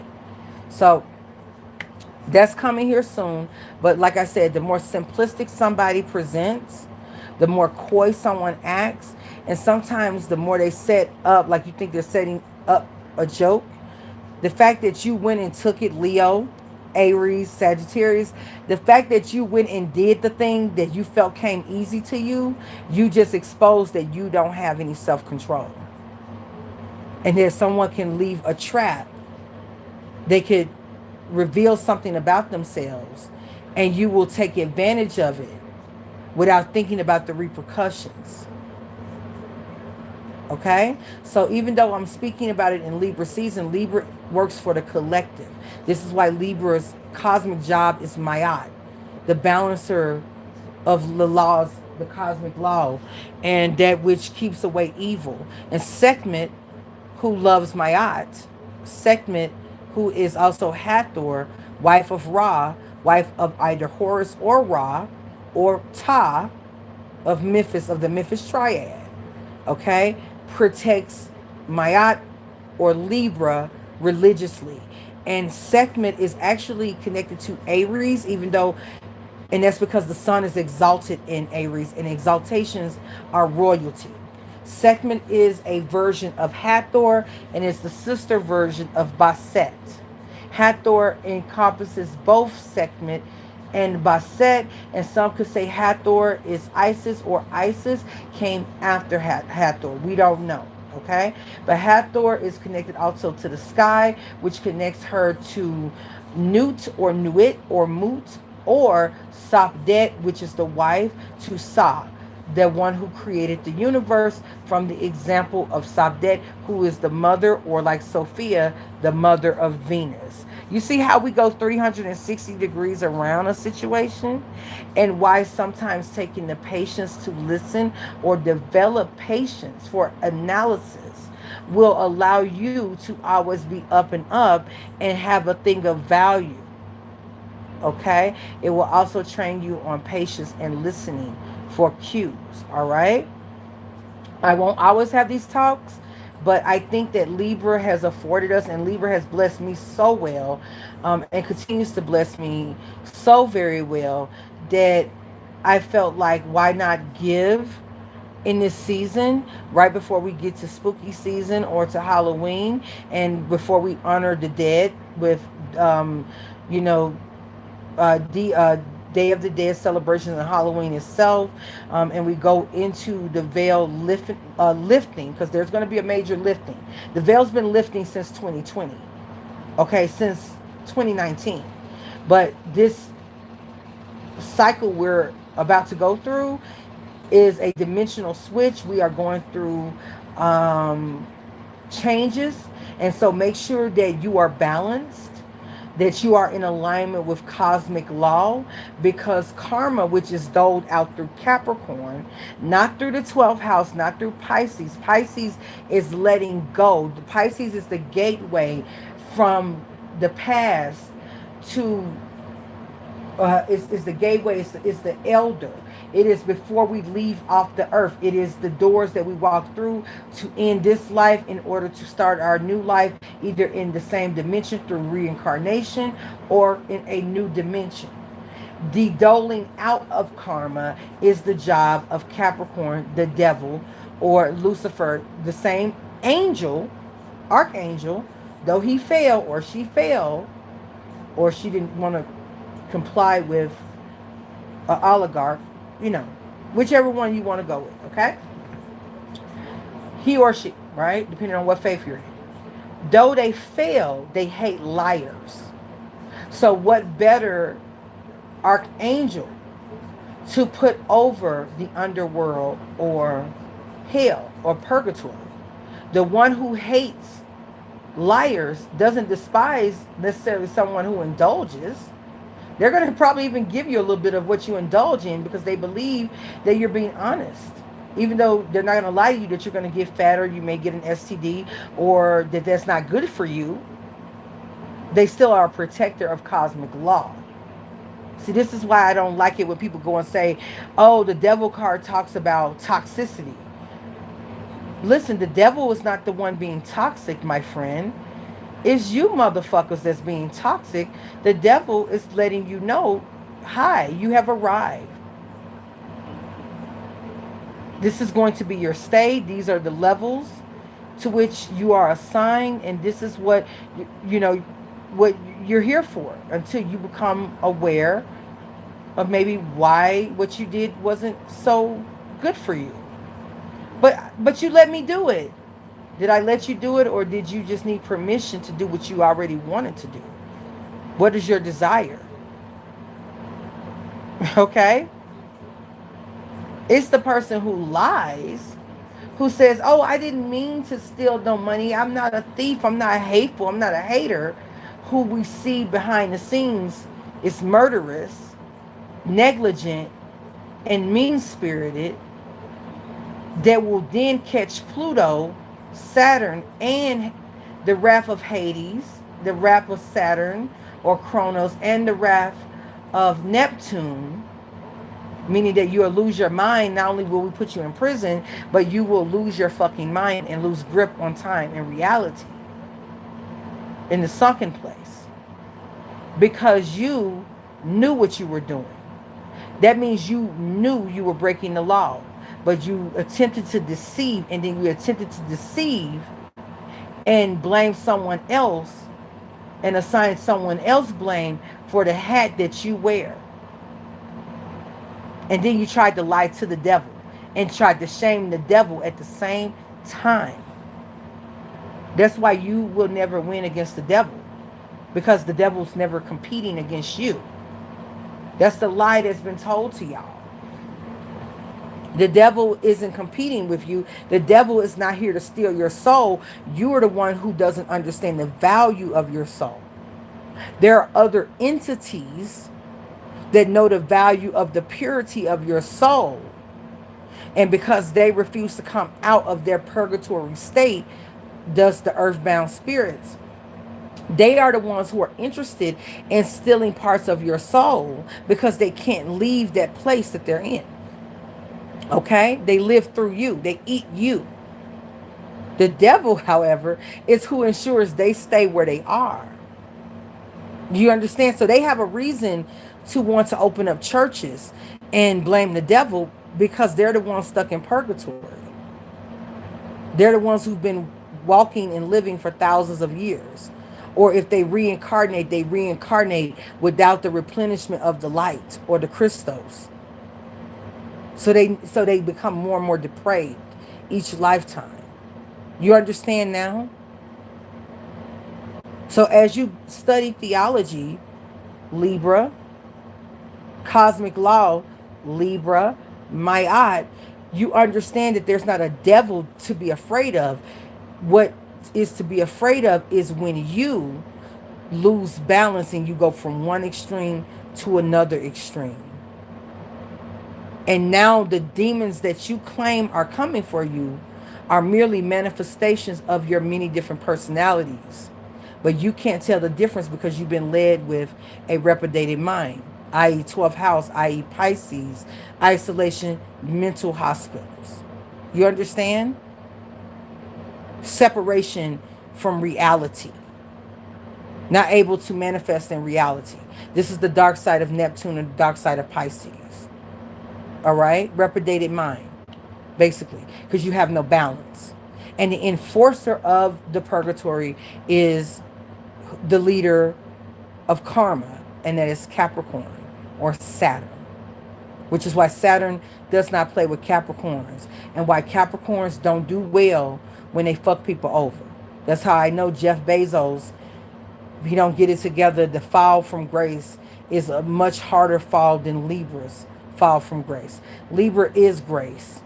So that's coming here soon. But like I said, the more simplistic somebody presents, the more coy someone acts, and sometimes the more they set up, like you think they're setting up a joke. The fact that you went and took it, Leo, Aries, Sagittarius, the fact that you went and did the thing that you felt came easy to you, you just exposed that you don't have any self-control. And that someone can leave a trap. They could reveal something about themselves, and you will take advantage of it without thinking about the repercussions. Okay? So even though I'm speaking about it in Libra season, Libra works for the collective. This is why Libra's cosmic job is Mayat, the balancer of the laws, the cosmic law, and that which keeps away evil. And Sekhmet, who loves Mayat, Sekhmet, who is also Hathor, wife of Ra, wife of either Horus or Ra, or Ta of Memphis, of the Memphis triad, okay, protects Mayat or Libra religiously. And Sekhmet is actually connected to Aries, even though, and that's because the sun is exalted in Aries, and exaltations are royalty. Sekhmet is a version of Hathor, and is the sister version of Bastet. Hathor encompasses both Sekhmet and Bastet, and some could say Hathor is Isis, or Isis came after Hathor. We don't know, okay? But Hathor is connected also to the sky, which connects her to Nut or Nuit or Mut, or Sapdet, which is the wife to Sa, the one who created the universe, from the example of Sabdet, who is the mother, or like Sophia, the mother of Venus. You see how we go 360 degrees around a situation, and why sometimes taking the patience to listen or develop patience for analysis will allow you to always be up and up and have a thing of value. Okay? It will also train you on patience and listening for cues. All right? I won't always have these talks, but I think that Libra has afforded us, and Libra has blessed me so well, and continues to bless me so very well, that I felt like, why not give in this season, right before we get to spooky season or to Halloween, and before we honor the dead with, you know, the Day of the Dead celebration and Halloween itself, and we go into the veil lifting, because there's going to be a major lifting. The veil's been lifting since 2020, okay, since 2019, but this cycle we're about to go through is a dimensional switch. We are going through changes, and so make sure that you are balanced, that you are in alignment with cosmic law, because karma, which is doled out through Capricorn, not through the 12th house, not through Pisces. Pisces is letting go. The Pisces is the gateway from the past to is the gateway, is the elder. It is before we leave off the earth. It is the doors that we walk through to end this life in order to start our new life, either in the same dimension through reincarnation or in a new dimension. The doling out of karma is the job of Capricorn, the devil, or Lucifer, the same angel, archangel, though he failed or she failed, or she didn't want to comply with an oligarch, you know, whichever one you want to go with, okay? He or she, right? Depending on what faith you're in. Though they fail, they hate liars. So what better archangel to put over the underworld or hell or purgatory? The one who hates liars doesn't despise necessarily someone who indulges. They're going to probably even give you a little bit of what you indulge in, because they believe that you're being honest. Even though they're not going to lie to you that you're going to get fatter, you may get an STD, or that that's not good for you, they still are a protector of cosmic law. See, this is why I don't like it when people go and say, oh, the devil card talks about toxicity. Listen, the devil is not the one being toxic, my friend. It's you motherfuckers that's being toxic. The devil is letting you know, hi, you have arrived. This is going to be your stay. These are the levels to which you are assigned, and this is what you know what you're here for, until you become aware of maybe why what you did wasn't so good for you. But you let me do it. Did I let you do it, or did you just need permission to do what you already wanted to do? What is your desire? Okay? It's the person who lies, who says, oh, I didn't mean to steal no money. I'm not a thief. I'm not hateful. I'm not a hater. Who we see behind the scenes is murderous, negligent, and mean-spirited, that will then catch Pluto, Saturn, and the wrath of Hades, the wrath of Saturn or Kronos, and the wrath of Neptune, meaning that you'll lose your mind. Not only will we put you in prison, but you will lose your fucking mind and lose grip on time and reality in the sunken place, because you knew what you were doing. That means you knew you were breaking the law, but you attempted to deceive, and then you attempted to deceive and blame someone else and assign someone else blame for the hat that you wear. And then you tried to lie to the devil and tried to shame the devil at the same time. That's why you will never win against the devil, because the devil's never competing against you. That's the lie that's been told to y'all. The devil isn't competing with you. The devil is not here to steal your soul. You are the one who doesn't understand the value of your soul. There are other entities that know the value of the purity of your soul. And because they refuse to come out of their purgatory state, thus the earthbound spirits, they are the ones who are interested in stealing parts of your soul, because they can't leave that place that they're in. Okay? They live through you. They eat you. The devil, however, is who ensures they stay where they are. You understand? So they have a reason to want to open up churches and blame the devil, because they're the ones stuck in purgatory. They're the ones who've been walking and living for thousands of years. Or if they reincarnate without the replenishment of the light or the crystals. So they become more and more depraved each lifetime. You understand now? So as you study theology, Libra, cosmic law, Libra, Ma'at, you understand that there's not a devil to be afraid of. What is to be afraid of is when you lose balance and you go from one extreme to another extreme. And now the demons that you claim are coming for you are merely manifestations of your many different personalities. But you can't tell the difference because you've been led with a reprobated mind, i.e. 12th house, i.e. Pisces, isolation, mental hospitals. You understand? Separation from reality. Not able to manifest in reality. This is the dark side of Neptune and the dark side of Pisces. All right? Reprobated mind, basically, because you have no balance. And the enforcer of the purgatory is the leader of karma, and that is Capricorn or Saturn, which is why Saturn does not play with Capricorns and why Capricorns don't do well when they fuck people over. That's how I know Jeff Bezos, if he don't get it together, the fall from grace is a much harder fall than Libra's fall from grace. Libra is grace.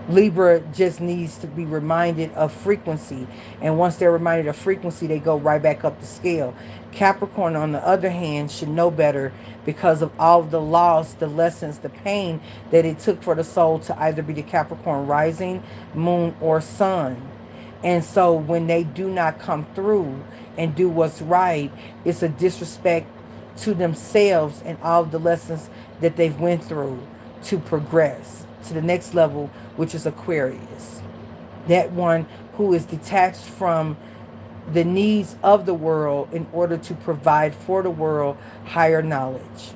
Libra just needs to be reminded of frequency. And once they're reminded of frequency, they go right back up the scale. Capricorn, on the other hand, should know better because of all of the loss, the lessons, the pain that it took for the soul to either be the Capricorn rising, moon, or sun. And so when they do not come through and do what's right, it's a disrespect to themselves and all of the lessons that they've went through to progress to the next level, which is Aquarius. That one who is detached from the needs of the world in order to provide for the world higher knowledge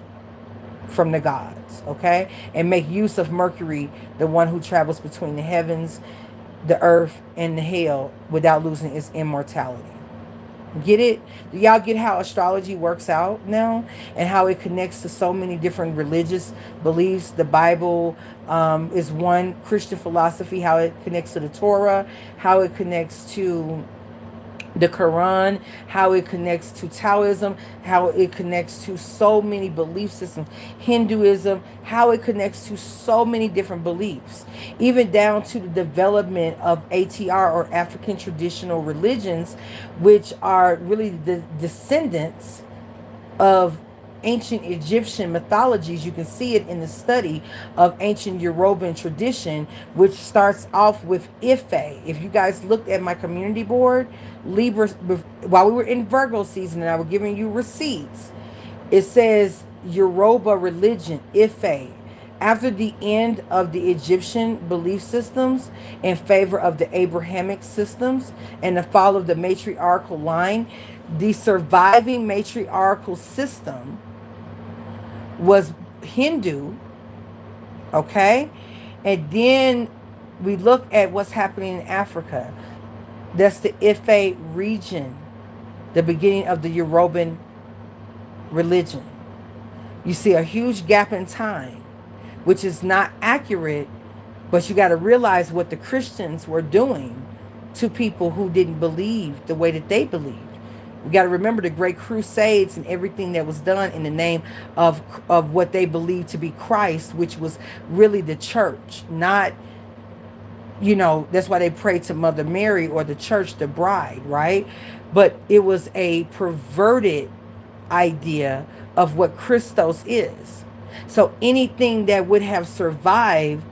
from the gods, okay? And make use of Mercury, the one who travels between the heavens, the earth, and the hell without losing its immortality. Get it? Do y'all get how astrology works out now and how it connects to so many different religious beliefs? The Bible is one, Christian philosophy, how it connects to the Torah, how it connects to the Quran, how it connects to Taoism, how it connects to so many belief systems, Hinduism, how it connects to so many different beliefs, even down to the development of ATR or African traditional religions, which are really the descendants of ancient Egyptian mythologies. You can see it in the study of ancient Yoruban tradition, which starts off with Ife. If you guys looked at my community board, Libra, while we were in Virgo season and I was giving you receipts, it says Yoruba religion, Ife. After the end of the Egyptian belief systems in favor of the Abrahamic systems and the fall of the matriarchal line, the surviving matriarchal system was Hindu, okay? And then we look at what's happening in Africa. That's the Ife region, the beginning of the Yoruban religion. You see a huge gap in time, which is not accurate, but you got to realize what the Christians were doing to people who didn't believe the way that they believed. We got to remember the great crusades and everything that was done in the name of what they believed to be Christ, which was really the church, not, that's why they prayed to Mother Mary or the church, the bride, right? But it was a perverted idea of what Christos is. So anything that would have survived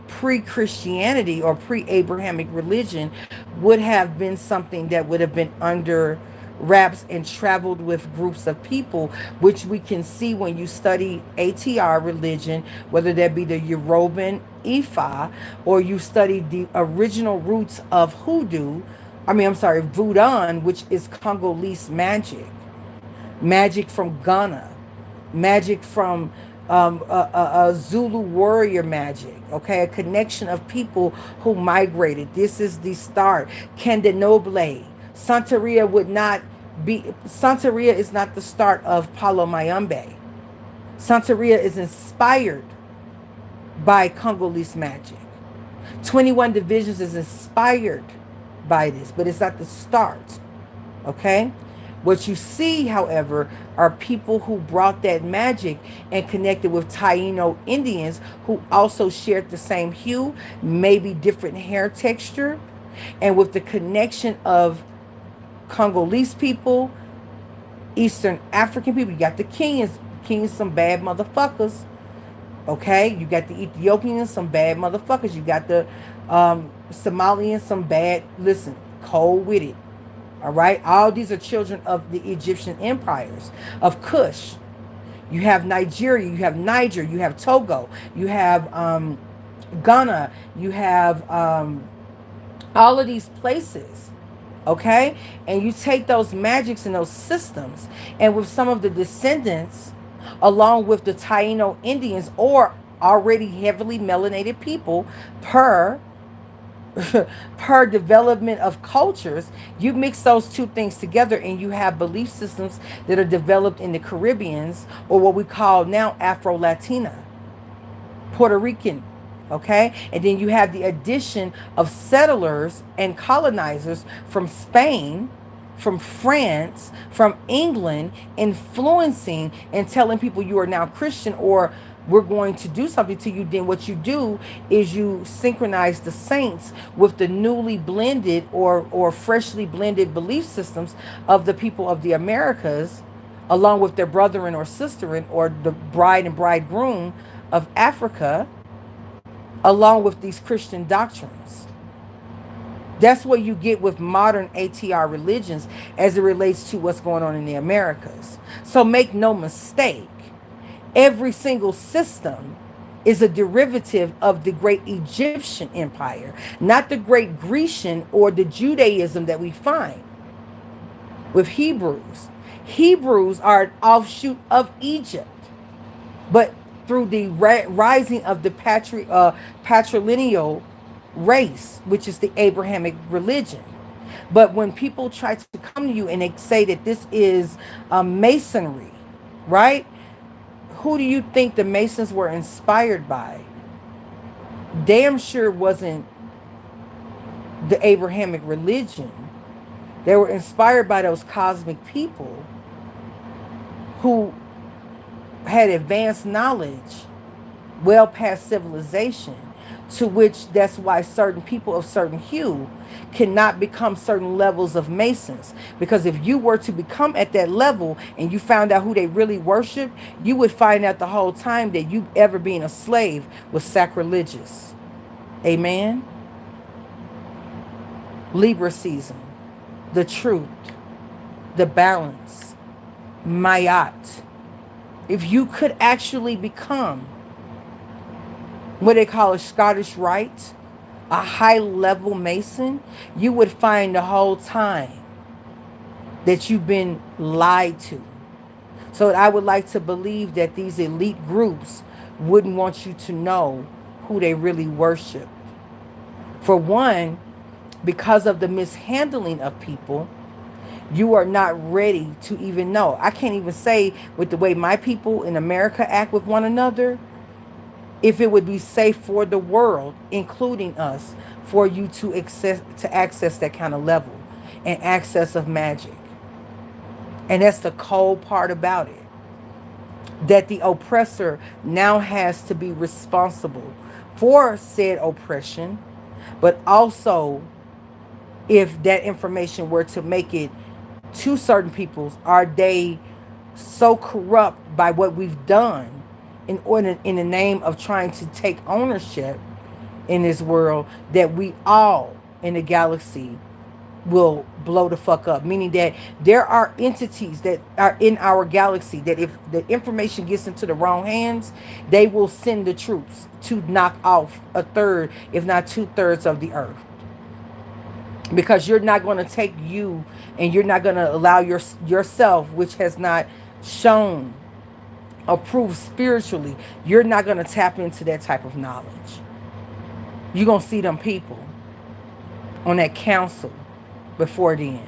pre-Christianity or pre-Abrahamic religion would have been something that would have been under wraps and traveled with groups of people, which we can see when you study ATR religion, whether that be the Yoruban Ifa, or you study the original roots of Voodoo, which is Congolese magic from Ghana, magic from a Zulu warrior magic, okay? A connection of people who migrated. This is the start. Candenoble. Santeria would not be, Santeria is not the start of Palo Mayombe. Santeria is inspired by Congolese magic. 21 divisions is inspired by this, but it's not the start. Okay? What you see, however, are people who brought that magic and connected with Taino Indians who also shared the same hue, maybe different hair texture, and with the connection of Congolese people, Eastern African people. You got the Kenyans. Kenyans, some bad motherfuckers. Okay? You got the Ethiopians, some bad motherfuckers. You got the Somalians, some bad, listen, cold-witted. All right? All these are children of the Egyptian empires, of Kush. You have Nigeria, you have Niger, you have Togo, you have Ghana, you have all of these places. Okay? And you take those magics and those systems, and with some of the descendants, along with the Taino Indians, or already heavily melanated people, per development of cultures, you mix those two things together and you have belief systems that are developed in the Caribbeans, or what we call now Afro-Latina, Puerto Rican. Okay? And then you have the addition of settlers and colonizers from Spain, from France, from England, influencing and telling people you are now Christian, or we're going to do something to you. Then what you do is you synchronize the saints with the newly blended or freshly blended belief systems of the people of the Americas, along with their brethren or sisterin, or the bride and bridegroom of Africa, along with these Christian doctrines. That's what you get with modern ATR religions as it relates to what's going on in the Americas. So make no mistake, every single system is a derivative of the great Egyptian empire, not the great Grecian or the Judaism that we find with Hebrews. Hebrews are an offshoot of Egypt, but through the rising of the patrilineal race, which is the Abrahamic religion. But when people try to come to you and they say that this is masonry, right? Who do you think the Masons were inspired by? Damn sure wasn't the Abrahamic religion. They were inspired by those cosmic people who had advanced knowledge well past civilization, to which that's why certain people of certain hue cannot become certain levels of Masons. Because if you were to become at that level and you found out who they really worship, you would find out the whole time that you ever being a slave was sacrilegious. Amen? Libra season. The truth. The balance. Mayat. If you could actually become what they call a Scottish Rite, a high-level Mason, you would find the whole time that you've been lied to. So I would like to believe that these elite groups wouldn't want you to know who they really worship. For one, because of the mishandling of people, you are not ready to even know. I can't even say with the way my people in America act with one another, if it would be safe for the world, including us, for you to access that kind of level and access of magic. And that's the cold part about it. That the oppressor now has to be responsible for said oppression, but also if that information were to make it to certain peoples, are they so corrupt by what we've done in the name of trying to take ownership in this world that we all in the galaxy will blow the fuck up? Meaning that there are entities that are in our galaxy that if the information gets into the wrong hands, they will send the troops to knock off a third, if not 2/3 of the earth. Because you're not going to take you, and you're not going to allow yourself, which has not shown approved spiritually, you're not going to tap into that type of knowledge. You're going to see them people on that council before then.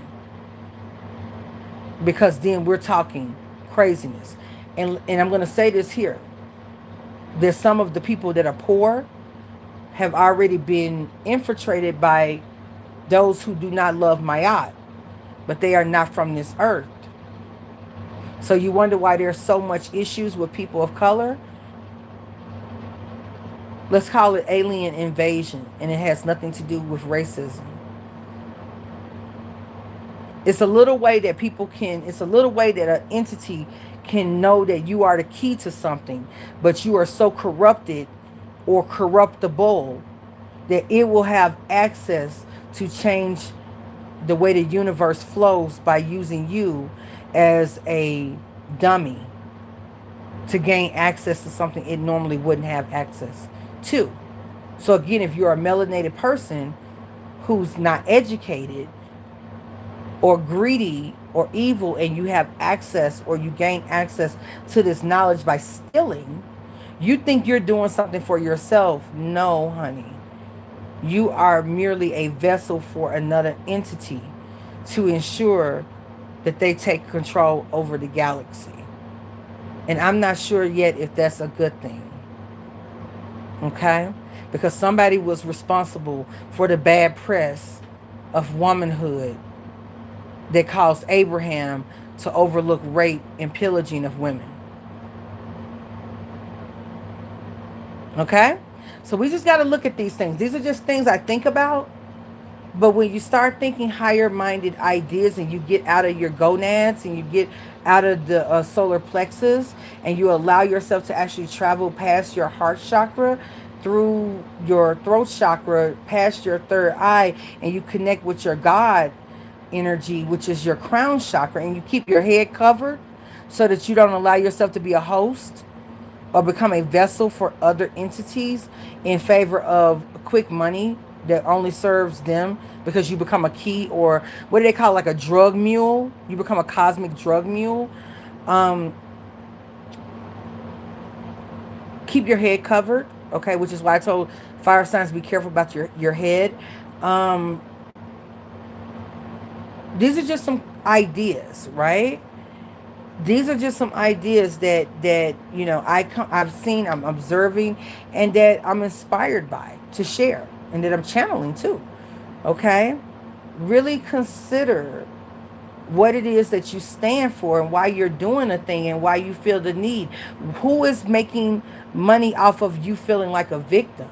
Because then we're talking craziness. And I'm going to say this here. There's some of the people that are poor have already been infiltrated by those who do not love Mayat, but they are not from this earth. So you wonder why there's so much issues with people of color? Let's call it alien invasion, and it has nothing to do with racism. It's a little way that it's a little way that an entity can know that you are the key to something, but you are so corrupted or corruptible that it will have access to change the way the universe flows by using you as a dummy to gain access to something it normally wouldn't have access to. So again, if you're a melanated person who's not educated or greedy or evil, and you have access or you gain access to this knowledge by stealing, you think you're doing something for yourself. No, honey. You are merely a vessel for another entity to ensure that they take control over the galaxy. And I'm not sure yet if that's a good thing. Okay? Because somebody was responsible for the bad press of womanhood that caused Abraham to overlook rape and pillaging of women. Okay? So we just got to look at these things. These are just things I think about. But when you start thinking higher-minded ideas and you get out of your gonads and you get out of the solar plexus and you allow yourself to actually travel past your heart chakra, through your throat chakra, past your third eye, and you connect with your God energy, which is your crown chakra, and you keep your head covered so that you don't allow yourself to be a host or become a vessel for other entities in favor of quick money that only serves them, because you become a key, or what do they call it, like a drug mule? You become a cosmic drug mule. Keep your head covered, okay, which is why I told fire signs be careful about your head. These are just some ideas, right? These are just some ideas that you know I've seen, I'm observing, and that I'm inspired by to share, and that I'm channeling too. Okay? Really consider what it is that you stand for and why you're doing a thing and why you feel the need. Who is making money off of you feeling like a victim?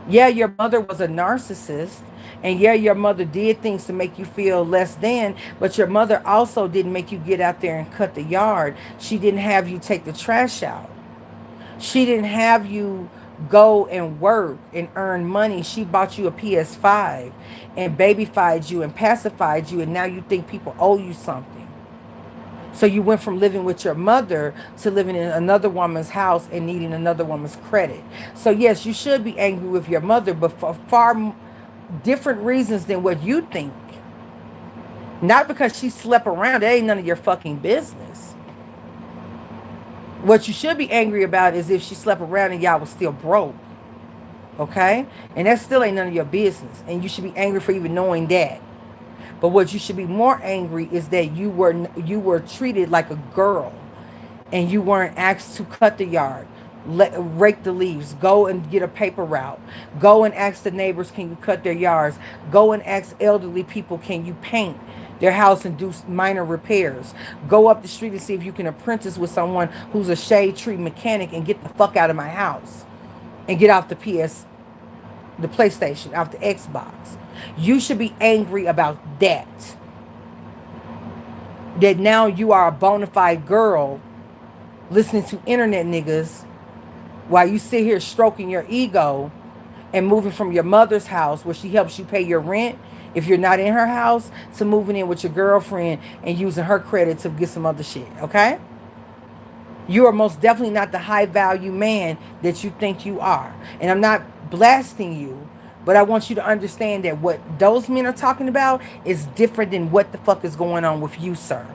Yeah, your mother was a narcissist, and yeah, your mother did things to make you feel less than, but your mother also didn't make you get out there and cut the yard. She didn't have you take the trash out. She didn't have you go and work and earn money. She bought you a PS5 and babyfied you and pacified you, and now you think people owe you something. So you went from living with your mother to living in another woman's house and needing another woman's credit. So yes, you should be angry with your mother, but for far different reasons than what you think. Not because she slept around. It ain't none of your fucking business. What you should be angry about is if she slept around and y'all was still broke. Okay? And that still ain't none of your business. And you should be angry for even knowing that. But what you should be more angry is that you were treated like a girl, and you weren't asked to cut the yard, rake the leaves, go and get a paper route, go and ask the neighbors, can you cut their yards, go and ask elderly people, can you paint their house and do minor repairs, go up the street and see if you can apprentice with someone who's a shade tree mechanic and get the fuck out of my house and get off the PlayStation, off the Xbox. You should be angry about that. That now you are a bona fide girl listening to internet niggas while you sit here stroking your ego and moving from your mother's house where she helps you pay your rent if you're not in her house, to moving in with your girlfriend and using her credit to get some other shit, okay? You are most definitely not the high value man that you think you are. And I'm not blasting you, but I want you to understand that what those men are talking about is different than what the fuck is going on with you, sir.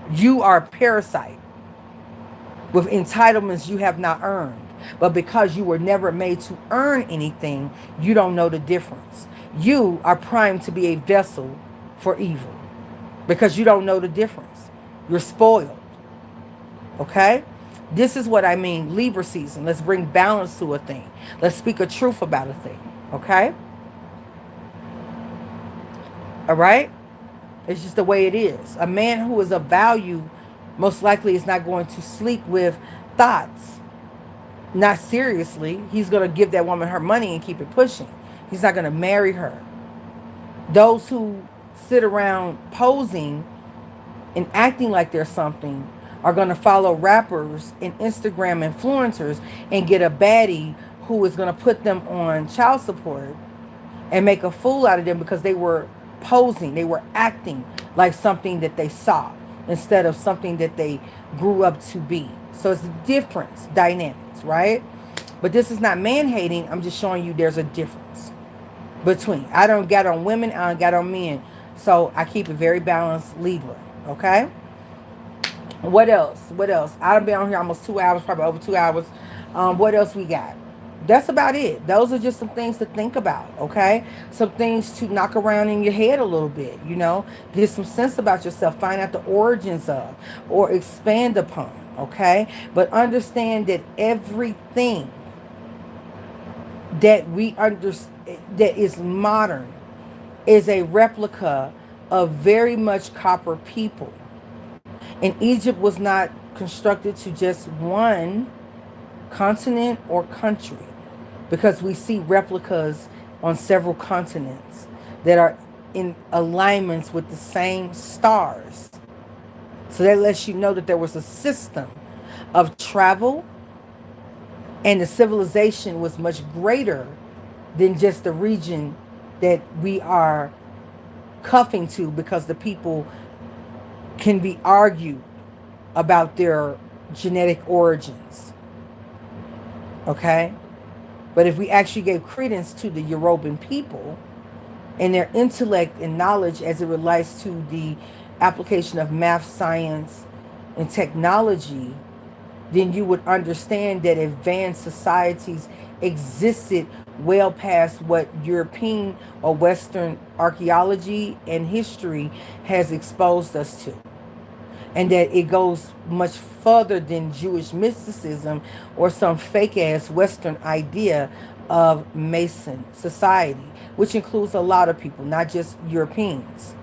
You are a parasite. with entitlements you have not earned. But because you were never made to earn anything, you don't know the difference. You are primed to be a vessel for evil because you don't know the difference. You're spoiled. Okay? This is what I mean, Libra season. Let's bring balance to a thing. Let's speak a truth about a thing. Okay? All right? It's just the way it is. A man who is of value most likely is not going to sleep with thoughts. Not seriously. He's going to give that woman her money and keep it pushing. He's not going to marry her. Those who sit around posing and acting like they're something are going to follow rappers and Instagram influencers and get a baddie who is going to put them on child support and make a fool out of them because they were posing, they were acting like something that they saw instead of something that they grew up to be. So it's a difference, dynamics, right? But this is not man hating. I'm just showing you there's a difference between. I don't got on women, I don't got on men. So I keep it very balanced, Libra, okay? What else? What else? I've been on here almost 2 hours, probably over 2 hours. What else we got? That's about it. Those are just some things to think about, okay? Some things to knock around in your head a little bit, you know? Get some sense about yourself. Find out the origins of or expand upon, okay? But understand that everything that we understand that is modern is a replica of very much copper people. And Egypt was not constructed to just one continent or country, because we see replicas on several continents that are in alignments with the same stars. So that lets you know that there was a system of travel and the civilization was much greater than just the region that we are cuffing to, because the people can be argued about their genetic origins. Okay? But if we actually gave credence to the Yoruban people and their intellect and knowledge as it relates to the application of math, science, and technology, then you would understand that advanced societies existed well past what European or Western archaeology and history has exposed us to. And that it goes much further than Jewish mysticism or some fake-ass Western idea of Mason society, which includes a lot of people, not just Europeans,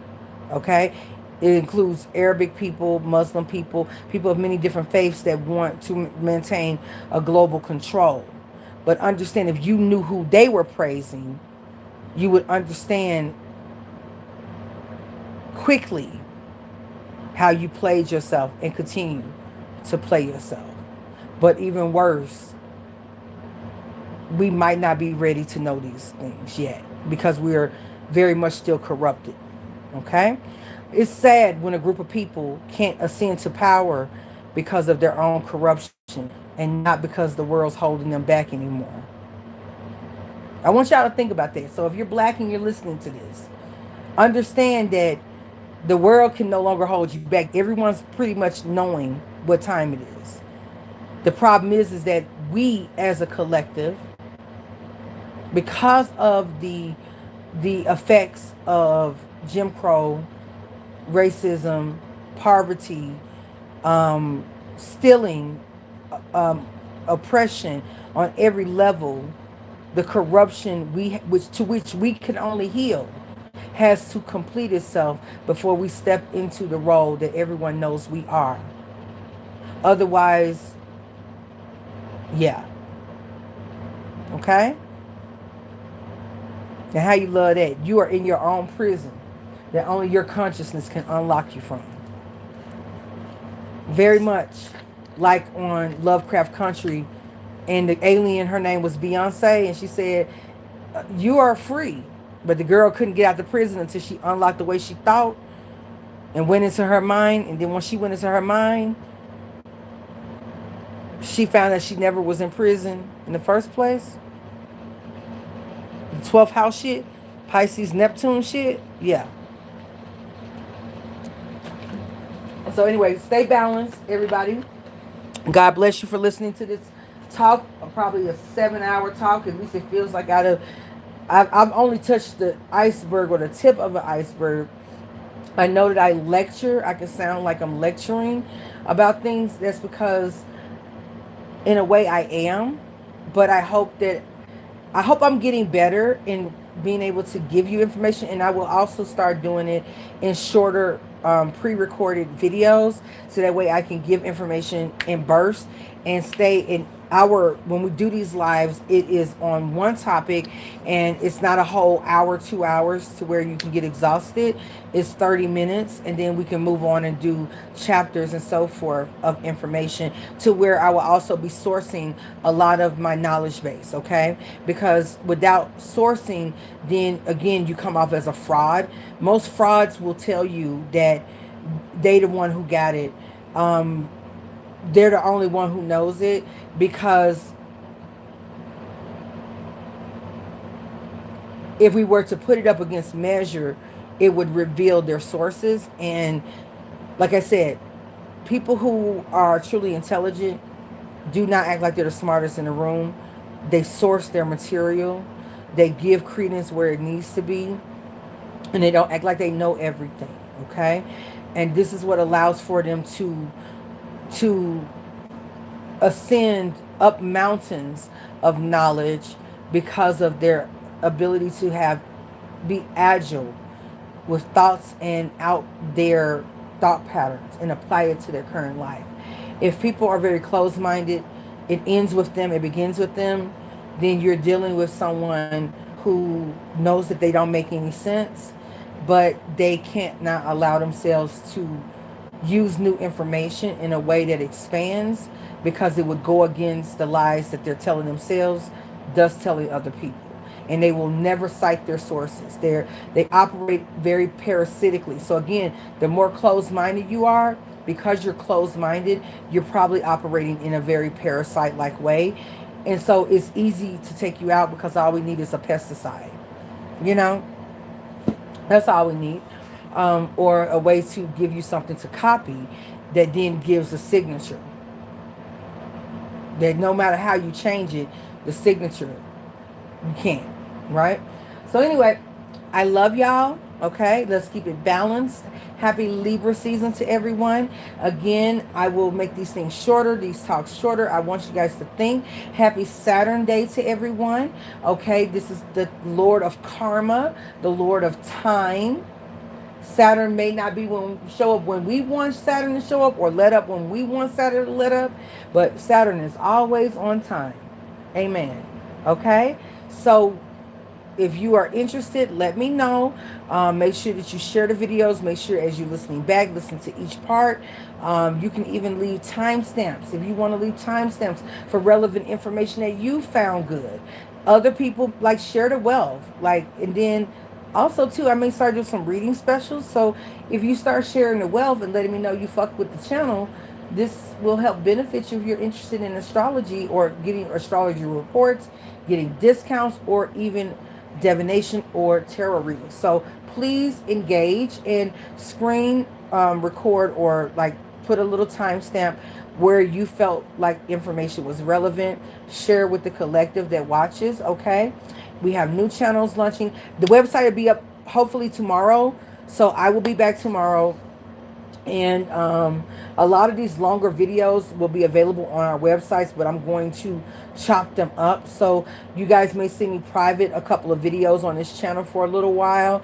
okay? It includes Arabic people, Muslim people, people of many different faiths that want to maintain a global control. But understand, if you knew who they were praising, you would understand quickly how you played yourself and continue to play yourself. But even worse, we might not be ready to know these things yet because we are very much still corrupted. Okay? It's sad when a group of people can't ascend to power because of their own corruption and not because the world's holding them back anymore. I want y'all to think about that. So if you're black and you're listening to this, understand that the world can no longer hold you back. Everyone's pretty much knowing what time it is. The problem is that we as a collective, because of the effects of Jim Crow, racism, poverty, stealing, oppression on every level, the corruption to which we can only heal has to complete itself before we step into the role that everyone knows we are. Otherwise, yeah. Okay? And how you love that? You are in your own prison that only your consciousness can unlock you from. Very much like on Lovecraft Country, and the alien, her name was Beyonce, and she said, you are free. But the girl couldn't get out the prison until she unlocked the way she thought and went into her mind. And then when she went into her mind, she found that she never was in prison in the first place. The 12th house shit, Pisces, Neptune shit, yeah. So anyway, stay balanced, everybody. God bless you for listening to this talk, probably a 7-hour talk. At least it feels like I've only touched the iceberg or the tip of an iceberg. I know that I lecture. I can sound like I'm lecturing about things. That's because, in a way, I am. But I hope I'm getting better in being able to give you information, and I will also start doing it in shorter pre-recorded videos, so that way I can give information in bursts and stay in our when we do these lives, it is on one topic, and it's not a whole hour, 2 hours to where you can get exhausted. It's 30 minutes, and then we can move on and do chapters and so forth of information, to where I will also be sourcing a lot of my knowledge base, okay? Because without sourcing, then again, you come off as a fraud. Most frauds will tell you that they the one who got it. Um, they're the only one who knows it, because if we were to put it up against measure, it would reveal their sources. And like I said, people who are truly intelligent do not act like they're the smartest in the room. They source their material, they give credence where it needs to be, and they don't act like they know everything, okay? And this is what allows for them to ascend up mountains of knowledge, because of their ability to have be agile with thoughts and out their thought patterns and apply it to their current life. If people are very closed-minded, it ends with them, it begins with them, then you're dealing with someone who knows that they don't make any sense, but they can't not allow themselves to use new information in a way that expands, because it would go against the lies that they're telling themselves, thus telling other people. And they will never cite their sources. They operate very parasitically. So again, the more closed-minded you are, because you're closed-minded, you're probably operating in a very parasite-like way. And so it's easy to take you out, because all we need is a pesticide. You know, that's all we need. Or a way to give you something to copy that then gives a signature. That no matter how you change it, the signature, you can't. Right? So anyway, I love y'all. Okay, let's keep it balanced. Happy Libra season to everyone. Again, I will make these things shorter, these talks shorter. I want you guys to think. Happy Saturn Day to everyone. Okay, this is the Lord of Karma, the Lord of Time. Saturn may not be when show up when we want Saturn to show up, or let up when we want Saturn to let up, but Saturn is always on time. Amen. Okay, so if you are interested, let me know. Make sure that you share the videos. Make sure as you're listening back, listen to each part. You can even leave timestamps if you want to leave timestamps for relevant information that you found good. Other people like share the wealth, like, and then also too, I may start doing some reading specials. So if you start sharing the wealth and letting me know you fuck with the channel, this will help benefit you if you're interested in astrology, or getting astrology reports, getting discounts, or even divination or tarot reading. So please engage and screen record, or like put a little timestamp where you felt like information was relevant. Share with the collective that watches. Okay, we have new channels launching. The website will be up hopefully tomorrow, so I will be back tomorrow. And a lot of these longer videos will be available on our websites, but I'm going to chop them up. So you guys may see me private a couple of videos on this channel for a little while,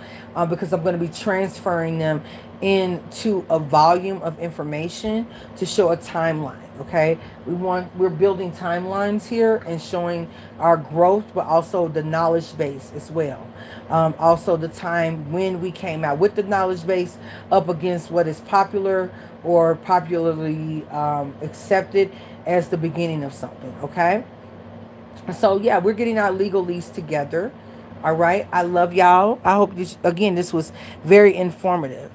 because I'm going to be transferring them into a volume of information to show a timeline. Okay, we're building timelines here and showing our growth, but also the knowledge base as well. Also the time when we came out with the knowledge base up against what is popular or popularly accepted as the beginning of something. Okay, so yeah, we're getting our legalese together. All right, I love y'all. I hope this was very informative.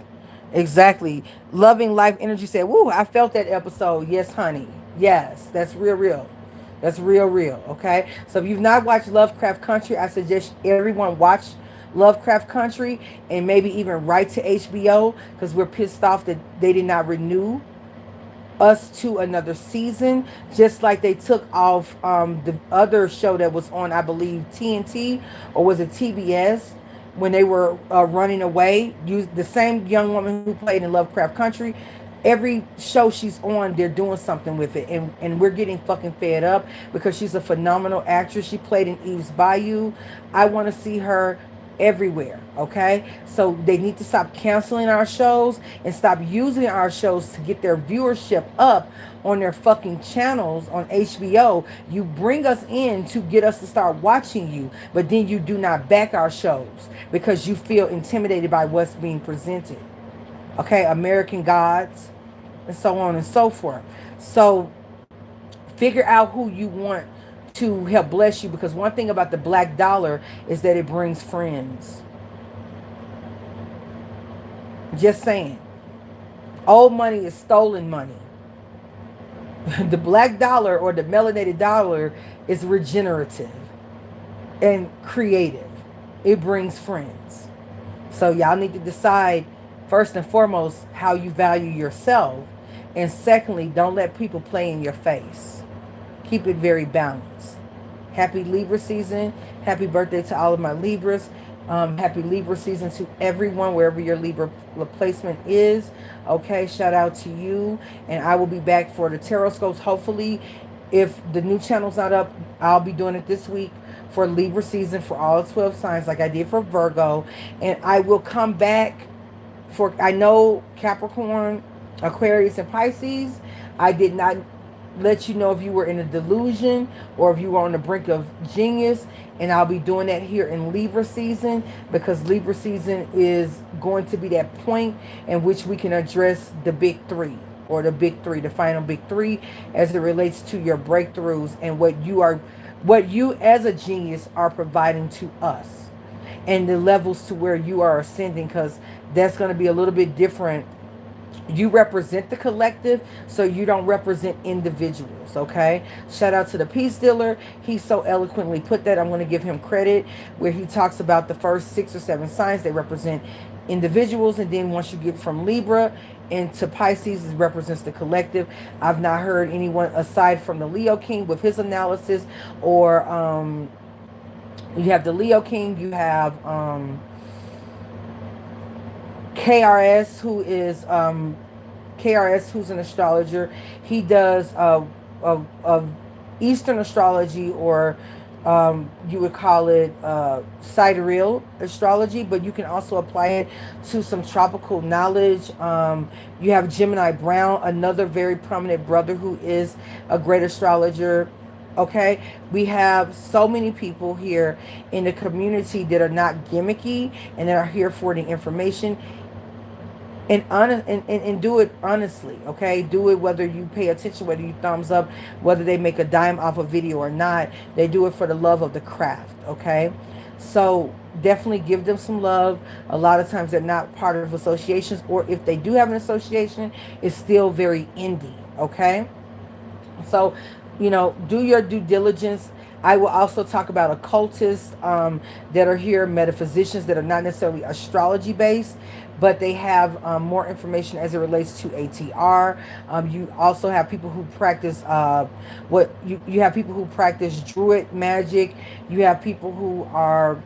Exactly. Loving Life Energy said, woo, I felt that episode. Yes, honey. Yes, that's real, real. That's real, real. Okay. So if you've not watched Lovecraft Country, I suggest everyone watch Lovecraft Country, and maybe even write to HBO, because we're pissed off that they did not renew us to another season, just like they took off the other show that was on, I believe, TNT, or was it TBS, when they were running away. The same young woman who played in Lovecraft Country. Every show she's on, they're doing something with it, and we're getting fucking fed up because she's a phenomenal actress. She played in Eve's Bayou. I want to see her everywhere. Okay, so they need to stop canceling our shows and stop using our shows to get their viewership up on their fucking channels on HBO. You bring us in to get us to start watching you, but then you do not back our shows because you feel intimidated by what's being presented. Okay, American Gods, and so on and so forth. So figure out who you want to help bless you, because one thing about the black dollar is that it brings friends. Just saying. Old money is stolen money. The black dollar, or the melanated dollar, is regenerative and creative. It brings friends. So y'all need to decide, first and foremost, how you value yourself. And secondly, don't let people play in your face. Keep it very balanced. Happy Libra season. Happy birthday to all of my Libras. Happy Libra season to everyone, wherever your Libra placement is. Okay, shout out to you. And I will be back for the Tarotscopes. Hopefully, if the new channel's not up, I'll be doing it this week for Libra season for all 12 signs, like I did for Virgo. And I will come back for, I know, Capricorn, Aquarius, and Pisces. I did not let you know if you were in a delusion or if you were on the brink of genius, and I'll be doing that here in Libra season, because Libra season is going to be that point in which we can address the big three, or the big three, the final big three, as it relates to your breakthroughs and what you as a genius are providing to us, and the levels to where you are ascending, because that's going to be a little bit different. You represent the collective, so you don't represent individuals, okay? Shout out to the Peace Dealer. He so eloquently put that. I'm going to give him credit, where he talks about the first 6 or 7 signs. They represent individuals, and then once you get from Libra into Pisces, it represents the collective. I've not heard anyone aside from the Leo King with his analysis, or you have the Leo King, you have KRS, who's an astrologer. He does of Eastern astrology, or you would call it sidereal astrology, but you can also apply it to some tropical knowledge. You have Gemini Brown, another very prominent brother who is a great astrologer. Okay, we have so many people here in the community that are not gimmicky and that are here for the information. And do it honestly, okay? Do it whether you pay attention, whether you thumbs up, whether they make a dime off a video or not. They do it for the love of the craft, okay? So definitely give them some love. A lot of times they're not part of associations, or if they do have an association, it's still very indie, okay? So, do your due diligence. I will also talk about occultists that are here, metaphysicians that are not necessarily astrology based, but they have more information as it relates to ATR. You also have people who practice you have people who practice Druid magic. You have people who are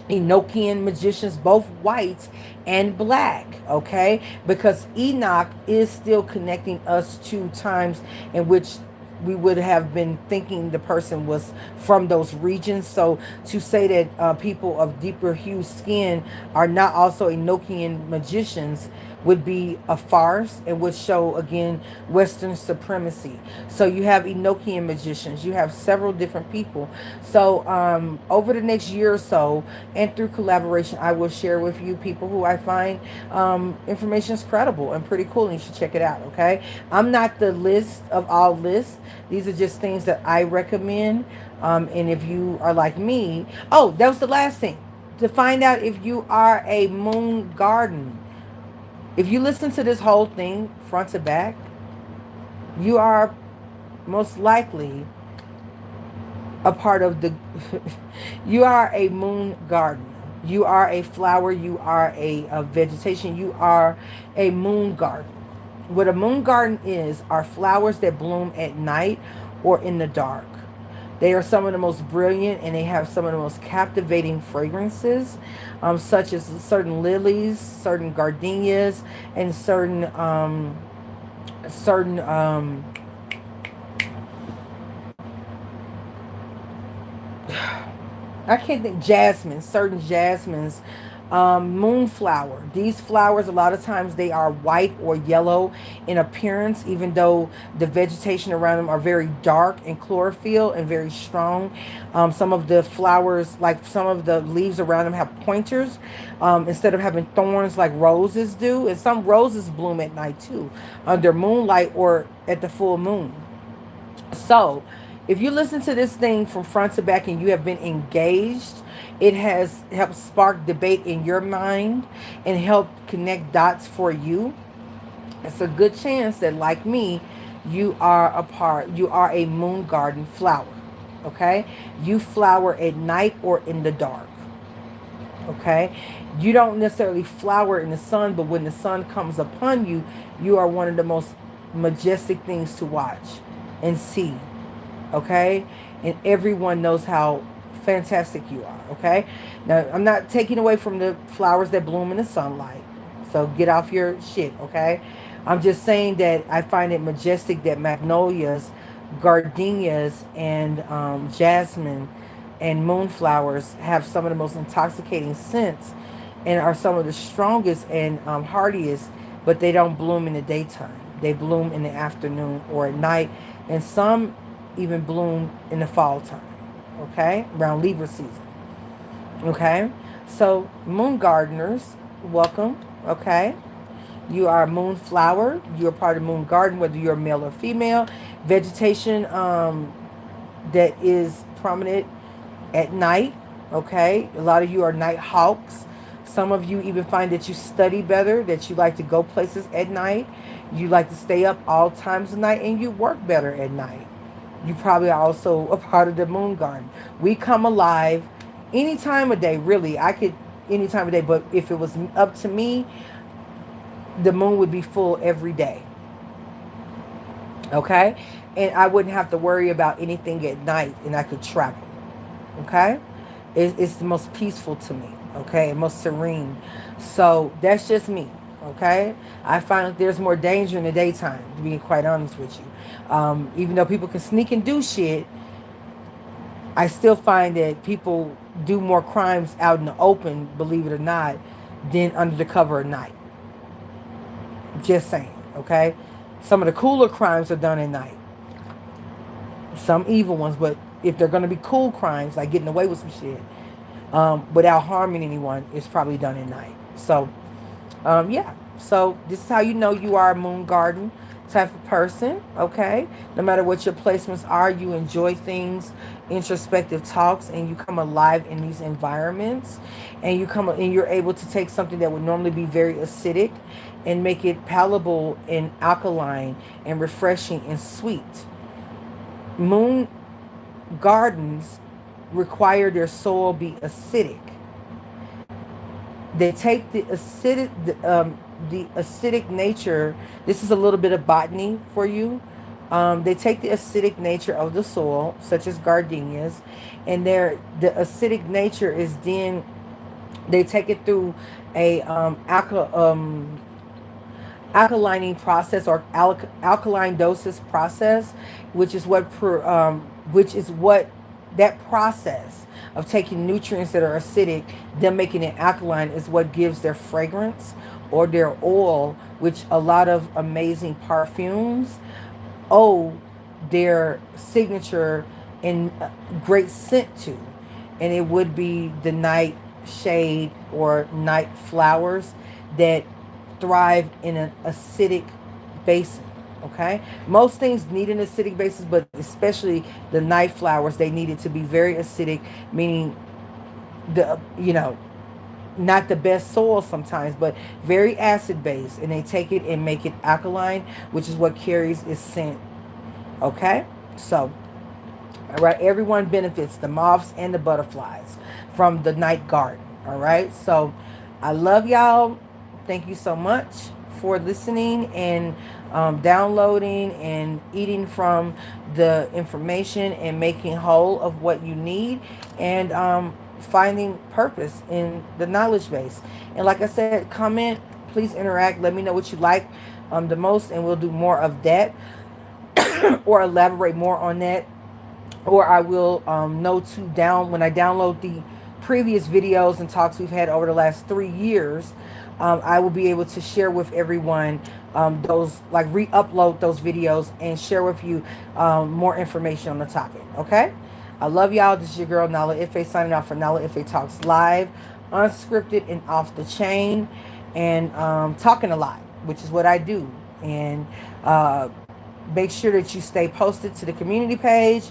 Enochian magicians, both white and black, okay? Because Enoch is still connecting us to times in which we would have been thinking the person was from those regions. So to say that people of deeper hue skin are not also Enochian magicians would be a farce, and would show, again, Western supremacy. So you have Enochian magicians. You have several different people. So over the next year or so, and through collaboration, I will share with you people who I find information is credible and pretty cool, and you should check it out, okay? I'm not the list of all lists. These are just things that I recommend. And if you are like me, oh, that was the last thing. To find out if you are a moon garden. If you listen to this whole thing, front to back, you are most likely a part of the, you are a moon garden. You are a flower. You are a vegetation. You are a moon garden. What a moon garden is are flowers that bloom at night or in the dark. They are some of the most brilliant and they have some of the most captivating fragrances, such as certain lilies, certain gardenias, and certain I can't think, jasmine, certain jasmines, moonflower. These flowers, a lot of times they are white or yellow in appearance, even though the vegetation around them are very dark and chlorophyll and very strong. Some of the flowers, like some of the leaves around them have pointers, instead of having thorns like roses do. And some roses bloom at night too, under moonlight or at the full moon. So, if you listen to this thing from front to back and you have been engaged, it has helped spark debate in your mind and helped connect dots for you. It's a good chance that, like me, you are a moon garden flower. Okay? You flower at night or in the dark. Okay? You don't necessarily flower in the sun, but when the sun comes upon you, you are one of the most majestic things to watch and see. Okay? And everyone knows how fantastic you are. Okay? Now, I'm not taking away from the flowers that bloom in the sunlight. So get off your shit. Okay? I'm just saying that I find it majestic that magnolias, gardenias, and jasmine and moonflowers have some of the most intoxicating scents and are some of the strongest and hardiest, but they don't bloom in the daytime. They bloom in the afternoon or at night, and some even bloom in the fall time, okay, around Libra season, okay? So moon gardeners, welcome, okay? You are a moon flower. You're part of moon garden, whether you're male or female. Vegetation that is prominent at night, okay? A lot of you are night hawks. Some of you even find that you study better, that you like to go places at night. You like to stay up all times of night, and you work better at night. You probably are also a part of the moon garden. We come alive any time of day, really. I could any time of day, but if it was up to me, the moon would be full every day. Okay? And I wouldn't have to worry about anything at night, and I could travel. Okay? It's the most peaceful to me. Okay? Most serene. So that's just me. Okay? I find that there's more danger in the daytime, to be quite honest with you. Even though people can sneak and do shit, I still find that people do more crimes out in the open, believe it or not, than under the cover of night. Just saying, okay? Some of the cooler crimes are done at night. Some evil ones, but if they're going to be cool crimes, like getting away with some shit, without harming anyone, it's probably done at night. So, yeah. So this is how you know you are a moon garden type of person, okay? No matter what your placements are, you enjoy things, introspective talks, and you come alive in these environments, and you're able to take something that would normally be very acidic and make it palatable and alkaline and refreshing and sweet. Moon gardens require their soil be acidic. They take the acidic nature. This is a little bit of botany for you. They take the acidic nature of the soil, such as gardenias, and the acidic nature is then they take it through a alkalining process or alkaline dosis process, which is what that process of taking nutrients that are acidic, them making it alkaline, is what gives their fragrance or their oil, which a lot of amazing perfumes owe their signature and great scent to. And it would be the night shade or night flowers that thrive in an acidic basin. Okay, most things need an acidic basis, but especially the night flowers, they need it to be very acidic, meaning not the best soil sometimes, but very acid based, and they take it and make it alkaline, which is what carries its scent. Okay, so all right, everyone benefits, the moths and the butterflies, from the night garden. All right, so I love y'all. thank you so much for listening and downloading and eating from the information and making whole of what you need, and finding purpose in the knowledge base. And like I said, comment, please interact, let me know what you like the most, and we'll do more of that or elaborate more on that. Or I will know to when I download the previous videos and talks we've had over the last 3 years, I will be able to share with everyone those, like re-upload those videos and share with you more information on the topic. Okay? I love y'all. This is your girl Nala-Ife signing off for Nala-Ife Talks Live, unscripted and off the chain, and talking a lot, which is what I do. And make sure that you stay posted to the community page.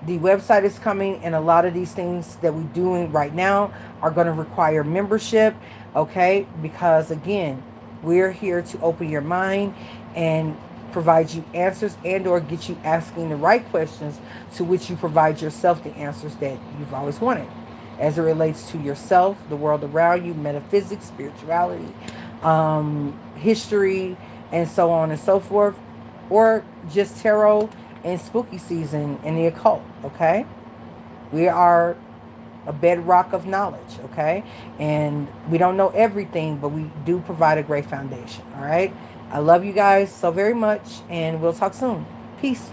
The website is coming, and a lot of these things that we're doing right now are going to require membership, okay? Because again, we're here to open your mind and provide you answers, and or get you asking the right questions to which you provide yourself the answers that you've always wanted, as it relates to yourself, the world around you, metaphysics, spirituality, history, and so on and so forth, or just tarot and spooky season and the occult. Okay, we are a bedrock of knowledge. Okay, and we don't know everything, but we do provide a great foundation. All right, I love you guys so very much, and we'll talk soon. Peace.